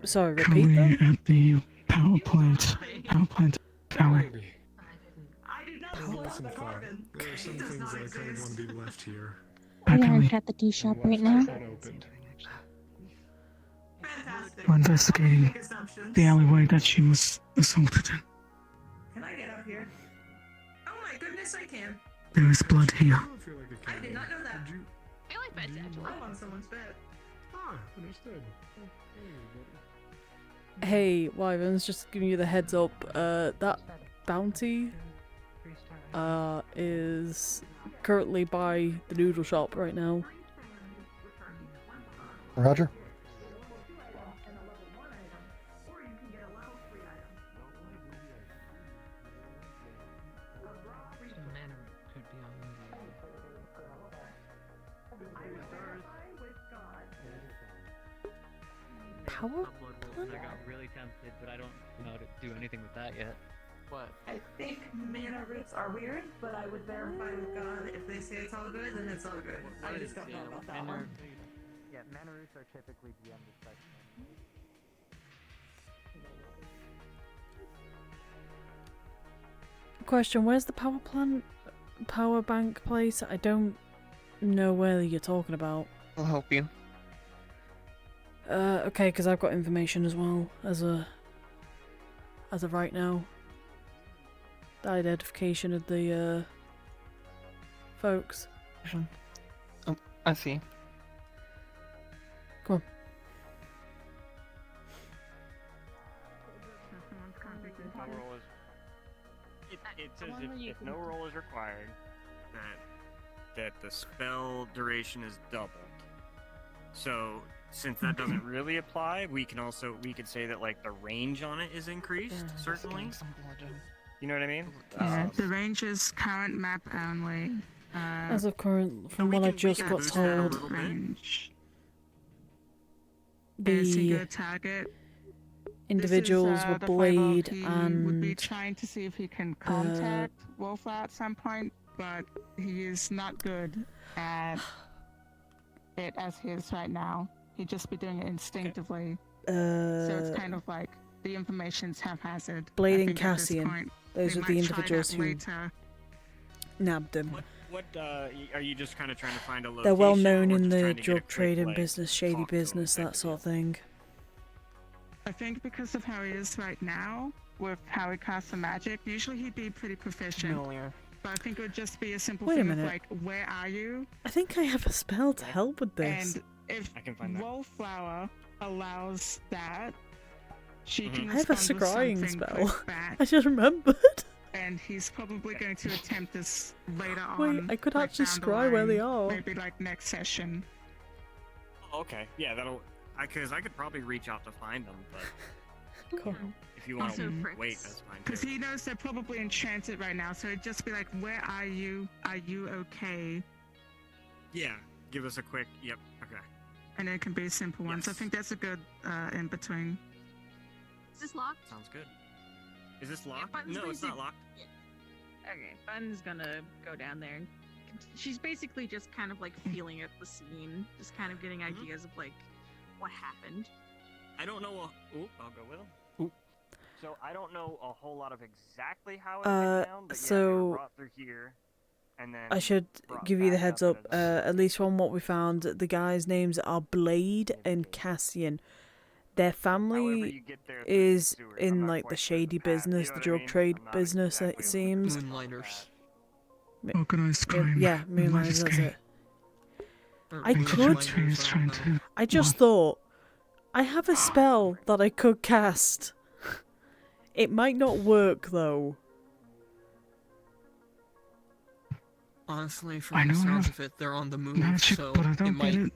Sorry, Can repeat we that? at the power plant? Valley. Listen, fine. There are some things that I kind of want to be left here. we aren't at the tea shop right now. Opened. We're investigating the alleyway that she was assaulted in. Can I get up here? Oh my goodness, I can. There is blood here. I did not know that. I like beds, actually. I'm on someone's bed. Ah, understood. Hey, Wyverns, just giving you the heads up, that bounty is currently by the noodle shop right now. Roger. Power I got really tempted, but I don't know how to do anything with that yet. What? I think mana roots are weird, but I would verify with God. If they say it's all good, then it's all good. I just don't know about that one. Yeah, mana roots are typically GM discretion. Question, where's the power plant, power bank place? I don't know where you're talking about. I'll help you. Okay, because I've got information as well, as of right now. The identification of the, folks. Oh, I see. Come on. It says if no roll is required, that the spell duration is doubled. So since that doesn't really apply, we could say that like the range on it is increased, certainly. You know what I mean? Yeah, the range is current map only. As of current, from what I just got told, range. the Single target. individuals This is, with the Blade 5 he would be and trying to see if he can contact Wolfla at some point, but he is not good at it as he is right now. He'd just be doing it instinctively. So it's kind of like the information's haphazard. Blade I and think at this Cassian. point. Those We are the might try individuals that who later. nabbed him. What are you just kind of trying to find a location? They're well known or in just the trying to get a drug quick, trading like, business, shady business, that sort of thing. I think because of how he is right now, with how he casts the magic, usually he'd be pretty proficient. Familiar. But I think it would just be a simple Wait a thing of minute. like, where are you? I think I have a spell to help with this. And if I can find that. Wallflower allows that, she can I have a respond with scrying something spell. quick back. I just remembered. And he's probably going to attempt this later Wait, on. I could like, actually down the scry where they line, are. Maybe like next session. Oh, okay, yeah, that'll. Because I could probably reach out to find them, but Cool. if you want Also, to wait, that's fine. Because too. he knows they're probably in transit right now, so it'd just be like, where are you? Are you okay? Yeah, give us a quick. Yep. Okay. And it can be a simple one. So I think that's a good in between. Is this locked? Sounds good. Is this locked? Button's No, it's not basic- locked. Okay, Bun's gonna go down there. And she's basically just kind of like feeling at the scene, just kind of getting ideas of like what happened. I don't know. Oop, I'll go with him. So I don't know a whole lot of exactly how it went down, but yeah, they were so brought through here, and then I should brought give you the back heads up up. At least from what we found, the guys' names are Blade and Cassian. Their family is in like the shady business, the drug trade business. It seems. Moonlighters. Organized crime. Yeah, Moonlighters. That's it. I could. Cici is trying to. I just thought I have a spell that I could cast. It might not work though. Honestly, I from the know I sounds have of it, they're on the move, magic, so but I it don't might. get it.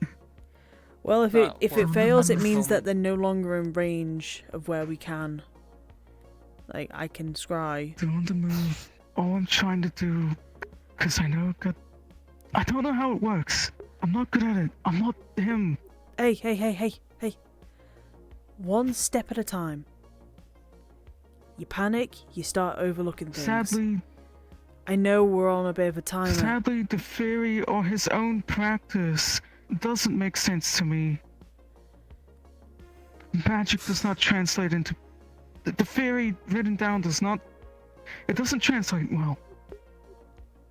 Well, if it work. fails, it means that they're no longer in range of where we can. Like I can scry. They're on the move. All I'm trying to do, because I know I don't know how it works. I'm not good at it. I'm not him. Hey. One step at a time. You panic, you start overlooking things. Sadly, I know we're on a bit of a timer. Sadly, the theory or his own practice doesn't make sense to me. Magic does not translate into... The theory written down does not... It doesn't translate well.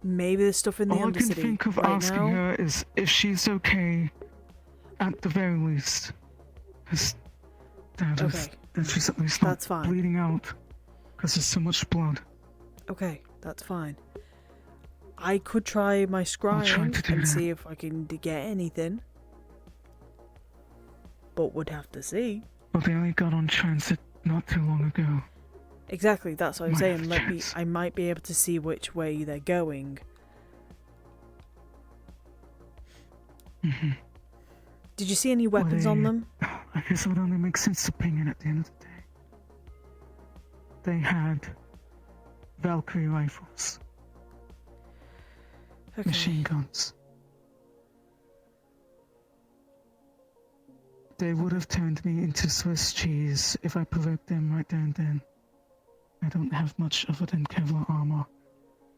Maybe there's stuff in the All I can Undercity think of right asking now. her is if she's okay, at the very least. That she's at least not That's fine. bleeding out. Because there's so much blood. Okay, that's fine. I could try my trying scrying to do and that. see if I can get anything. But would have to see. But they only got on transit not too long ago. Exactly, that's what I'm Might have saying. a chance. I might be able to see which way they're going. Mm-hmm. Did you see any weapons on them? I guess it would only make sense to ping in at the end of the day. They had Valkyrie rifles, Okay. machine guns. They would have turned me into Swiss cheese if I provoked them right there and then. I don't have much other than Kevlar armor.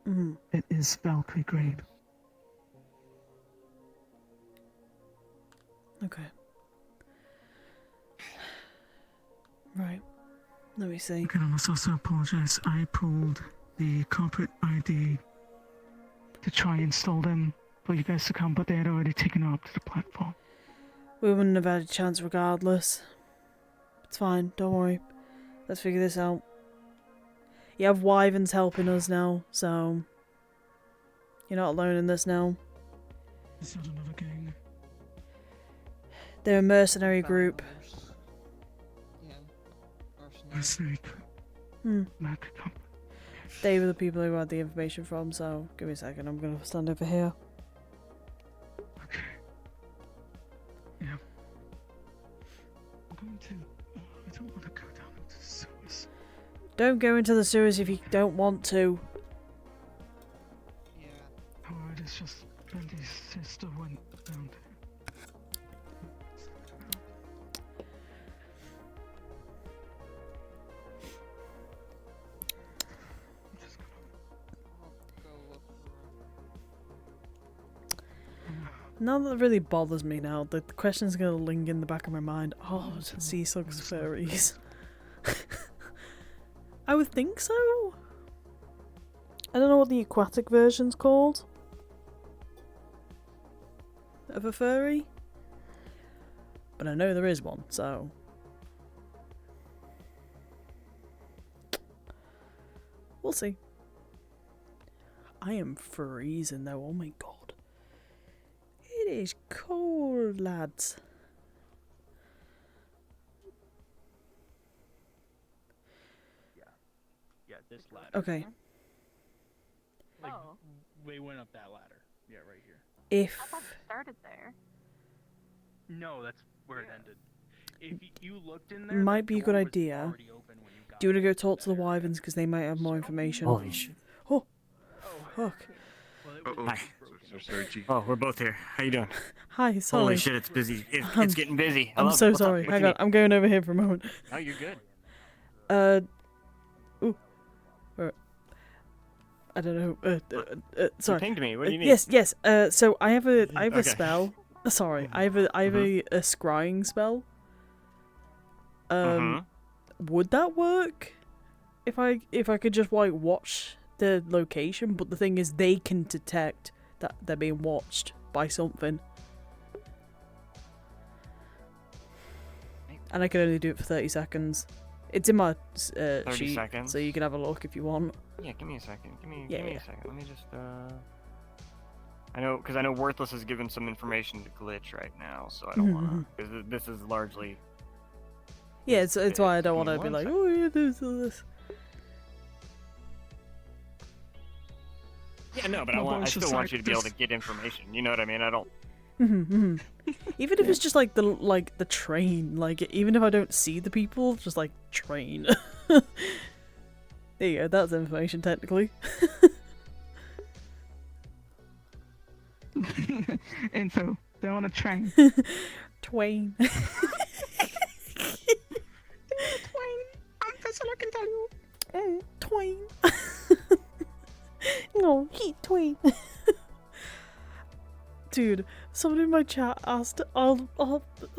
Mhm. It is Valkyrie grade. Okay. Right. Let me see. Okay, I must also apologize. I pulled the corporate ID to try and install them for you guys to come, but they had already taken her up to the platform. We wouldn't have had a chance regardless. It's fine, don't worry. Let's figure this out. You have Wyverns helping us now, so... You're not alone in this now. It's not another gang. They're a mercenary group. Mercenary. Hmm. Market company. They were the people who had the information from, so give me a second, I'm gonna stand over here. Okay. Yeah. I'm going to... I don't want to go down into the sewers. Don't go into the sewers if you don't want to. Alright, it's just Bendy's sister went down there. Now that really bothers me now, the question's gonna linger in the back of my mind. Oh, sea slugs furries. I would think so. I don't know what the aquatic version's called. Of a furry. But I know there is one, so... We'll see. I am freezing though, oh my god. It is cold, lads. Yeah, this ladder. Okay. Like, we went up that ladder. Yeah, right here. If I thought it started there. No, that's where it ended. If you looked in there, might be a good idea. Do you want to go talk to the wyverns because they might have more information? Holy shit. Oh, fuck. Hi. Oh, we're both here. How you doing? Hi, sorry. Holy shit, it's busy. It's getting busy. I I'm love so it. What's up? sorry. What Hang you on, I'm going over here for a moment. need? Oh, you're good. Ooh. I don't know. Sorry. You pinged me. What do you need? Yes. So I have a Okay. spell. Sorry, I have a scrying spell. Would that work? If I could just like watch the location, but the thing is, they can detect that they're being watched by something, and I can only do it for 30 seconds. It's in my 30 sheet, seconds? so you can have a look if you want. Yeah, give me a second. Give me Yeah. a second. Let me just I know Worthless is giving some information to Glitch right now, so I don't wanna. Because this is largely. Yeah, it's why I don't want to Give be me like, one oh yeah, this. Yeah, no, but I still want you to be able to get information. You know what I mean? I don't. Even if it's just like the train, like even if I don't see the people, just like train. There you go. That's information technically. Info. They're on a train. Twain. Twain. That's all I can tell you. Twain. No, he Twain. Dude, someone in my chat asked, "Are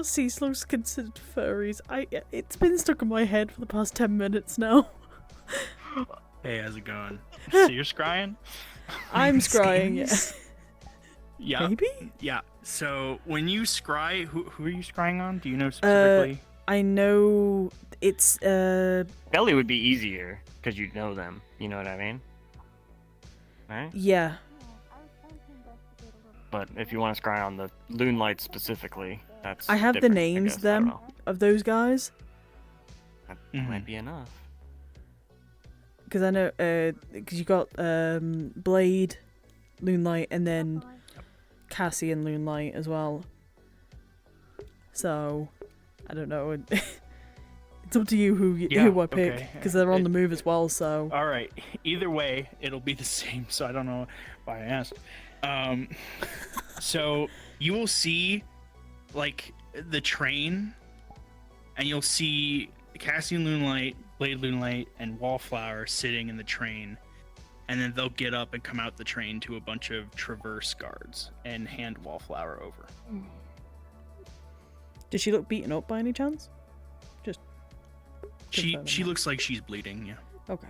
sea slugs considered furries?" It's been stuck in my head for the past 10 minutes now. Hey, how's it going? So you're scrying? I'm scrying, yeah. Yeah. Maybe? Yeah. So when you scry, who are you scrying on? Do you know specifically? I know it's Belly would be easier because you'd know them. You know what I mean? Right? Yeah. But if you want to scry on the Loonlight specifically, that's. I have the different, names guess. I don't them know. of those guys. That might be enough. Because I know, because you got Blade, Loonlight, and then Cassie and Loonlight as well. So, I don't know. It's up to you who I pick, because they're on the move as well. So. All right. Either way, it'll be the same. So I don't know why I asked. So you will see, like, the train, and you'll see Cassie and Loonlight, Blade Loonlight, and Wallflower sitting in the train, and then they'll get up and come out the train to a bunch of Traverse guards and hand Wallflower over. Does she look beaten up by any chance? Just. She looks like she's bleeding. Yeah. Okay.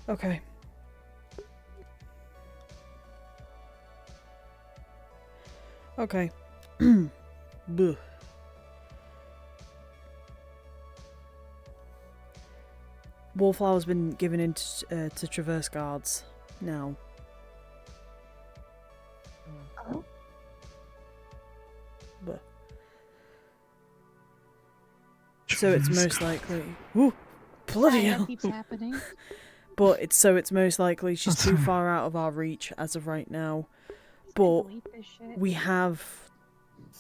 Okay. Okay. Bleh. Wallflower's been given in to Traverse guards now. Bleh. So it's most likely. Ooh, bloody hell! That keeps happening. But it's most likely she's too far out of our reach as of right now. But we have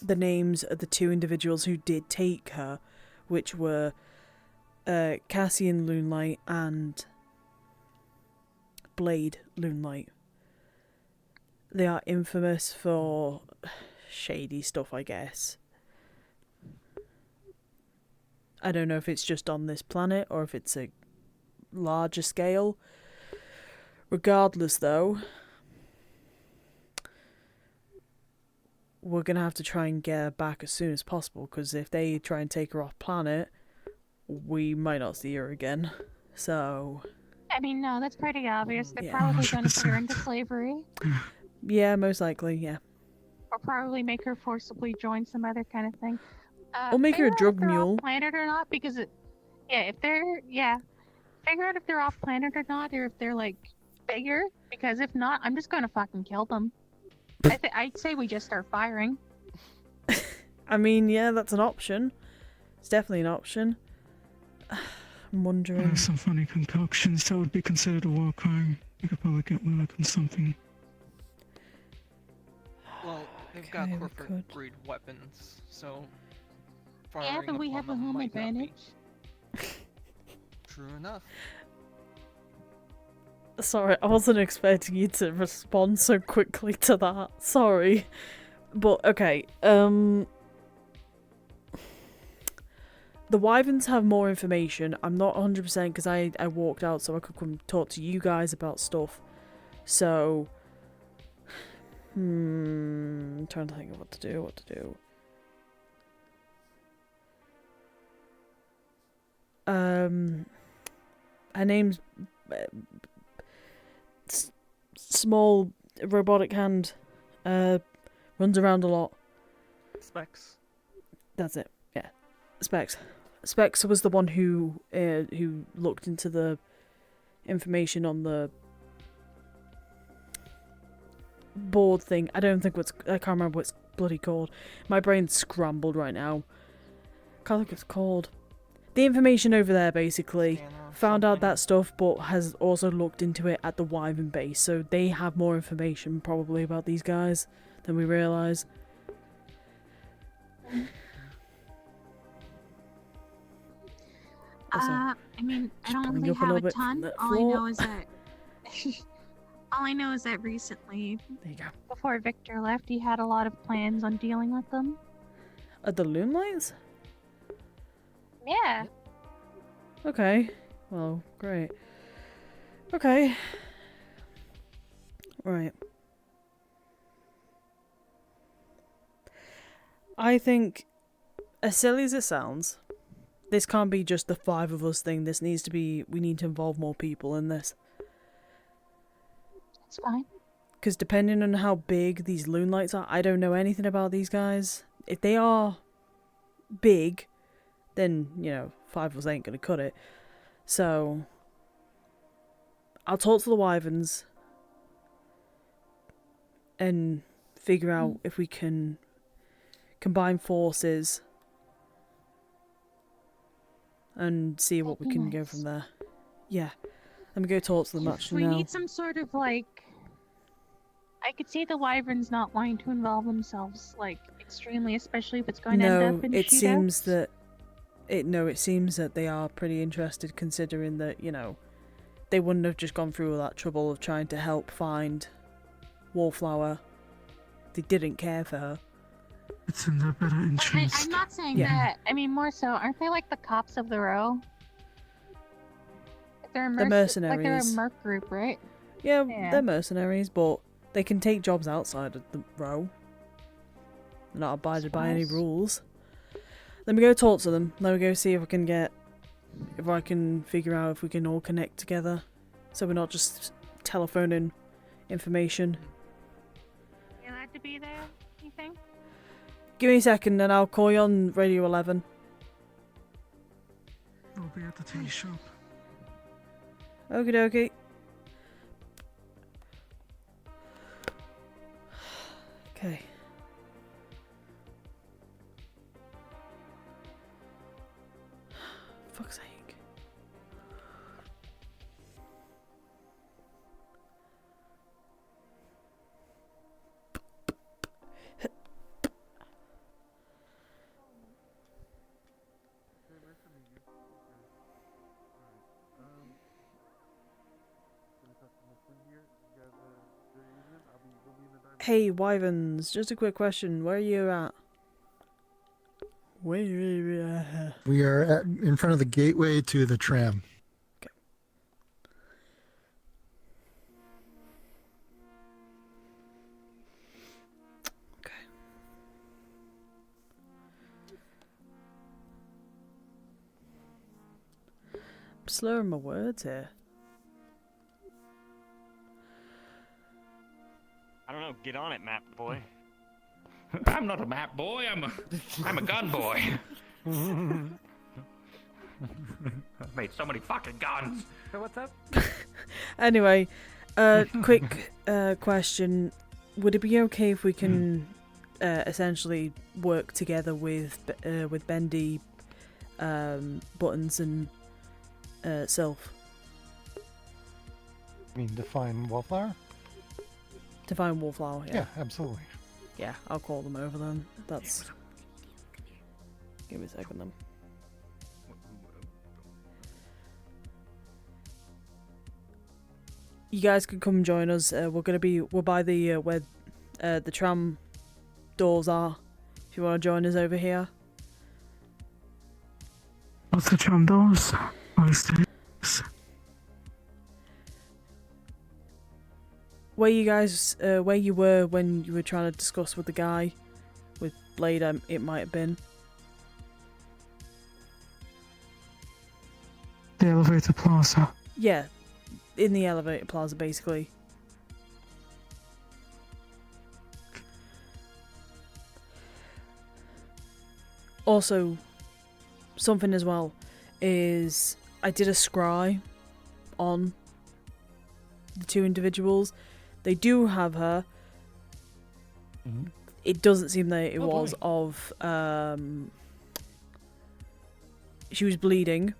the names of the two individuals who did take her, which were Cassie and Loonlight and Blade Loonlight. They are infamous for shady stuff, I guess. I don't know if it's just on this planet or if it's a larger scale. Regardless, though, we're gonna have to try and get her back as soon as possible, because if they try and take her off planet, we might not see her again. So I mean, no, that's pretty obvious. They're Yeah. probably going to put her into slavery, yeah, most likely, yeah. or probably make her forcibly join some other kind of thing. Or make her a figure out drug if they're mule. Off planet or not? Because figure out if they're off planet or not, or if they're like bigger. Because if not, I'm just going to fucking kill them. I'd say we just start firing. I mean, yeah, that's an option. It's definitely an option. I'm wondering. There's some funny concoctions that would be considered a war crime. You could probably get work on something. Well, they've Okay, got we corporate could. breed weapons, so. Yeah, firing but we upon have a them home might not be. advantage. True enough. Sorry, I wasn't expecting you to respond so quickly to that. Sorry. But, okay, the Wyverns have more information. I'm not 100% because I walked out so I could come talk to you guys about stuff. So, I'm trying to think of what to do. Her name's small robotic hand. Runs around a lot. Specs. That's it. Yeah, Specs. Specs was the one who looked into the information on the board thing. I can't remember what it's bloody called. My brain's scrambled right now. Can't think what it's called. The information over there basically found out that stuff, but has also looked into it at the Wyvern base. So they have more information probably about these guys than we realise. I mean, I don't pulling really up a have little a bit from ton. the All I floor. know is that all I know is that recently, there you go. Before Victor left, he had a lot of plans on dealing with them. At the Loonlights? Yeah. Okay. Well, great. Okay. Right. I think, as silly as it sounds, this can't be just the 5 of us thing. This needs to be, we need to involve more people in this. It's fine. Because depending on how big these Loonlights are, I don't know anything about these guys. If they are big, then, 5 of us ain't going to cut it. So, I'll talk to the Wyverns and figure out if we can combine forces and see what we can go from there. Yeah. Let me go talk to them actually We now. need some sort of I could see the Wyverns not wanting to involve themselves extremely, especially if it's going to end up in it shootouts. seems that it seems that they are pretty interested, considering that, they wouldn't have just gone through all that trouble of trying to help find Wallflower. They didn't care for her. It's in their better interest. I'm not saying Yeah. that. I mean, more so, aren't they like the cops of the row? They're They're mercenaries. Like they're a merc group, right? Yeah, Yeah. they're mercenaries, but they can take jobs outside of the row. They're not abided by any Suppose. rules. Let me go talk to them. Let me go see if I can figure out if we can all connect together, so we're not just telephoning information. You allowed to be there, you think? Give me a second, and I'll call you on Radio 11. I'll be at the tea shop. Okie dokie. Okay. Fuck's sake. Hey, Wyverns, just a quick question. Where are you at? Where? We are in front of the gateway to the tram. I'm slurring my words here. I don't know. Get on it, map boy. I'm not a map boy. I'm a gun boy. I've made so many fucking guns. So what's up? Anyway, quick question. Would it be okay if we can essentially work together with Bendy, Buttons, and Sylph. I mean, define Wallflower? Define Wallflower, yeah. Yeah, absolutely. Yeah, I'll call them over then. That's... Give me a second then. You guys can come join us. We're by the where the tram doors are. If you want to join us over here. What's the tram doors? Where you guys, where you were when you were trying to discuss with the guy, with Blade, it might have been. The elevator plaza. Yeah, in the elevator plaza, basically. Also, something as well is I did a scry on the two individuals. They do have her. Mm-hmm. It doesn't seem that it Oh, was boy. of she was bleeding.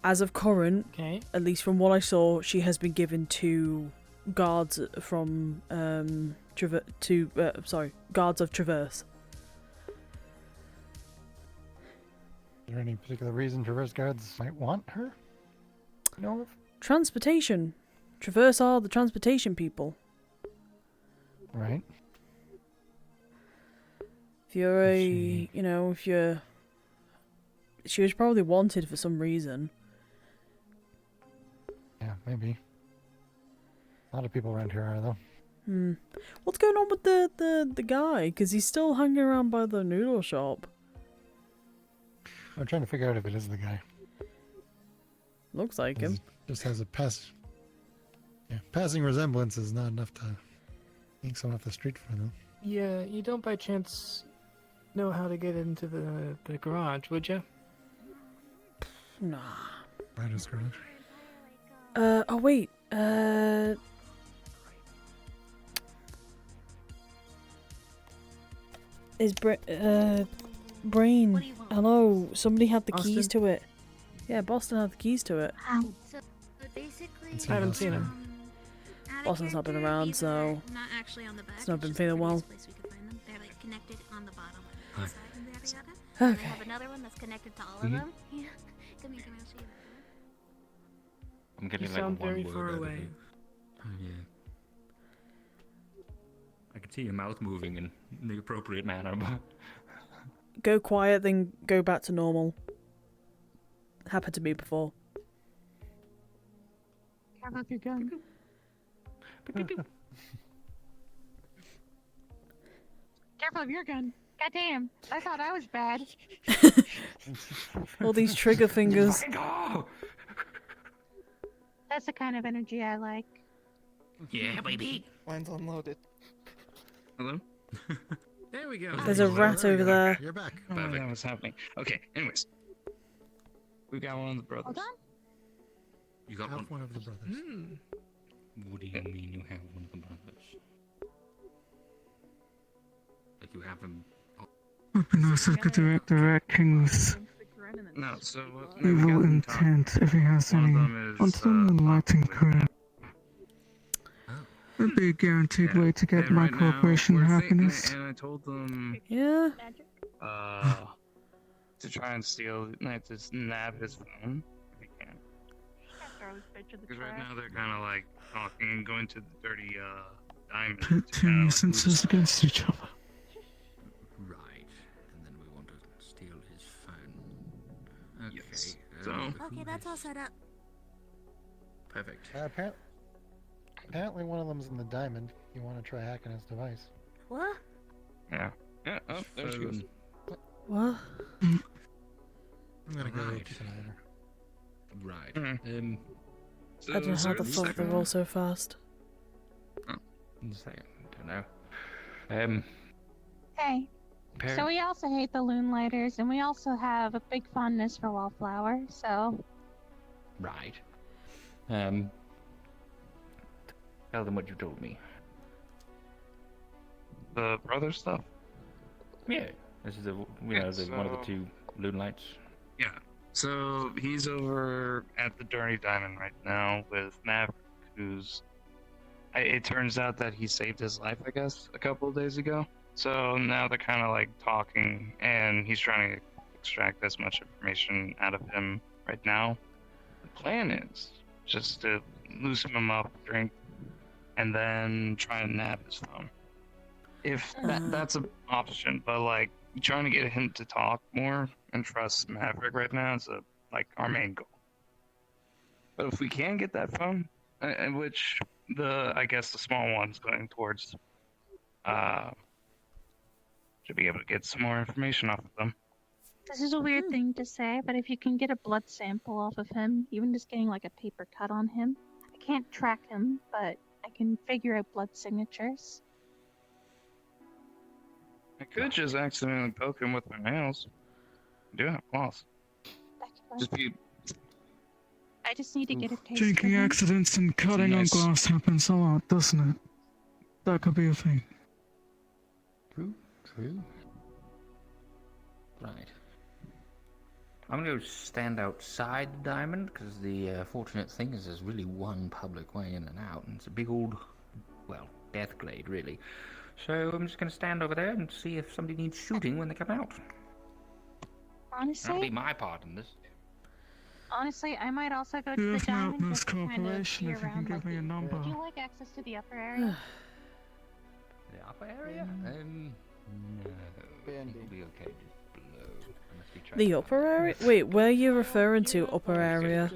As of current, Okay. at least from what I saw, she has been given to guards from guards of Traverse. Is there any particular reason Traverse guards might want her? No. Of? Transportation. Traverse are the transportation people. Right. If you're if you're... She was probably wanted for some reason. Yeah, maybe. A lot of people around here are, though. What's going on with the guy? Because he's still hanging around by the noodle shop. I'm trying to figure out if it is the guy. Looks like him. Just has a passing resemblance is not enough to yank someone off the street for them. Yeah, you don't by chance know how to get into the garage, would you? Nah. Rider's garage. Oh wait. Is Brain? Hello. Somebody had the keys Austin? to it. Yeah, Boston had the keys to it. So basically, I haven't seen him. Boston's not been around, so not actually on the back. it's not been just feeling the well. place we could find them. They're like connected on the bottom and inside and yada yada. Okay. And they have another one that's connected to all of them. Yeah. Come here, I'll show you. I'm getting You like sound one very word far out of away. it. Oh, yeah. I can see your mouth moving in the appropriate manner, but Go quiet, then go back to normal. Happened to me before. Carve up your gun. Careful of your gun. Goddamn, I thought I was bad. All these trigger fingers. That's the kind of energy I like. Yeah, baby. Mine's unloaded. Hello? There we go. There's a rat over there. You're back. I don't know what's happening. Okay, anyways. We got one of the brothers. Hold on. you got one. One of the brothers. What do you mean you have one of the brothers? Like you have him? Would be nice if I could direct the Rat King's No, so evil intent if he has One of any. them is, On some enlightened career. It'd be a guaranteed way to get and my right now, corporation we're happiness. thinking, and I told them Yeah. to try and steal, like, to nab his phone if he can. Because right now they're kind of like talking and going to the dirty diamond. Pit two instances against each other. Right. And then we want to steal his phone. Okay. Yes. Okay, that's all set up. Perfect. Apparently one of them's in the diamond. You want to try hacking his device. What? Yeah. Yeah. Oh, there she goes. What? I'm gonna go Right. keep an eye on her. Right. So I don't know is how there the a fuck they second roll one? so fast. Don't know. Hey. Par- So we also hate the Loonlighters, and we also have a big fondness for Wallflower, so... Right. Tell them what you told me. the brother stuff? Yeah, this is one of the two Moonlights. Yeah. So he's over at the Dirty Diamond right now with Maverick, who's. It turns out that he saved his life, I guess, a couple of days ago. So now they're kind of like talking, and he's trying to extract as much information out of him right now. The plan is just to loosen him up, drink, and then try and nab his phone. If that's an option, but like trying to get him to talk more and trust Maverick right now is our main goal. But if we can get that phone, which I guess the small one's going towards, should be able to get some more information off of them. This is a weird thing to say, but if you can get a blood sample off of him, even just getting like a paper cut on him, I can't track him, but I can figure out blood signatures. I could just accidentally poke him with my nails. I do have claws. I just need to get a taste. Drinking accidents and cutting on glass happens a lot, doesn't it? That could be a thing. True. Right. I'm going to go stand outside the diamond, because the fortunate thing is there's really one public way in and out, and it's a big old, death glade, really. So I'm just going to stand over there and see if somebody needs shooting when they come out. That'll be my part in this. Honestly, I might also go to You the have my diamond utmost just to kind of cooperation be if you can around. give me a number. Would you like access to the upper area? The upper area? No. It'll be okay just below. Unless we try The to upper area? Wait, where are you referring to, upper area?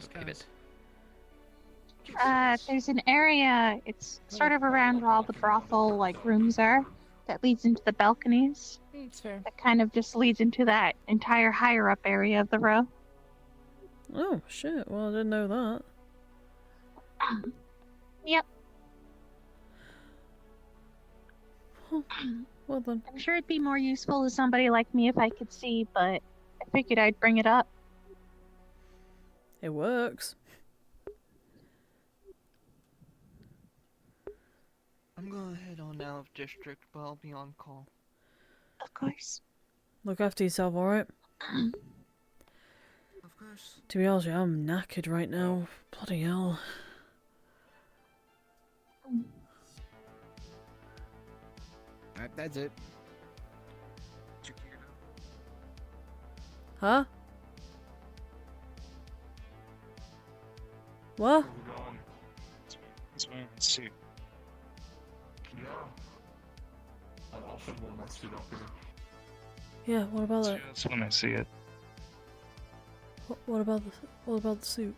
There's an area, it's sort of around where all the brothel rooms are, that leads into the balconies. It's fair. That kind of just leads into that entire higher up area of the row. Oh, shit. Well, I didn't know that. Yep. Well then. I'm sure it'd be more useful to somebody like me if I could see, but I figured I'd bring it up. It works. I'm gonna head on out of district, but I'll be on call. Of course. Look after yourself, alright? Of course. To be honest with you, I'm knackered right now. Bloody hell. Alright, that's it. Huh? What? That's why I see. Yeah, what about that? That's when I see it. What about the suit?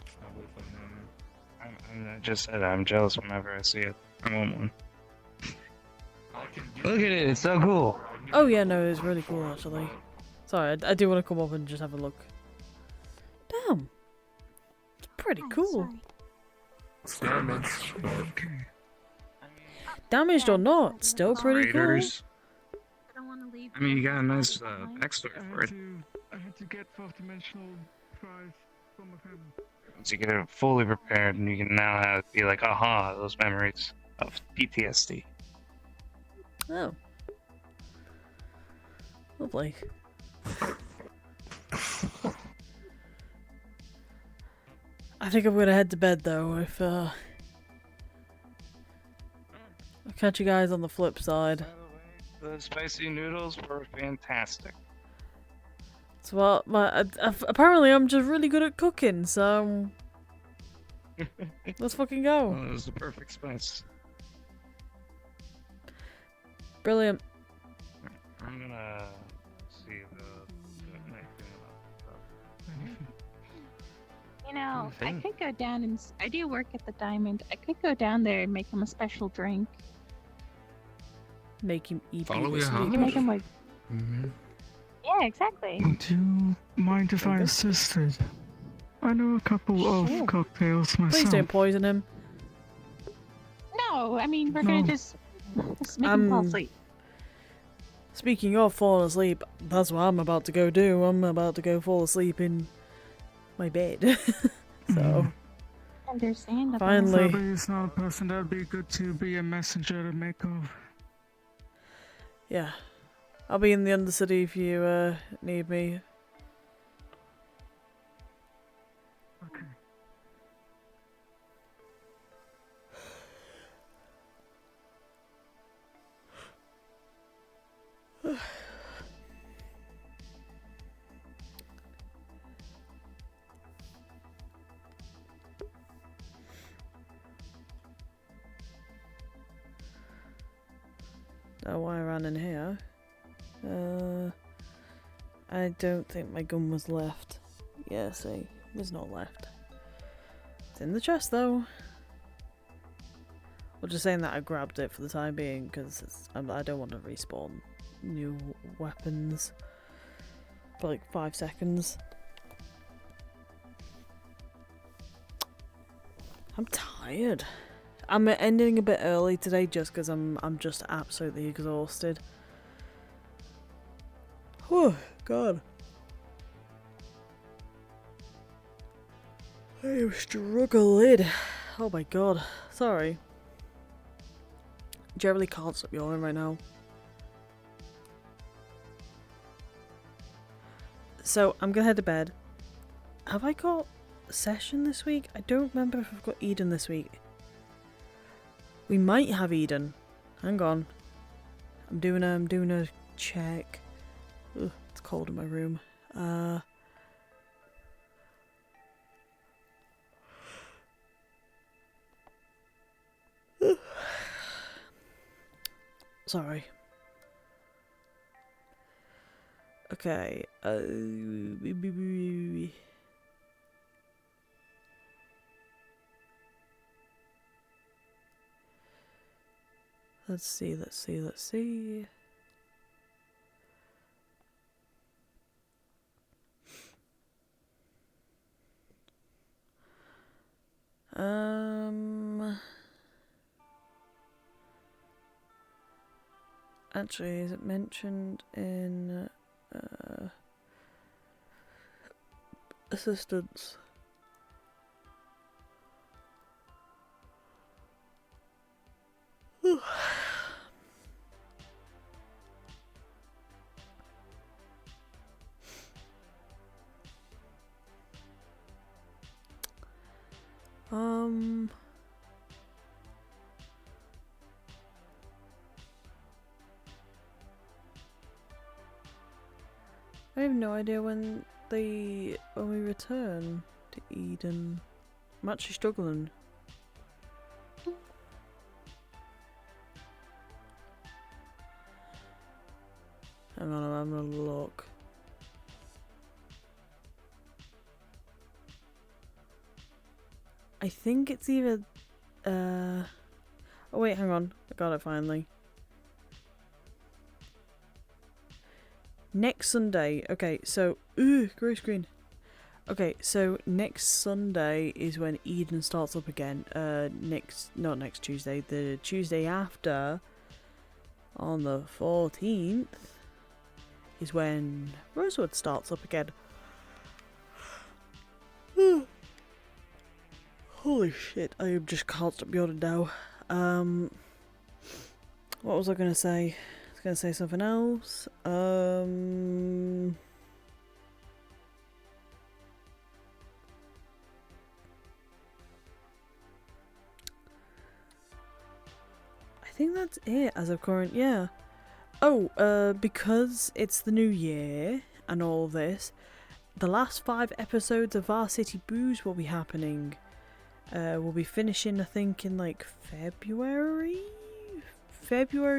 I just said I'm jealous whenever I see it. I want one. Look at it, it's so cool. Oh yeah, no, it's really cool actually. Sorry, I do want to come up and just have a look. Damn. It's pretty cool. Damaged or not, still pretty cool. Raiders. I mean, you got a nice backstory for it. I had to get fourth-dimensional drive from him. Once you get it fully prepared, and you can now be like, aha, those memories of PTSD. Oh. Lovely. I think I'm gonna head to bed though. If I'll catch you guys on the flip side. The spicy noodles were fantastic. So apparently I'm just really good at cooking, so let's fucking go. Well, it was the perfect spice. Brilliant. I'm gonna see You know, I could go down and I do work at the Diamond. I could go down there and make him a special drink. Make him eat. Follow your You can make him like. Yeah, exactly. Do you mind if I assisted? I know a couple of cocktails myself. Please don't poison him. No, I mean we're gonna just make him fall asleep. Speaking of falling asleep, that's what I'm about to go do. I'm about to go fall asleep in my bed. So. Understandable. Probably is not a person that would be good to be a messenger to make of. Yeah. I'll be in the Undercity if you need me. Okay. Don't know why I ran in here. I don't think my gun was left. Yeah, see, it was not left. It's in the chest though. Well, just saying that I grabbed it for the time being because I don't want to respawn new weapons for like 5 seconds. I'm tired. I'm ending a bit early today just because I'm just absolutely exhausted. Oh God. I am struggling. Oh my God. Sorry. Generally can't stop yawning right now. So I'm gonna head to bed. Have I got a session this week? I don't remember if I've got Eden this week. We might have Eden. Hang on. I'm doing a check. Ugh, it's cold in my room. Sorry. Okay. Let's see. Actually, is it mentioned in assistance? I have no idea when we return to Eden. I'm actually struggling. Hang on, I'm gonna look. I think it's either oh wait, hang on. I got it finally. Next Sunday. Okay, so grey screen. Okay, so next Sunday is when Eden starts up again. Not next Tuesday, the Tuesday after, on the 14th, is when Rosewood starts up again. Holy shit, I just can't stop yawning now. What was I gonna say? I was gonna say something else. I think that's it as of current, yeah. Oh, because it's the new year and all this, the last 5 episodes of Varsity Booze will be happening. We'll be finishing, I think, in like February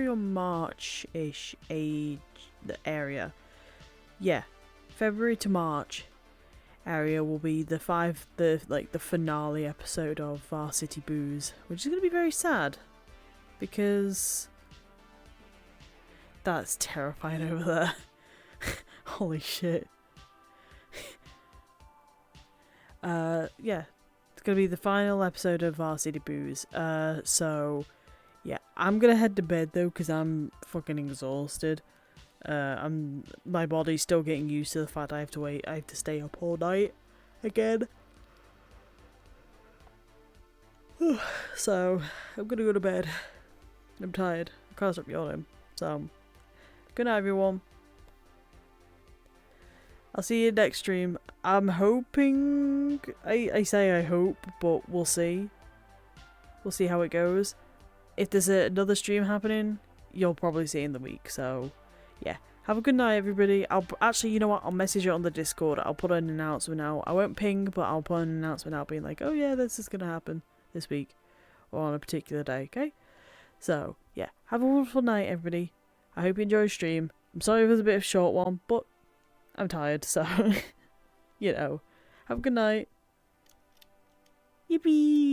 or March-ish the area. Yeah, February to March area will be the finale episode of Varsity Booze, which is going to be very sad because that's terrifying over there. Holy shit. Yeah, it's gonna be the final episode of Varsity Booze. So yeah, I'm gonna head to bed though because I'm fucking exhausted. My body's still getting used to the fact I have to stay up all night again. So I'm gonna go to bed. I'm tired. I can't stop yawning. So Good night, everyone. I'll see you next stream. I'm hoping... I say I hope, but we'll see. We'll see how it goes. If there's another stream happening, you'll probably see in the week. So, yeah. Have a good night, everybody. Actually, you know what? I'll message it on the Discord. I'll put an announcement out. I won't ping, but I'll put an announcement out being like, oh yeah, this is going to happen this week. Or on a particular day, okay? So, yeah. Have a wonderful night, everybody. I hope you enjoyed the stream. I'm sorry if it was a bit of a short one, but I'm tired, so, you know. Have a good night. Yippee!